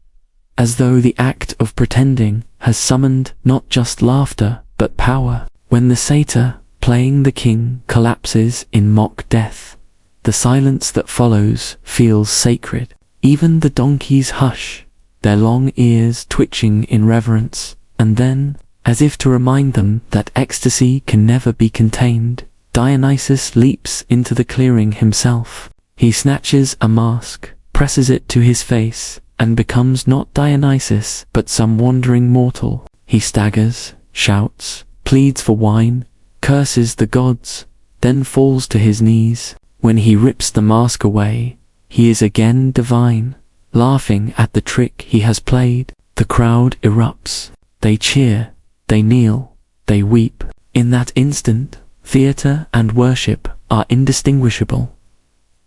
as though the act of pretending has summoned not just laughter, but power. When the satyr, playing the king, collapses in mock death, the silence that follows feels sacred. Even the donkeys hush, their long ears twitching in reverence, and then, as if to remind them that ecstasy can never be contained, Dionysus leaps into the clearing himself. He snatches a mask, presses it to his face, and becomes not Dionysus, but some wandering mortal. He staggers, shouts, pleads for wine, curses the gods, then falls to his knees. When he rips the mask away, he is again divine, laughing at the trick he has played. The crowd erupts. They cheer, they kneel, they weep. In that instant, theatre and worship are indistinguishable.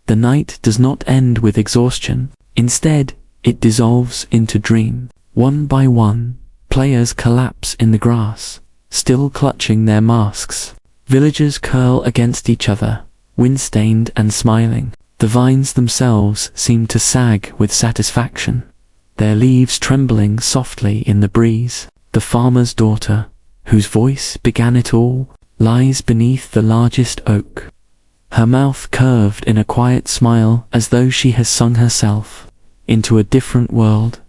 The night does not end with exhaustion. Instead, it dissolves into dream. One by one, players collapse in the grass, still clutching their masks. Villagers curl against each other, wind-stained and smiling. The vines themselves seem to sag with satisfaction, their leaves trembling softly in the breeze. The farmer's daughter, whose voice began it all, lies beneath the largest oak, her mouth curved in a quiet smile as though she has sung herself into a different world.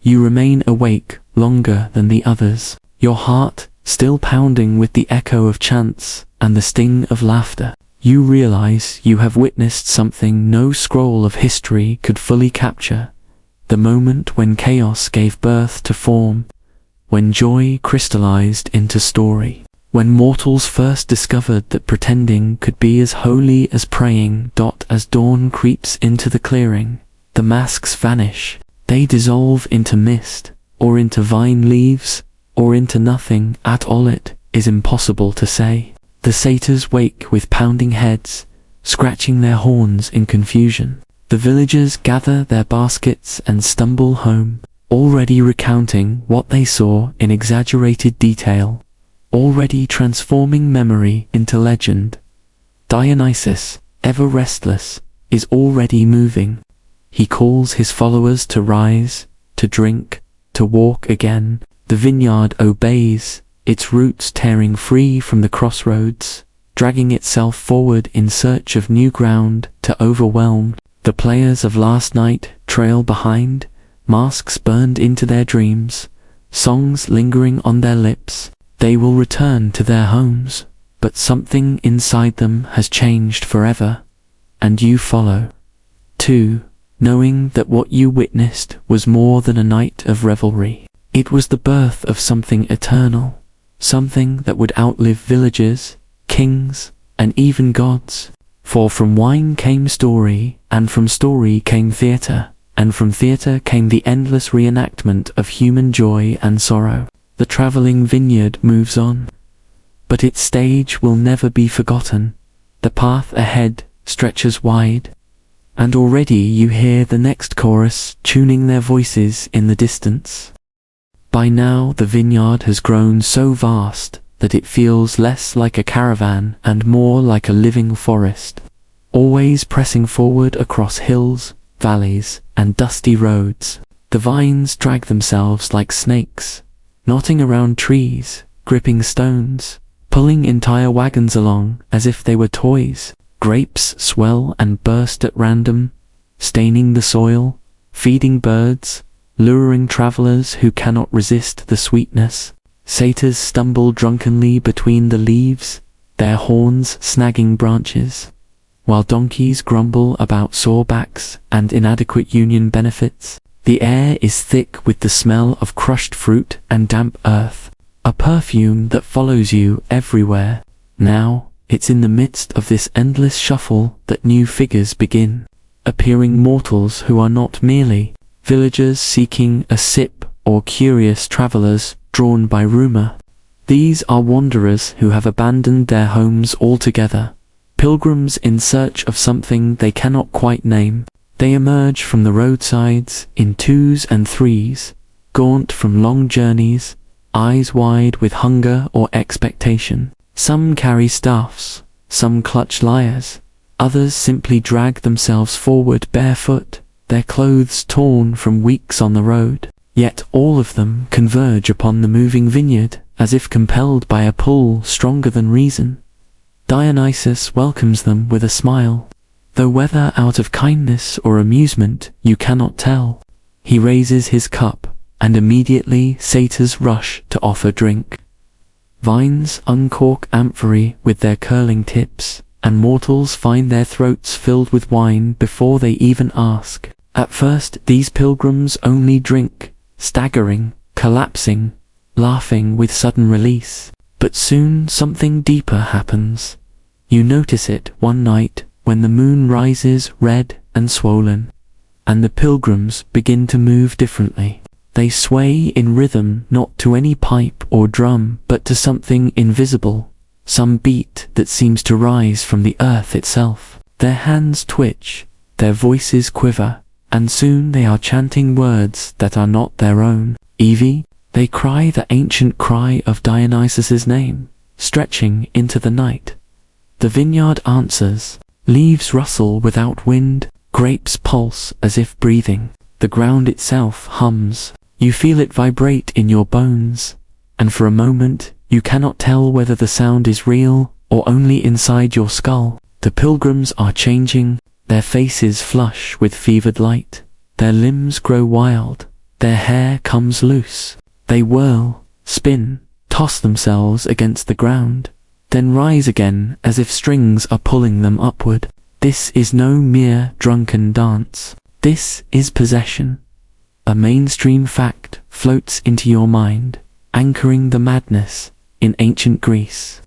You remain awake longer than the others, your heart still pounding with the echo of chants and the sting of laughter. You realize you have witnessed something no scroll of history could fully capture, the moment when chaos gave birth to form, when joy crystallized into story, when mortals first discovered that pretending could be as holy as praying. As dawn creeps into the clearing, the masks vanish. They dissolve into mist, or into vine leaves, or into nothing at all. It is impossible to say. The satyrs wake with pounding heads, scratching their horns in confusion. The villagers gather their baskets and stumble home, already recounting what they saw in exaggerated detail, already transforming memory into legend. Dionysus, ever restless, is already moving. He calls his followers to rise, to drink, to walk again. The vineyard obeys, its roots tearing free from the crossroads, dragging itself forward in search of new ground to overwhelm. The players of last night trail behind, masks burned into their dreams, songs lingering on their lips. They will return to their homes, but something inside them has changed forever, and you follow, too, knowing that what you witnessed was more than a night of revelry. It was the birth of something eternal, something that would outlive villagers, kings, and even gods. For from wine came story, and from story came theatre, and from theatre came the endless reenactment of human joy and sorrow. The travelling vineyard moves on, but its stage will never be forgotten. The path ahead stretches wide, and already you hear the next chorus tuning their voices in the distance. By now the vineyard has grown so vast that it feels less like a caravan and more like a living forest, always pressing forward across hills, valleys, and dusty roads. The vines drag themselves like snakes, knotting around trees, gripping stones, pulling entire wagons along as if they were toys. Grapes swell and burst at random, staining the soil, feeding birds, luring travelers who cannot resist the sweetness. Satyrs stumble drunkenly between the leaves, their horns snagging branches, while donkeys grumble about sore backs and inadequate union benefits. The air is thick with the smell of crushed fruit and damp earth, a perfume that follows you everywhere. Now, it's in the midst of this endless shuffle that new figures begin, appearing mortals who are not merely villagers seeking a sip or curious travelers drawn by rumor. These are wanderers who have abandoned their homes altogether, pilgrims in search of something they cannot quite name. They emerge from the roadsides in twos and threes, gaunt from long journeys, eyes wide with hunger or expectation. Some carry staffs, some clutch lyres, others simply drag themselves forward barefoot, their clothes torn from weeks on the road. Yet all of them converge upon the moving vineyard, as if compelled by a pull stronger than reason. Dionysus welcomes them with a smile, though whether out of kindness or amusement you cannot tell. He raises his cup, and immediately satyrs rush to offer drink. Vines uncork amphorae with their curling tips, and mortals find their throats filled with wine before they even ask. At first these pilgrims only drink, staggering, collapsing, laughing with sudden release. But soon something deeper happens. You notice it one night when the moon rises red and swollen, and the pilgrims begin to move differently. They sway in rhythm not to any pipe or drum but to something invisible, some beat that seems to rise from the earth itself. Their hands twitch, their voices quiver, and soon they are chanting words that are not their own. Evie, they cry the ancient cry of Dionysus's name, stretching into the night. The vineyard answers. Leaves rustle without wind, grapes pulse as if breathing. The ground itself hums. You feel it vibrate in your bones, and for a moment you cannot tell whether the sound is real or only inside your skull. The pilgrims are changing, their faces flush with fevered light, their limbs grow wild, their hair comes loose. They whirl, spin, toss themselves against the ground, then rise again as if strings are pulling them upward. This is no mere drunken dance. This is possession. A mainstream fact floats into your mind, anchoring the madness in ancient Greece.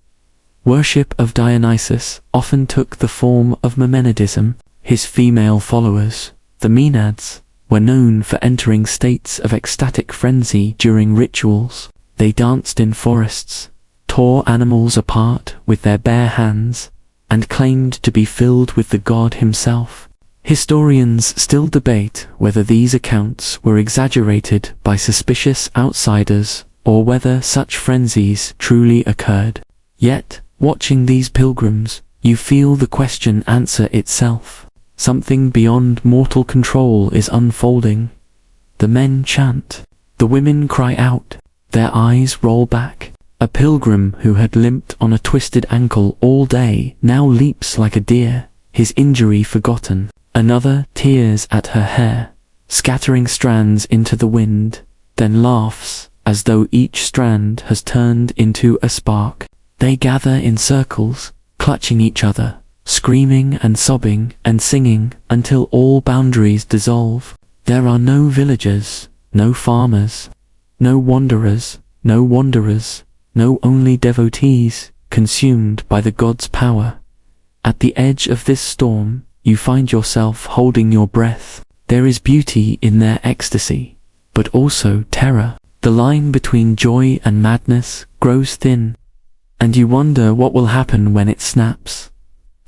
Worship of Dionysus often took the form of Momenadism. His female followers, the Maenads, were known for entering states of ecstatic frenzy during rituals. They danced in forests, tore animals apart with their bare hands, and claimed to be filled with the god himself. Historians still debate whether these accounts were exaggerated by suspicious outsiders or whether such frenzies truly occurred. Yet, watching these pilgrims, you feel the question answer itself. Something beyond mortal control is unfolding. The men chant. The women cry out. Their eyes roll back. A pilgrim who had limped on a twisted ankle all day now leaps like a deer, his injury forgotten. Another tears at her hair, scattering strands into the wind, then laughs as though each strand has turned into a spark. They gather in circles, clutching each other, screaming and sobbing and singing until all boundaries dissolve. There are no villagers, no farmers, no wanderers, no only devotees, consumed by the god's power. At the edge of this storm, you find yourself holding your breath. There is beauty in their ecstasy, but also terror. The line between joy and madness grows thin, and you wonder what will happen when it snaps.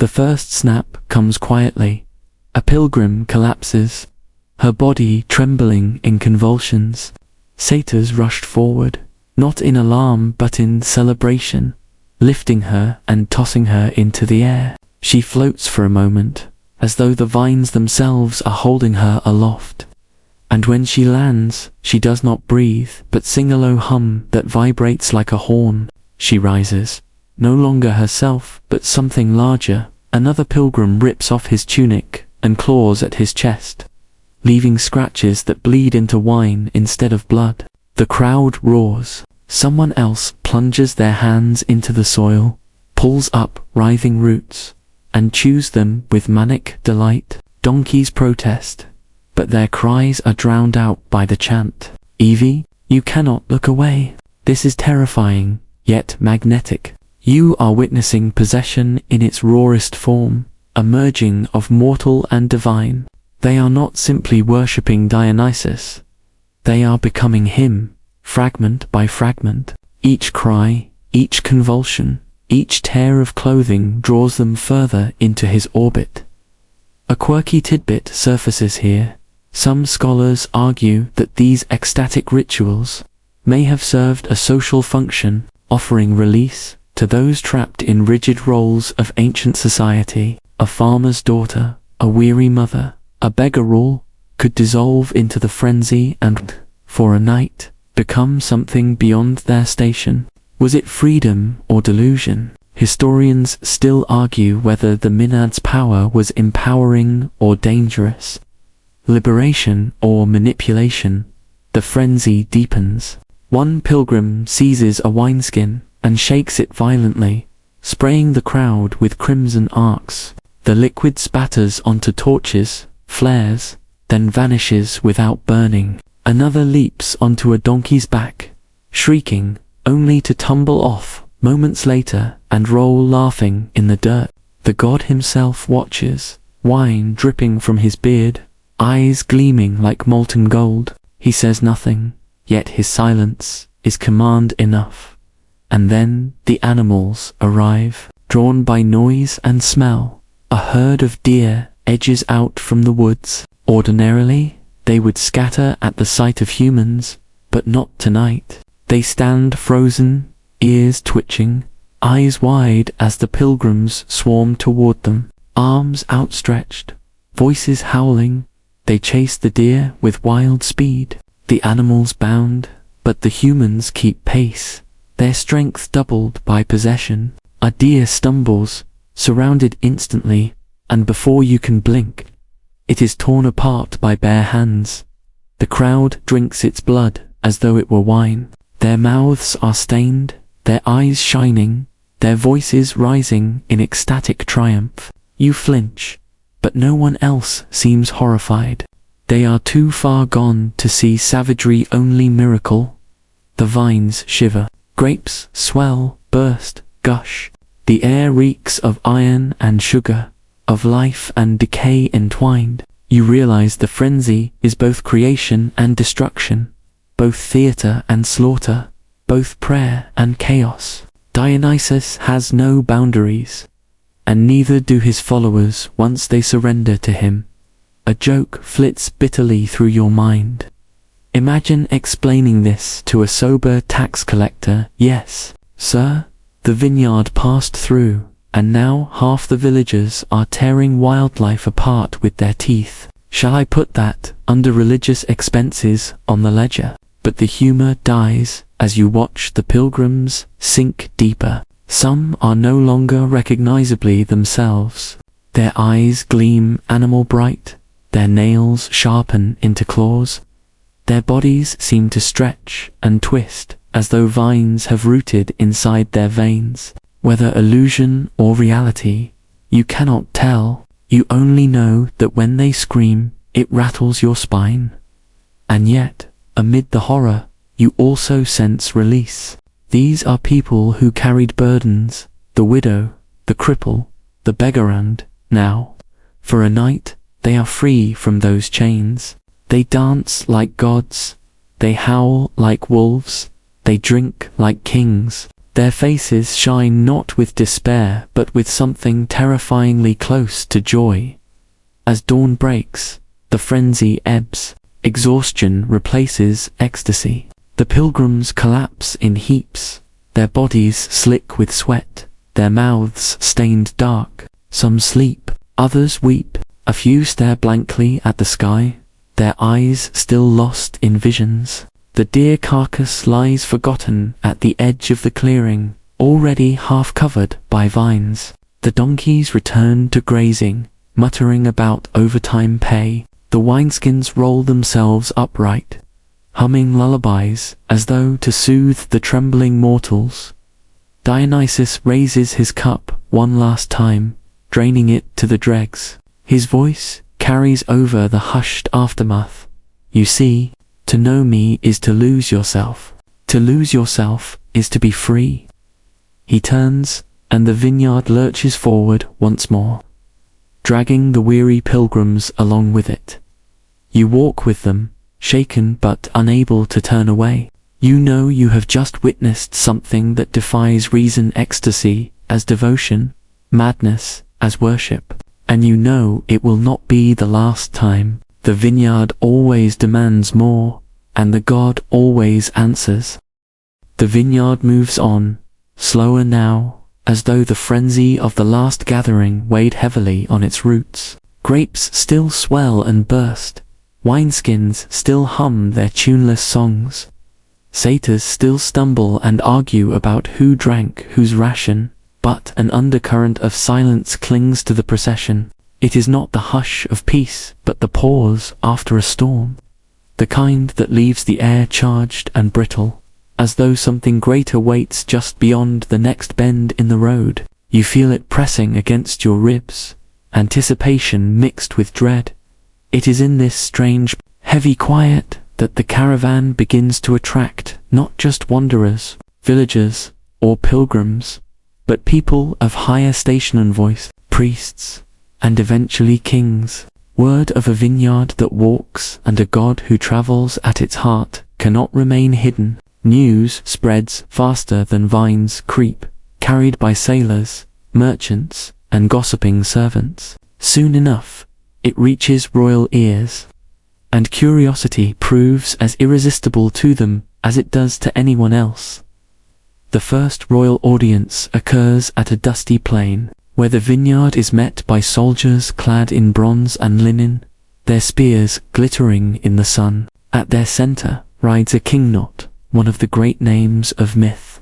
The first snap comes quietly. A pilgrim collapses, her body trembling in convulsions. Satyrs rushed forward, not in alarm but in celebration, lifting her and tossing her into the air. She floats for a moment, as though the vines themselves are holding her aloft. And when she lands, she does not breathe, but sing a low hum that vibrates like a horn. She rises, no longer herself, but something larger. Another pilgrim rips off his tunic and claws at his chest, leaving scratches that bleed into wine instead of blood. The crowd roars. Someone else plunges their hands into the soil, pulls up writhing roots, and chews them with manic delight. Donkeys protest, but their cries are drowned out by the chant. Evie, you cannot look away. This is terrifying, yet magnetic. You are witnessing possession in its rawest form, a merging of mortal and divine. They are not simply worshipping Dionysus. They are becoming him, fragment by fragment. Each cry, each convulsion, each tear of clothing draws them further into his orbit. A quirky tidbit surfaces here. Some scholars argue that these ecstatic rituals may have served a social function, offering release to those trapped in rigid roles of ancient society. A farmer's daughter, a weary mother, a beggar all could dissolve into the frenzy and, for a night, become something beyond their station. Was it freedom or delusion? Historians still argue whether the Maenads' power was empowering or dangerous, liberation or manipulation. The frenzy deepens. One pilgrim seizes a wineskin and shakes it violently, spraying the crowd with crimson arcs. The liquid spatters onto torches, flares, then vanishes without burning. Another leaps onto a donkey's back, shrieking, only to tumble off moments later and roll laughing in the dirt. The god himself watches, wine dripping from his beard, eyes gleaming like molten gold. He says nothing, yet his silence is command enough. And then the animals arrive, drawn by noise and smell. A herd of deer edges out from the woods. Ordinarily, they would scatter at the sight of humans, but not tonight. They stand frozen, ears twitching, eyes wide as the pilgrims swarm toward them, arms outstretched, voices howling. They chase the deer with wild speed. The animals bound, but the humans keep pace, their strength doubled by possession. A deer stumbles, surrounded instantly, and before you can blink, it is torn apart by bare hands. The crowd drinks its blood as though it were wine. Their mouths are stained, their eyes shining, their voices rising in ecstatic triumph. You flinch, but no one else seems horrified. They are too far gone to see savagery only miracle. The vines shiver, grapes swell, burst, gush. The air reeks of iron and sugar, of life and decay entwined. You realize the frenzy is both creation and destruction, both theater and slaughter, both prayer and chaos. Dionysus has no boundaries, and neither do his followers once they surrender to him. A joke flits bitterly through your mind. Imagine explaining this to a sober tax collector. Yes, sir, the vineyard passed through, and now half the villagers are tearing wildlife apart with their teeth. Shall I put that under religious expenses on the ledger? But the humor dies as you watch the pilgrims sink deeper. Some are no longer recognizably themselves. Their eyes gleam animal bright, their nails sharpen into claws. Their bodies seem to stretch and twist as though vines have rooted inside their veins. Whether illusion or reality, you cannot tell. You only know that when they scream, it rattles your spine. And yet, amid the horror, you also sense release. These are people who carried burdens, the widow, the cripple, the beggar, and now, for a night, they are free from those chains. They dance like gods, they howl like wolves, they drink like kings. Their faces shine not with despair but with something terrifyingly close to joy. As dawn breaks, the frenzy ebbs, exhaustion replaces ecstasy. The pilgrims collapse in heaps, their bodies slick with sweat, their mouths stained dark. Some sleep, others weep, a few stare blankly at the sky, their eyes still lost in visions. The deer carcass lies forgotten at the edge of the clearing, already half covered by vines. The donkeys return to grazing, muttering about overtime pay. The wineskins roll themselves upright, humming lullabies as though to soothe the trembling mortals. Dionysus raises his cup one last time, draining it to the dregs. His voice carries over the hushed aftermath. You see, to know me is to lose yourself. To lose yourself is to be free. He turns, and the vineyard lurches forward once more, dragging the weary pilgrims along with it. You walk with them, shaken but unable to turn away. You know you have just witnessed something that defies reason: ecstasy as devotion, madness as worship. And you know it will not be the last time. The vineyard always demands more, and the god always answers. The vineyard moves on, slower now, as though the frenzy of the last gathering weighed heavily on its roots. Grapes still swell and burst, wineskins still hum their tuneless songs. Satyrs still stumble and argue about who drank whose ration, but an undercurrent of silence clings to the procession. It is not the hush of peace, but the pause after a storm, the kind that leaves the air charged and brittle, as though something greater waits just beyond the next bend in the road. You feel it pressing against your ribs, anticipation mixed with dread. It is in this strange, heavy quiet that the caravan begins to attract not just wanderers, villagers, or pilgrims, but people of higher station and voice, priests, and eventually kings. Word of a vineyard that walks and a god who travels at its heart cannot remain hidden. News spreads faster than vines creep, carried by sailors, merchants, and gossiping servants. Soon enough, it reaches royal ears. And curiosity proves as irresistible to them as it does to anyone else. The first royal audience occurs at a dusty plain, where the vineyard is met by soldiers clad in bronze and linen, their spears glittering in the sun. At their center rides a king, not one of the great names of myth,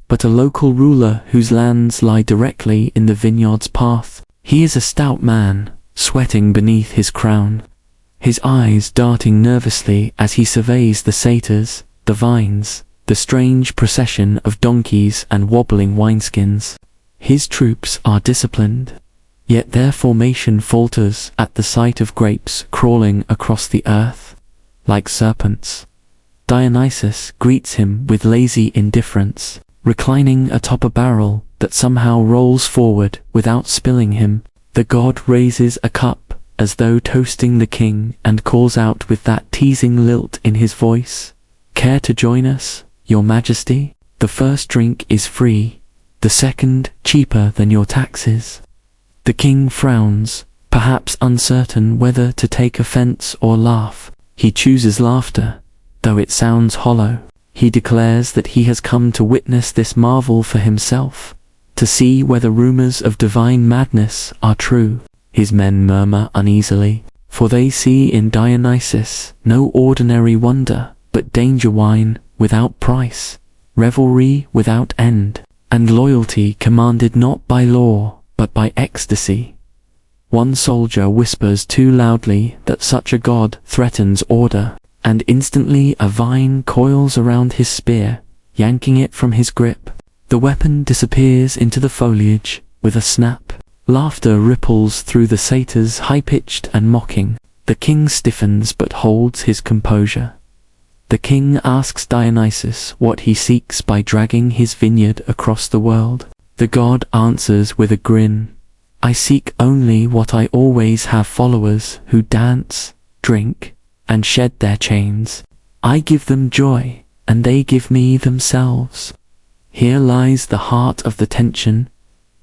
but a local ruler whose lands lie directly in the vineyard's path. He is a stout man, sweating beneath his crown, his eyes darting nervously as he surveys the satyrs, the vines, the strange procession of donkeys and wobbling wineskins. His troops are disciplined, yet their formation falters at the sight of grapes crawling across the earth like serpents. Dionysus greets him with lazy indifference, reclining atop a barrel that somehow rolls forward without spilling him. The god raises a cup as though toasting the king and calls out with that teasing lilt in his voice, "Care to join us, your majesty? The first drink is free, the second cheaper than your taxes." The king frowns, perhaps uncertain whether to take offense or laugh. He chooses laughter, though it sounds hollow. He declares that he has come to witness this marvel for himself, to see whether rumors of divine madness are true. His men murmur uneasily, for they see in Dionysus no ordinary wonder, but danger wine without price, revelry without end, and loyalty commanded not by law, but by ecstasy. One soldier whispers too loudly that such a god threatens order, and instantly a vine coils around his spear, yanking it from his grip. The weapon disappears into the foliage with a snap. Laughter ripples through the satyrs, high-pitched and mocking. The king stiffens but holds his composure. The king asks Dionysus what he seeks by dragging his vineyard across the world. The god answers with a grin, "I seek only what I always have: followers who dance, drink, and shed their chains. I give them joy, and they give me themselves." Here lies the heart of the tension.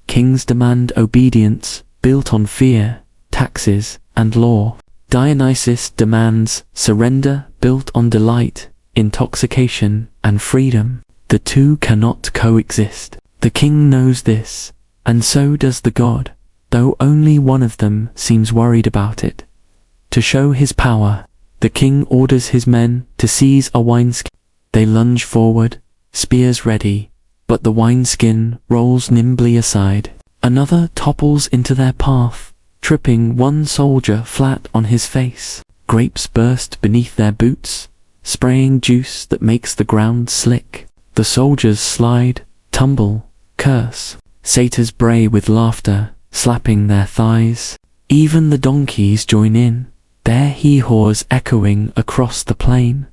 Kings demand obedience, built on fear, taxes, and law. Dionysus demands surrender, built on delight, intoxication, and freedom. The two cannot coexist. The king knows this, and so does the god, though only one of them seems worried about it. To show his power, the king orders his men to seize a wineskin. They lunge forward, spears ready, but the wineskin rolls nimbly aside. Another topples into their path, tripping one soldier flat on his face. Grapes burst beneath their boots, spraying juice that makes the ground slick. The soldiers slide, tumble, curse. Satyrs bray with laughter, slapping their thighs. Even the donkeys join in, their hee-haws echoing across the plain.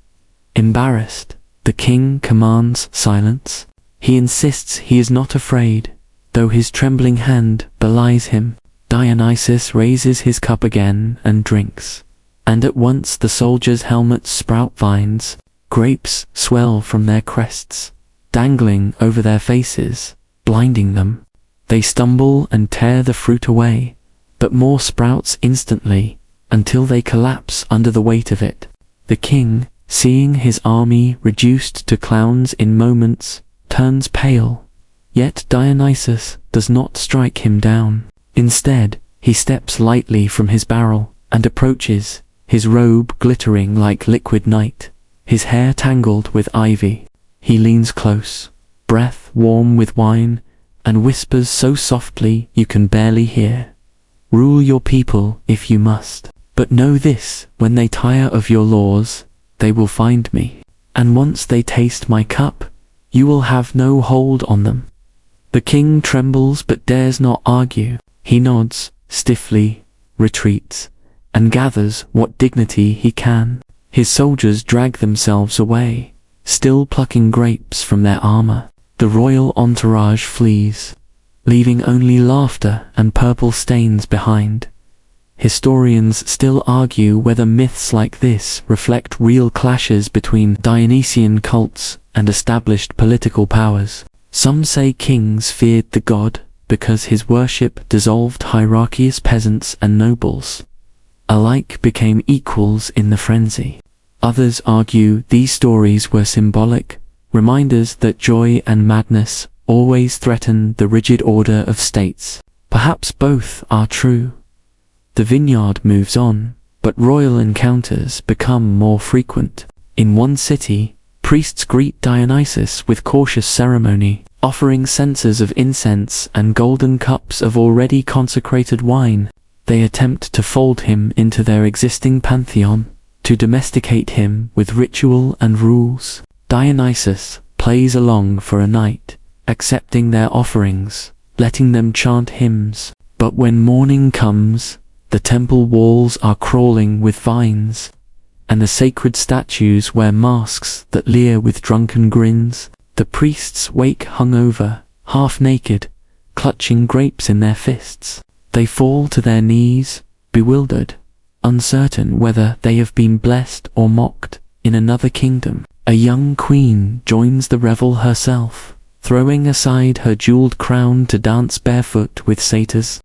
Embarrassed, the king commands silence. He insists he is not afraid, though his trembling hand belies him. Dionysus raises his cup again and drinks, and at once the soldiers' helmets sprout vines. Grapes swell from their crests, dangling over their faces, blinding them. They stumble and tear the fruit away, but more sprouts instantly, until they collapse under the weight of it. The king, seeing his army reduced to clowns in moments, turns pale. Yet Dionysus does not strike him down. Instead, he steps lightly from his barrel and approaches, his robe glittering like liquid night, his hair tangled with ivy. He leans close, breath warm with wine, and whispers so softly you can barely hear. "Rule your people if you must, but know this: when they tire of your laws, they will find me, and once they taste my cup, you will have no hold on them." The king trembles but dares not argue. He nods, stiffly, retreats, and gathers what dignity he can. His soldiers drag themselves away, still plucking grapes from their armor. The royal entourage flees, leaving only laughter and purple stains behind. Historians still argue whether myths like this reflect real clashes between Dionysian cults and established political powers. Some say kings feared the god because his worship dissolved hierarchies, peasants and nobles. alike became equals in the frenzy. Others argue these stories were symbolic, reminders that joy and madness always threaten the rigid order of states. Perhaps both are true. The vineyard moves on, but royal encounters become more frequent. In one city, priests greet Dionysus with cautious ceremony, offering censers of incense and golden cups of already consecrated wine. They attempt to fold him into their existing pantheon, to domesticate him with ritual and rules. Dionysus plays along for a night, accepting their offerings, letting them chant hymns. But when morning comes, the temple walls are crawling with vines, and the sacred statues wear masks that leer with drunken grins. The priests wake hungover, half naked, clutching grapes in their fists. They fall to their knees, bewildered, uncertain whether they have been blessed or mocked. In another kingdom, a young queen joins the revel herself, throwing aside her jeweled crown to dance barefoot with satyrs.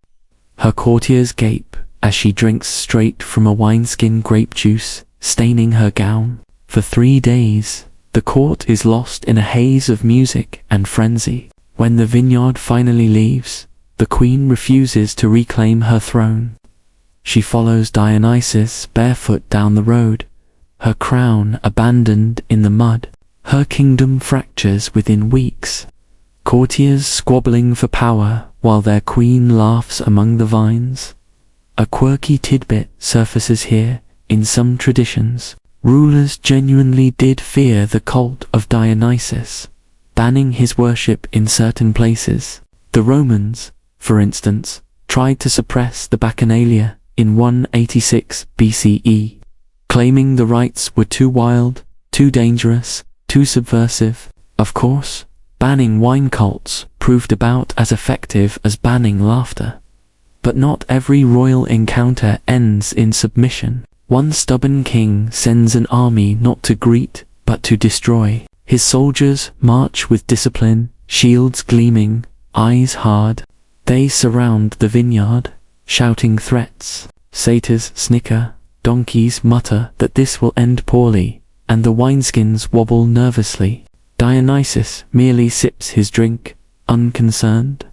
Her courtiers gape as she drinks straight from a wineskin grape juice, staining her gown. For 3 days, the court is lost in a haze of music and frenzy. When the vineyard finally leaves, the queen refuses to reclaim her throne. She follows Dionysus barefoot down the road, her crown abandoned in the mud. Her kingdom fractures within weeks, courtiers squabbling for power while their queen laughs among the vines. A quirky tidbit surfaces here. In some traditions, rulers genuinely did fear the cult of Dionysus, banning his worship in certain places. The Romans, for instance, tried to suppress the Bacchanalia in 186 BCE, claiming the rites were too wild, too dangerous, too subversive. Of course, banning wine cults proved about as effective as banning laughter. But not every royal encounter ends in submission. One stubborn king sends an army not to greet, but to destroy. His soldiers march with discipline, shields gleaming, eyes hard. They surround the vineyard, shouting threats. Satyrs snicker, donkeys mutter that this will end poorly, and the wineskins wobble nervously. Dionysus merely sips his drink, unconcerned.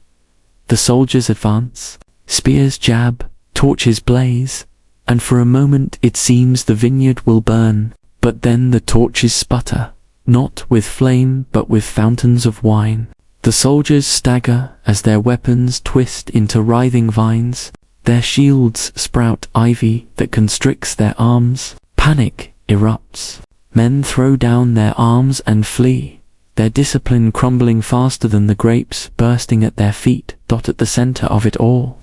The soldiers advance, spears jab, torches blaze, and for a moment it seems the vineyard will burn. But then the torches sputter, not with flame but with fountains of wine. The soldiers stagger as their weapons twist into writhing vines. Their shields sprout ivy that constricts their arms. Panic erupts. Men throw down their arms and flee, their discipline crumbling faster than the grapes bursting at their feet. At the center of it all,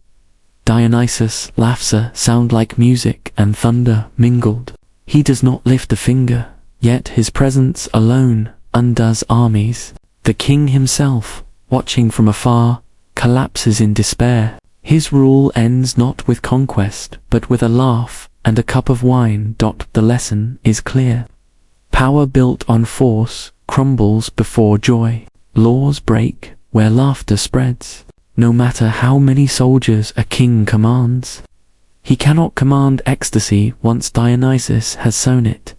Dionysus' laughter sound like music and thunder mingled. He does not lift a finger, yet his presence alone undoes armies. The king himself, watching from afar, collapses in despair. His rule ends not with conquest, but with a laugh and a cup of wine. The lesson is clear. Power built on force crumbles before joy. Laws break where laughter spreads. No matter how many soldiers a king commands, he cannot command ecstasy once Dionysus has sown it.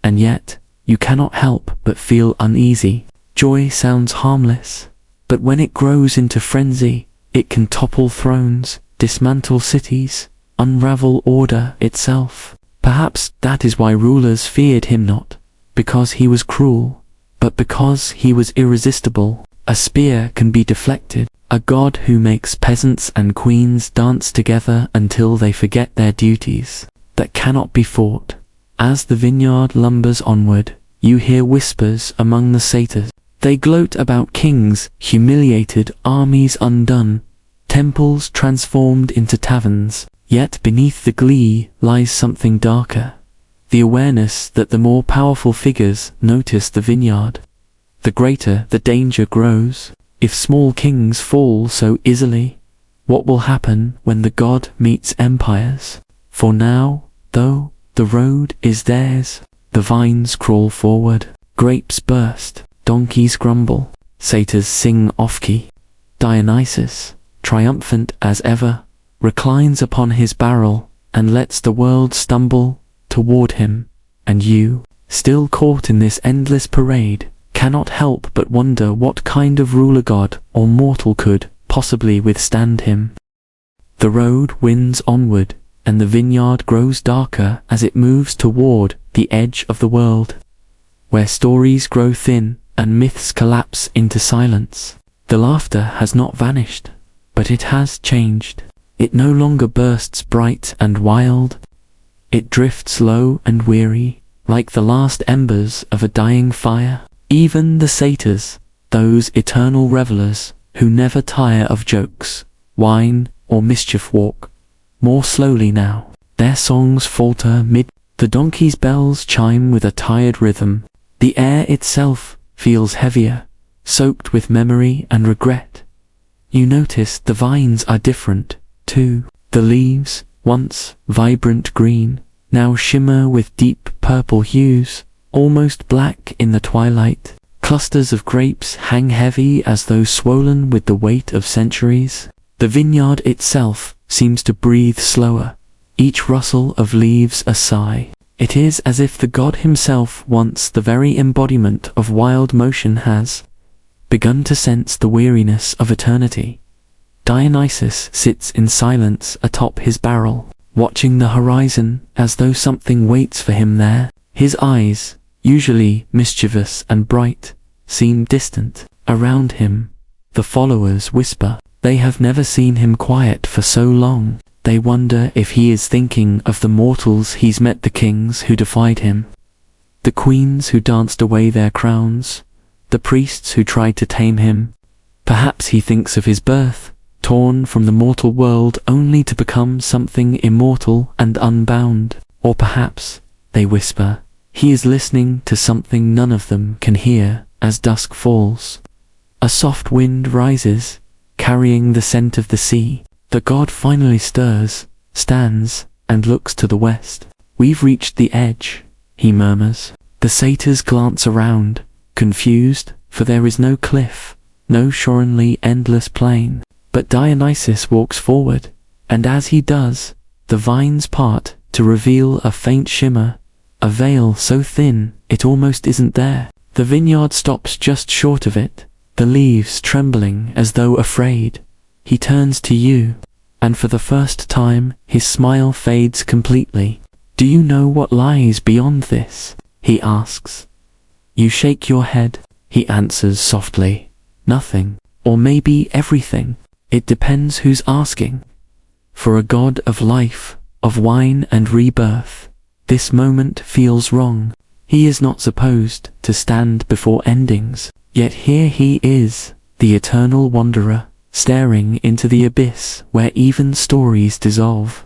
And yet, you cannot help but feel uneasy. Joy sounds harmless, but when it grows into frenzy, it can topple thrones, dismantle cities, unravel order itself. Perhaps that is why rulers feared him, not because he was cruel, but because he was irresistible. A spear can be deflected. A god who makes peasants and queens dance together until they forget their duties, that cannot be fought. As the vineyard lumbers onward, you hear whispers among the satyrs. They gloat about kings humiliated, armies undone, temples transformed into taverns. Yet beneath the glee lies something darker, the awareness that the more powerful figures notice the vineyard, the greater the danger grows. If small kings fall so easily, what will happen when the god meets empires? For now, though, the road is theirs. The vines crawl forward, grapes burst, donkeys grumble, satyrs sing off-key. Dionysus, triumphant as ever, reclines upon his barrel, and lets the world stumble toward him, and you, still caught in this endless parade, cannot help but wonder what kind of ruler god or mortal could possibly withstand him. The road winds onward, and the vineyard grows darker as it moves toward the edge of the world, where stories grow thin and myths collapse into silence. The laughter has not vanished, but it has changed. It no longer bursts bright and wild. It drifts low and weary, like the last embers of a dying fire. Even the satyrs, those eternal revelers who never tire of jokes, wine, or mischief, walk more slowly now. Their songs falter mid. The donkey's bells chime with a tired rhythm. The air itself feels heavier, soaked with memory and regret. You notice the vines are different, too. The leaves, once vibrant green, now shimmer with deep purple hues, almost black in the twilight. Clusters of grapes hang heavy as though swollen with the weight of centuries. The vineyard itself seems to breathe slower, each rustle of leaves a sigh. It is as if the god himself, once the very embodiment of wild motion, has begun to sense the weariness of eternity. Dionysus sits in silence atop his barrel, watching the horizon as though something waits for him there. His eyes, usually mischievous and bright, seem distant. Around him, the followers whisper. They have never seen him quiet for so long. They wonder if he is thinking of the mortals he's met, the kings who defied him, the queens who danced away their crowns, the priests who tried to tame him. Perhaps he thinks of his birth, torn from the mortal world only to become something immortal and unbound. Or perhaps, they whisper, he is listening to something none of them can hear. As dusk falls, a soft wind rises, carrying the scent of the sea. The god finally stirs, stands, and looks to the west. We've reached the edge, he murmurs. The satyrs glance around, confused, for there is no cliff, no shorenly endless plain. But Dionysus walks forward, and as he does, the vines part to reveal a faint shimmer, a veil so thin it almost isn't there. The vineyard stops just short of it, the leaves trembling as though afraid. He turns to you, and for the first time his smile fades completely. Do you know what lies beyond this? He asks. You shake your head. He answers softly. Nothing, or maybe everything. It depends who's asking. For a god of life, of wine and rebirth, this moment feels wrong. He is not supposed to stand before endings, yet here he is, the eternal wanderer, staring into the abyss where even stories dissolve.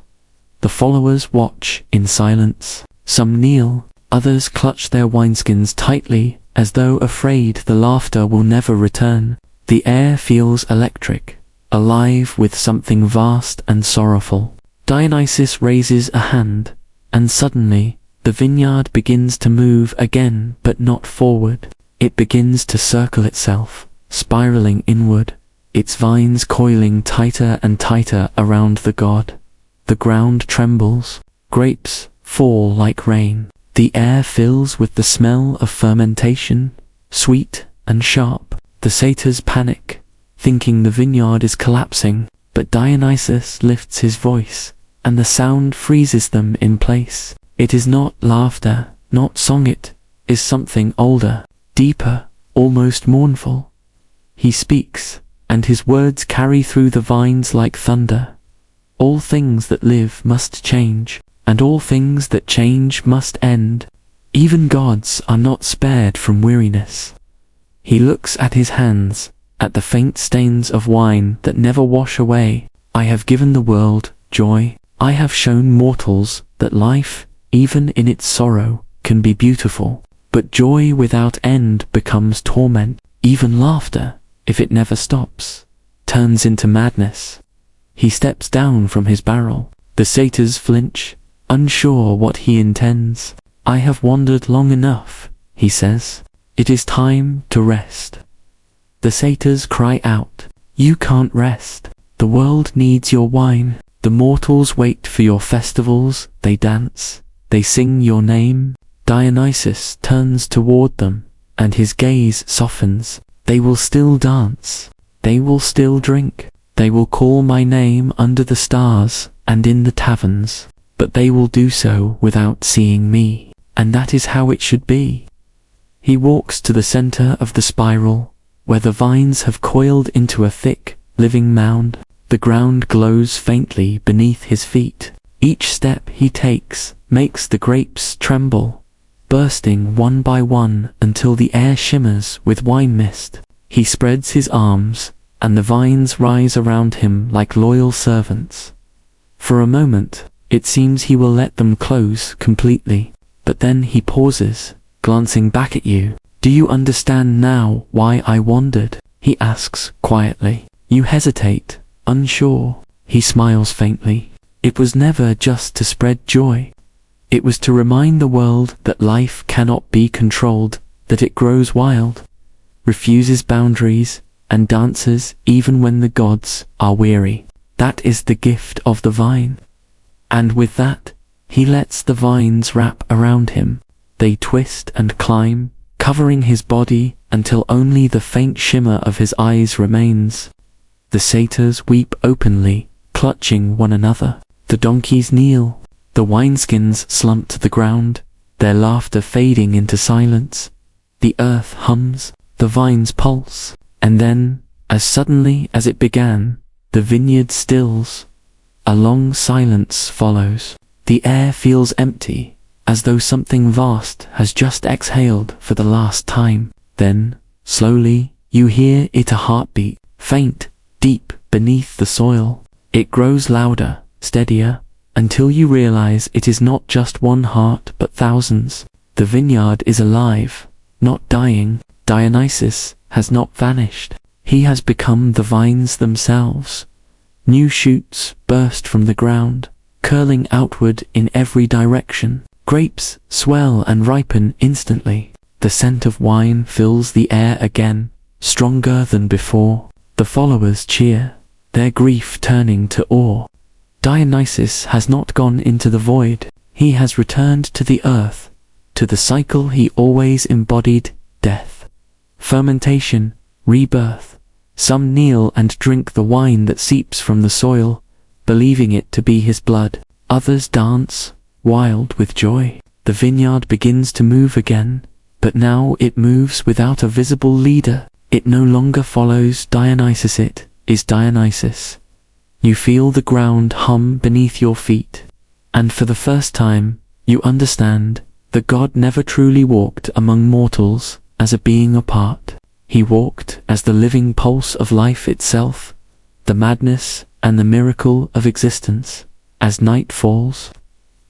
The followers watch in silence. Some kneel, others clutch their wineskins tightly, as though afraid the laughter will never return. The air feels electric, alive with something vast and sorrowful. Dionysus raises a hand, and suddenly, the vineyard begins to move again, but not forward. It begins to circle itself, spiraling inward, its vines coiling tighter and tighter around the god. The ground trembles, grapes fall like rain. The air fills with the smell of fermentation, sweet and sharp. The satyrs panic, thinking the vineyard is collapsing, but Dionysus lifts his voice, and the sound freezes them in place. It is not laughter, not song, it is something older, deeper, almost mournful. He speaks, and his words carry through the vines like thunder. All things that live must change, and all things that change must end. Even gods are not spared from weariness. He looks at his hands, at the faint stains of wine that never wash away. I have given the world joy. I have shown mortals that life, even in its sorrow, can be beautiful. But joy without end becomes torment. Even laughter, if it never stops, turns into madness. He steps down from his barrel. The satyrs flinch, unsure what he intends. I have wandered long enough, he says. It is time to rest. The satyrs cry out. You can't rest. The world needs your wine. The mortals wait for your festivals, they dance, they sing your name. Dionysus turns toward them, and his gaze softens. They will still dance, they will still drink, they will call my name under the stars and in the taverns, but they will do so without seeing me, and that is how it should be. He walks to the center of the spiral, where the vines have coiled into a thick, living mound. The ground glows faintly beneath his feet. Each step he takes makes the grapes tremble, bursting one by one until the air shimmers with wine mist. He spreads his arms, and the vines rise around him like loyal servants. For a moment, it seems he will let them close completely, but then he pauses, glancing back at you. Do you understand now why I wandered? He asks quietly. You hesitate, unsure. He smiles faintly. It was never just to spread joy. It was to remind the world that life cannot be controlled, that it grows wild, refuses boundaries, and dances even when the gods are weary. That is the gift of the vine. And with that, he lets the vines wrap around him. They twist and climb, covering his body until only the faint shimmer of his eyes remains. The satyrs weep openly, clutching one another. The donkeys kneel. The wineskins slump to the ground, their laughter fading into silence. The earth hums, the vines pulse, and then, as suddenly as it began, the vineyard stills. A long silence follows. The air feels empty, as though something vast has just exhaled for the last time. Then, slowly, you hear it, a heartbeat, faint, deep beneath the soil. It grows louder, steadier, until you realize it is not just one heart but thousands. The vineyard is alive, not dying. Dionysus has not vanished. He has become the vines themselves. New shoots burst from the ground, curling outward in every direction. Grapes swell and ripen instantly. The scent of wine fills the air again, stronger than before. The followers cheer, their grief turning to awe. Dionysus has not gone into the void. He has returned to the earth, to the cycle he always embodied: death, fermentation, rebirth. Some kneel and drink the wine that seeps from the soil, believing it to be his blood. Others dance, wild with joy. The vineyard begins to move again, but now it moves without a visible leader. It no longer follows Dionysus, it is Dionysus. You feel the ground hum beneath your feet, and for the first time, you understand that God never truly walked among mortals as a being apart. He walked as the living pulse of life itself, the madness and the miracle of existence. As night falls,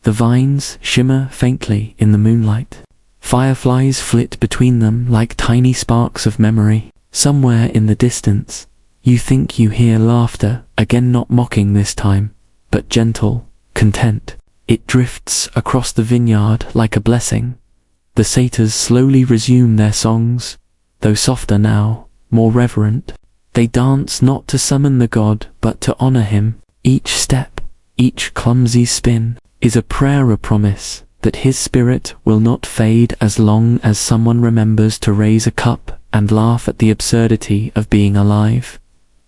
the vines shimmer faintly in the moonlight. Fireflies flit between them like tiny sparks of memory. Somewhere in the distance, you think you hear laughter, again not mocking this time, but gentle, content. It drifts across the vineyard like a blessing. The satyrs slowly resume their songs, though softer now, more reverent. They dance not to summon the god, but to honor him. Each step, each clumsy spin, is a prayer, a promise that his spirit will not fade as long as someone remembers to raise a cup and laugh at the absurdity of being alive.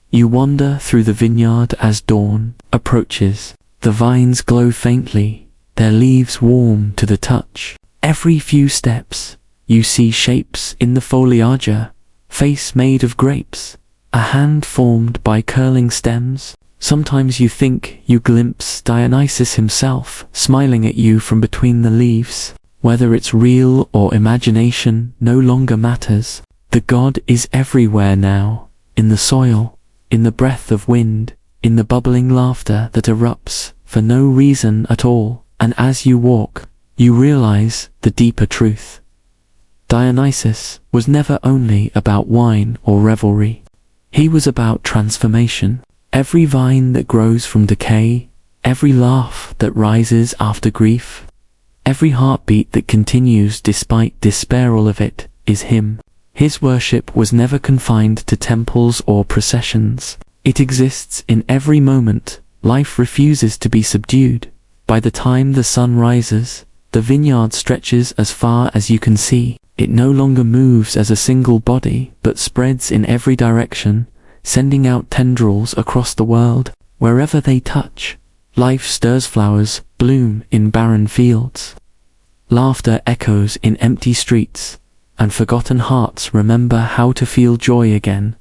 You wander through the vineyard as dawn approaches. The vines glow faintly, their leaves warm to the touch. Every few steps, you see shapes in the foliage, a face made of grapes, a hand formed by curling stems. Sometimes you think you glimpse Dionysus himself, smiling at you from between the leaves. Whether it's real or imagination no longer matters. The god is everywhere now, in the soil, in the breath of wind, in the bubbling laughter that erupts for no reason at all. And as you walk, you realize the deeper truth. Dionysus was never only about wine or revelry. He was about transformation. Every vine that grows from decay, every laugh that rises after grief, every heartbeat that continues despite despair, all of it is him. His worship was never confined to temples or processions. It exists in every moment, Life refuses to be subdued. By the time the sun rises, the vineyard stretches as far as you can see. It no longer moves as a single body, but spreads in every direction, sending out tendrils across the world. Wherever they touch, life stirs, flowers bloom in barren fields. Laughter echoes in empty streets, and forgotten hearts remember how to feel joy again.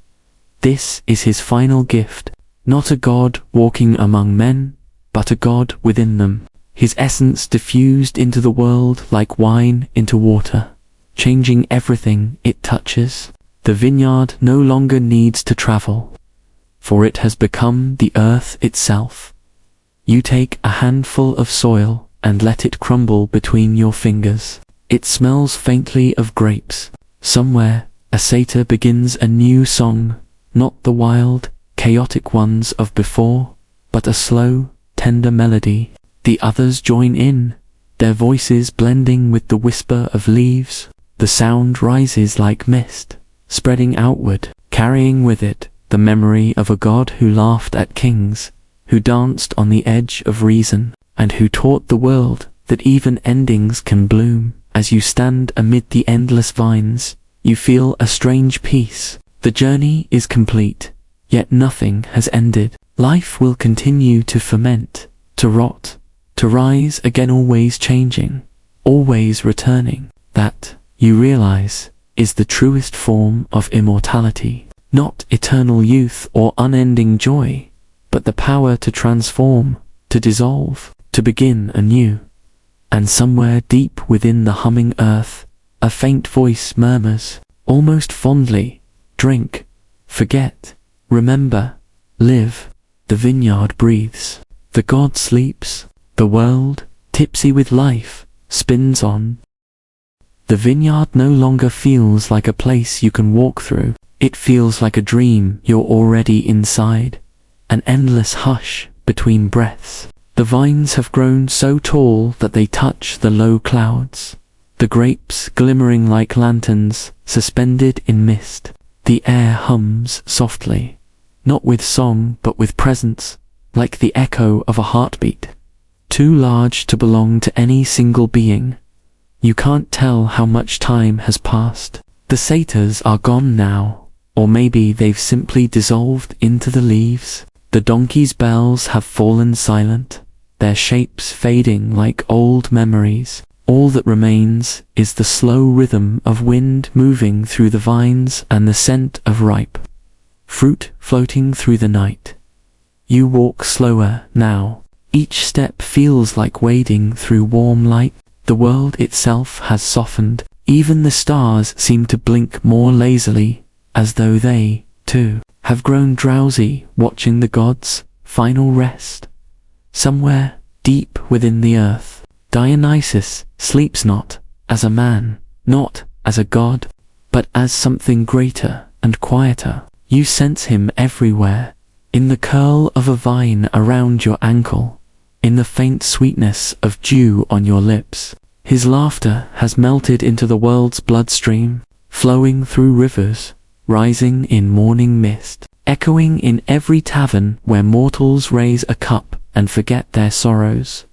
This is his final gift, not a god walking among men, but a god within them. His essence diffused into the world like wine into water, changing everything it touches. The vineyard no longer needs to travel, for it has become the earth itself. You take a handful of soil and let it crumble between your fingers. It smells faintly of grapes. Somewhere, a satyr begins a new song, not the wild, chaotic ones of before, but a slow, tender melody. The others join in, their voices blending with the whisper of leaves. The sound rises like mist, spreading outward, carrying with it the memory of a god who laughed at kings, who danced on the edge of reason, and who taught the world that even endings can bloom. As you stand amid the endless vines, you feel a strange peace. The journey is complete, yet nothing has ended. Life will continue to ferment, to rot, to rise again, always changing, always returning. That, you realize, is the truest form of immortality. Not eternal youth or unending joy, but the power to transform, to dissolve, to begin anew. And somewhere deep within the humming earth, a faint voice murmurs, almost fondly, drink, forget, remember, live. The vineyard breathes. The god sleeps. The world, tipsy with life, spins on. The vineyard no longer feels like a place you can walk through. It feels like a dream you're already inside, an endless hush between breaths. The vines have grown so tall that they touch the low clouds, the grapes glimmering like lanterns suspended in mist. The air hums softly, not with song but with presence, like the echo of a heartbeat. Too large to belong to any single being. You can't tell how much time has passed. The satyrs are gone now, or maybe they've simply dissolved into the leaves. The donkey's bells have fallen silent, their shapes fading like old memories. All that remains is the slow rhythm of wind moving through the vines and the scent of ripe fruit floating through the night. You walk slower now. Each step feels like wading through warm light. The world itself has softened. Even the stars seem to blink more lazily, as though they, too, have grown drowsy watching the gods' final rest. Somewhere, deep within the earth, Dionysus sleeps not as a man, not as a god, but as something greater and quieter. You sense him everywhere, in the curl of a vine around your ankle, in the faint sweetness of dew on your lips. His laughter has melted into the world's bloodstream, flowing through rivers, rising in morning mist, echoing in every tavern where mortals raise a cup and forget their sorrows.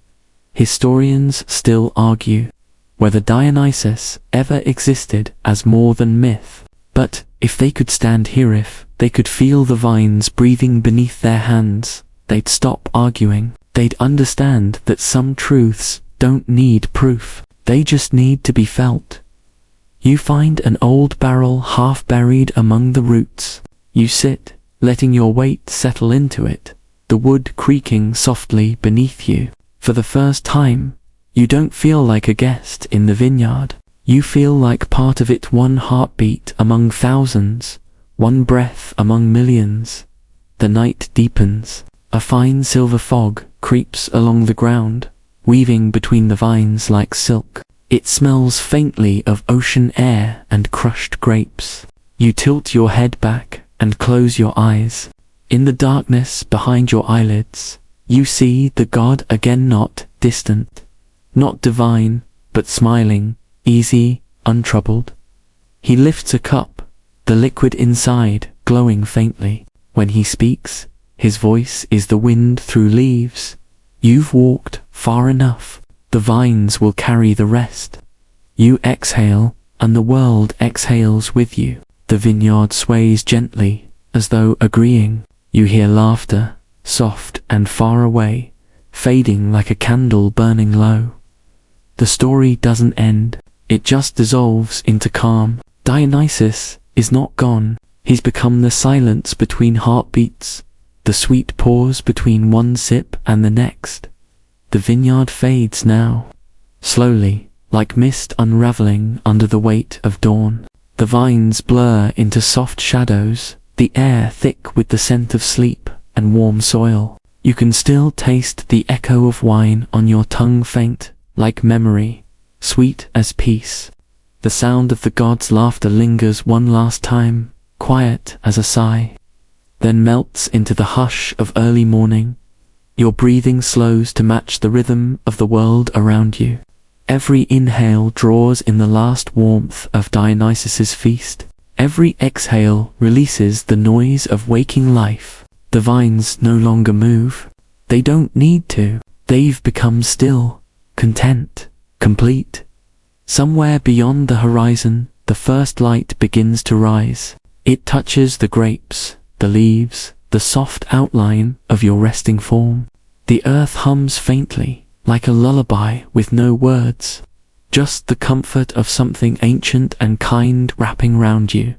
Historians still argue whether Dionysus ever existed as more than myth. But if they could stand here, if they could feel the vines breathing beneath their hands, they'd stop arguing. They'd understand that some truths don't need proof, they just need to be felt. You find an old barrel half buried among the roots. You sit, letting your weight settle into it, the wood creaking softly beneath you. For the first time, you don't feel like a guest in the vineyard. You feel like part of it, one heartbeat among thousands, one breath among millions. The night deepens. A fine silver fog creeps along the ground, weaving between the vines like silk. It smells faintly of ocean air and crushed grapes. You tilt your head back and close your eyes. In the darkness behind your eyelids, you see the god again, not distant, not divine, but smiling, easy, untroubled. He lifts a cup, the liquid inside glowing faintly. When he speaks, his voice is the wind through leaves. You've walked far enough, the vines will carry the rest. You exhale, and the world exhales with you. The vineyard sways gently, as though agreeing. You hear laughter, soft and far away, fading like a candle burning low. The story doesn't end, it just dissolves into calm. Dionysus is not gone, he's become the silence between heartbeats, the sweet pause between one sip and the next. The vineyard fades now, slowly, like mist unraveling under the weight of dawn. The vines blur into soft shadows, the air thick with the scent of sleep and warm soil. You can still taste the echo of wine on your tongue, faint like memory, sweet as peace. The sound of the gods' laughter lingers one last time, quiet as a sigh, then melts into the hush of early morning. Your breathing slows to match the rhythm of the world around you. Every inhale draws in the last warmth of Dionysus's feast. Every exhale releases the noise of waking life. The vines no longer move. They don't need to. They've become still, content, complete. Somewhere beyond the horizon, the first light begins to rise. It touches the grapes, the leaves, the soft outline of your resting form. The earth hums faintly, like a lullaby with no words, just the comfort of something ancient and kind wrapping round you.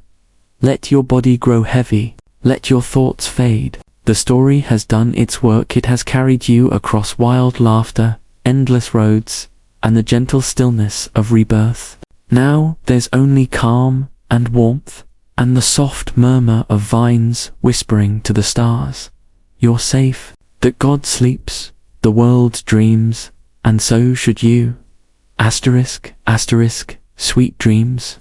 Let your body grow heavy, let your thoughts fade. The story has done its work, it has carried you across wild laughter, endless roads, and the gentle stillness of rebirth. Now there's only calm and warmth, and the soft murmur of vines whispering to the stars. You're safe, that God sleeps, the world dreams, and so should you. Asterisk, asterisk, sweet dreams.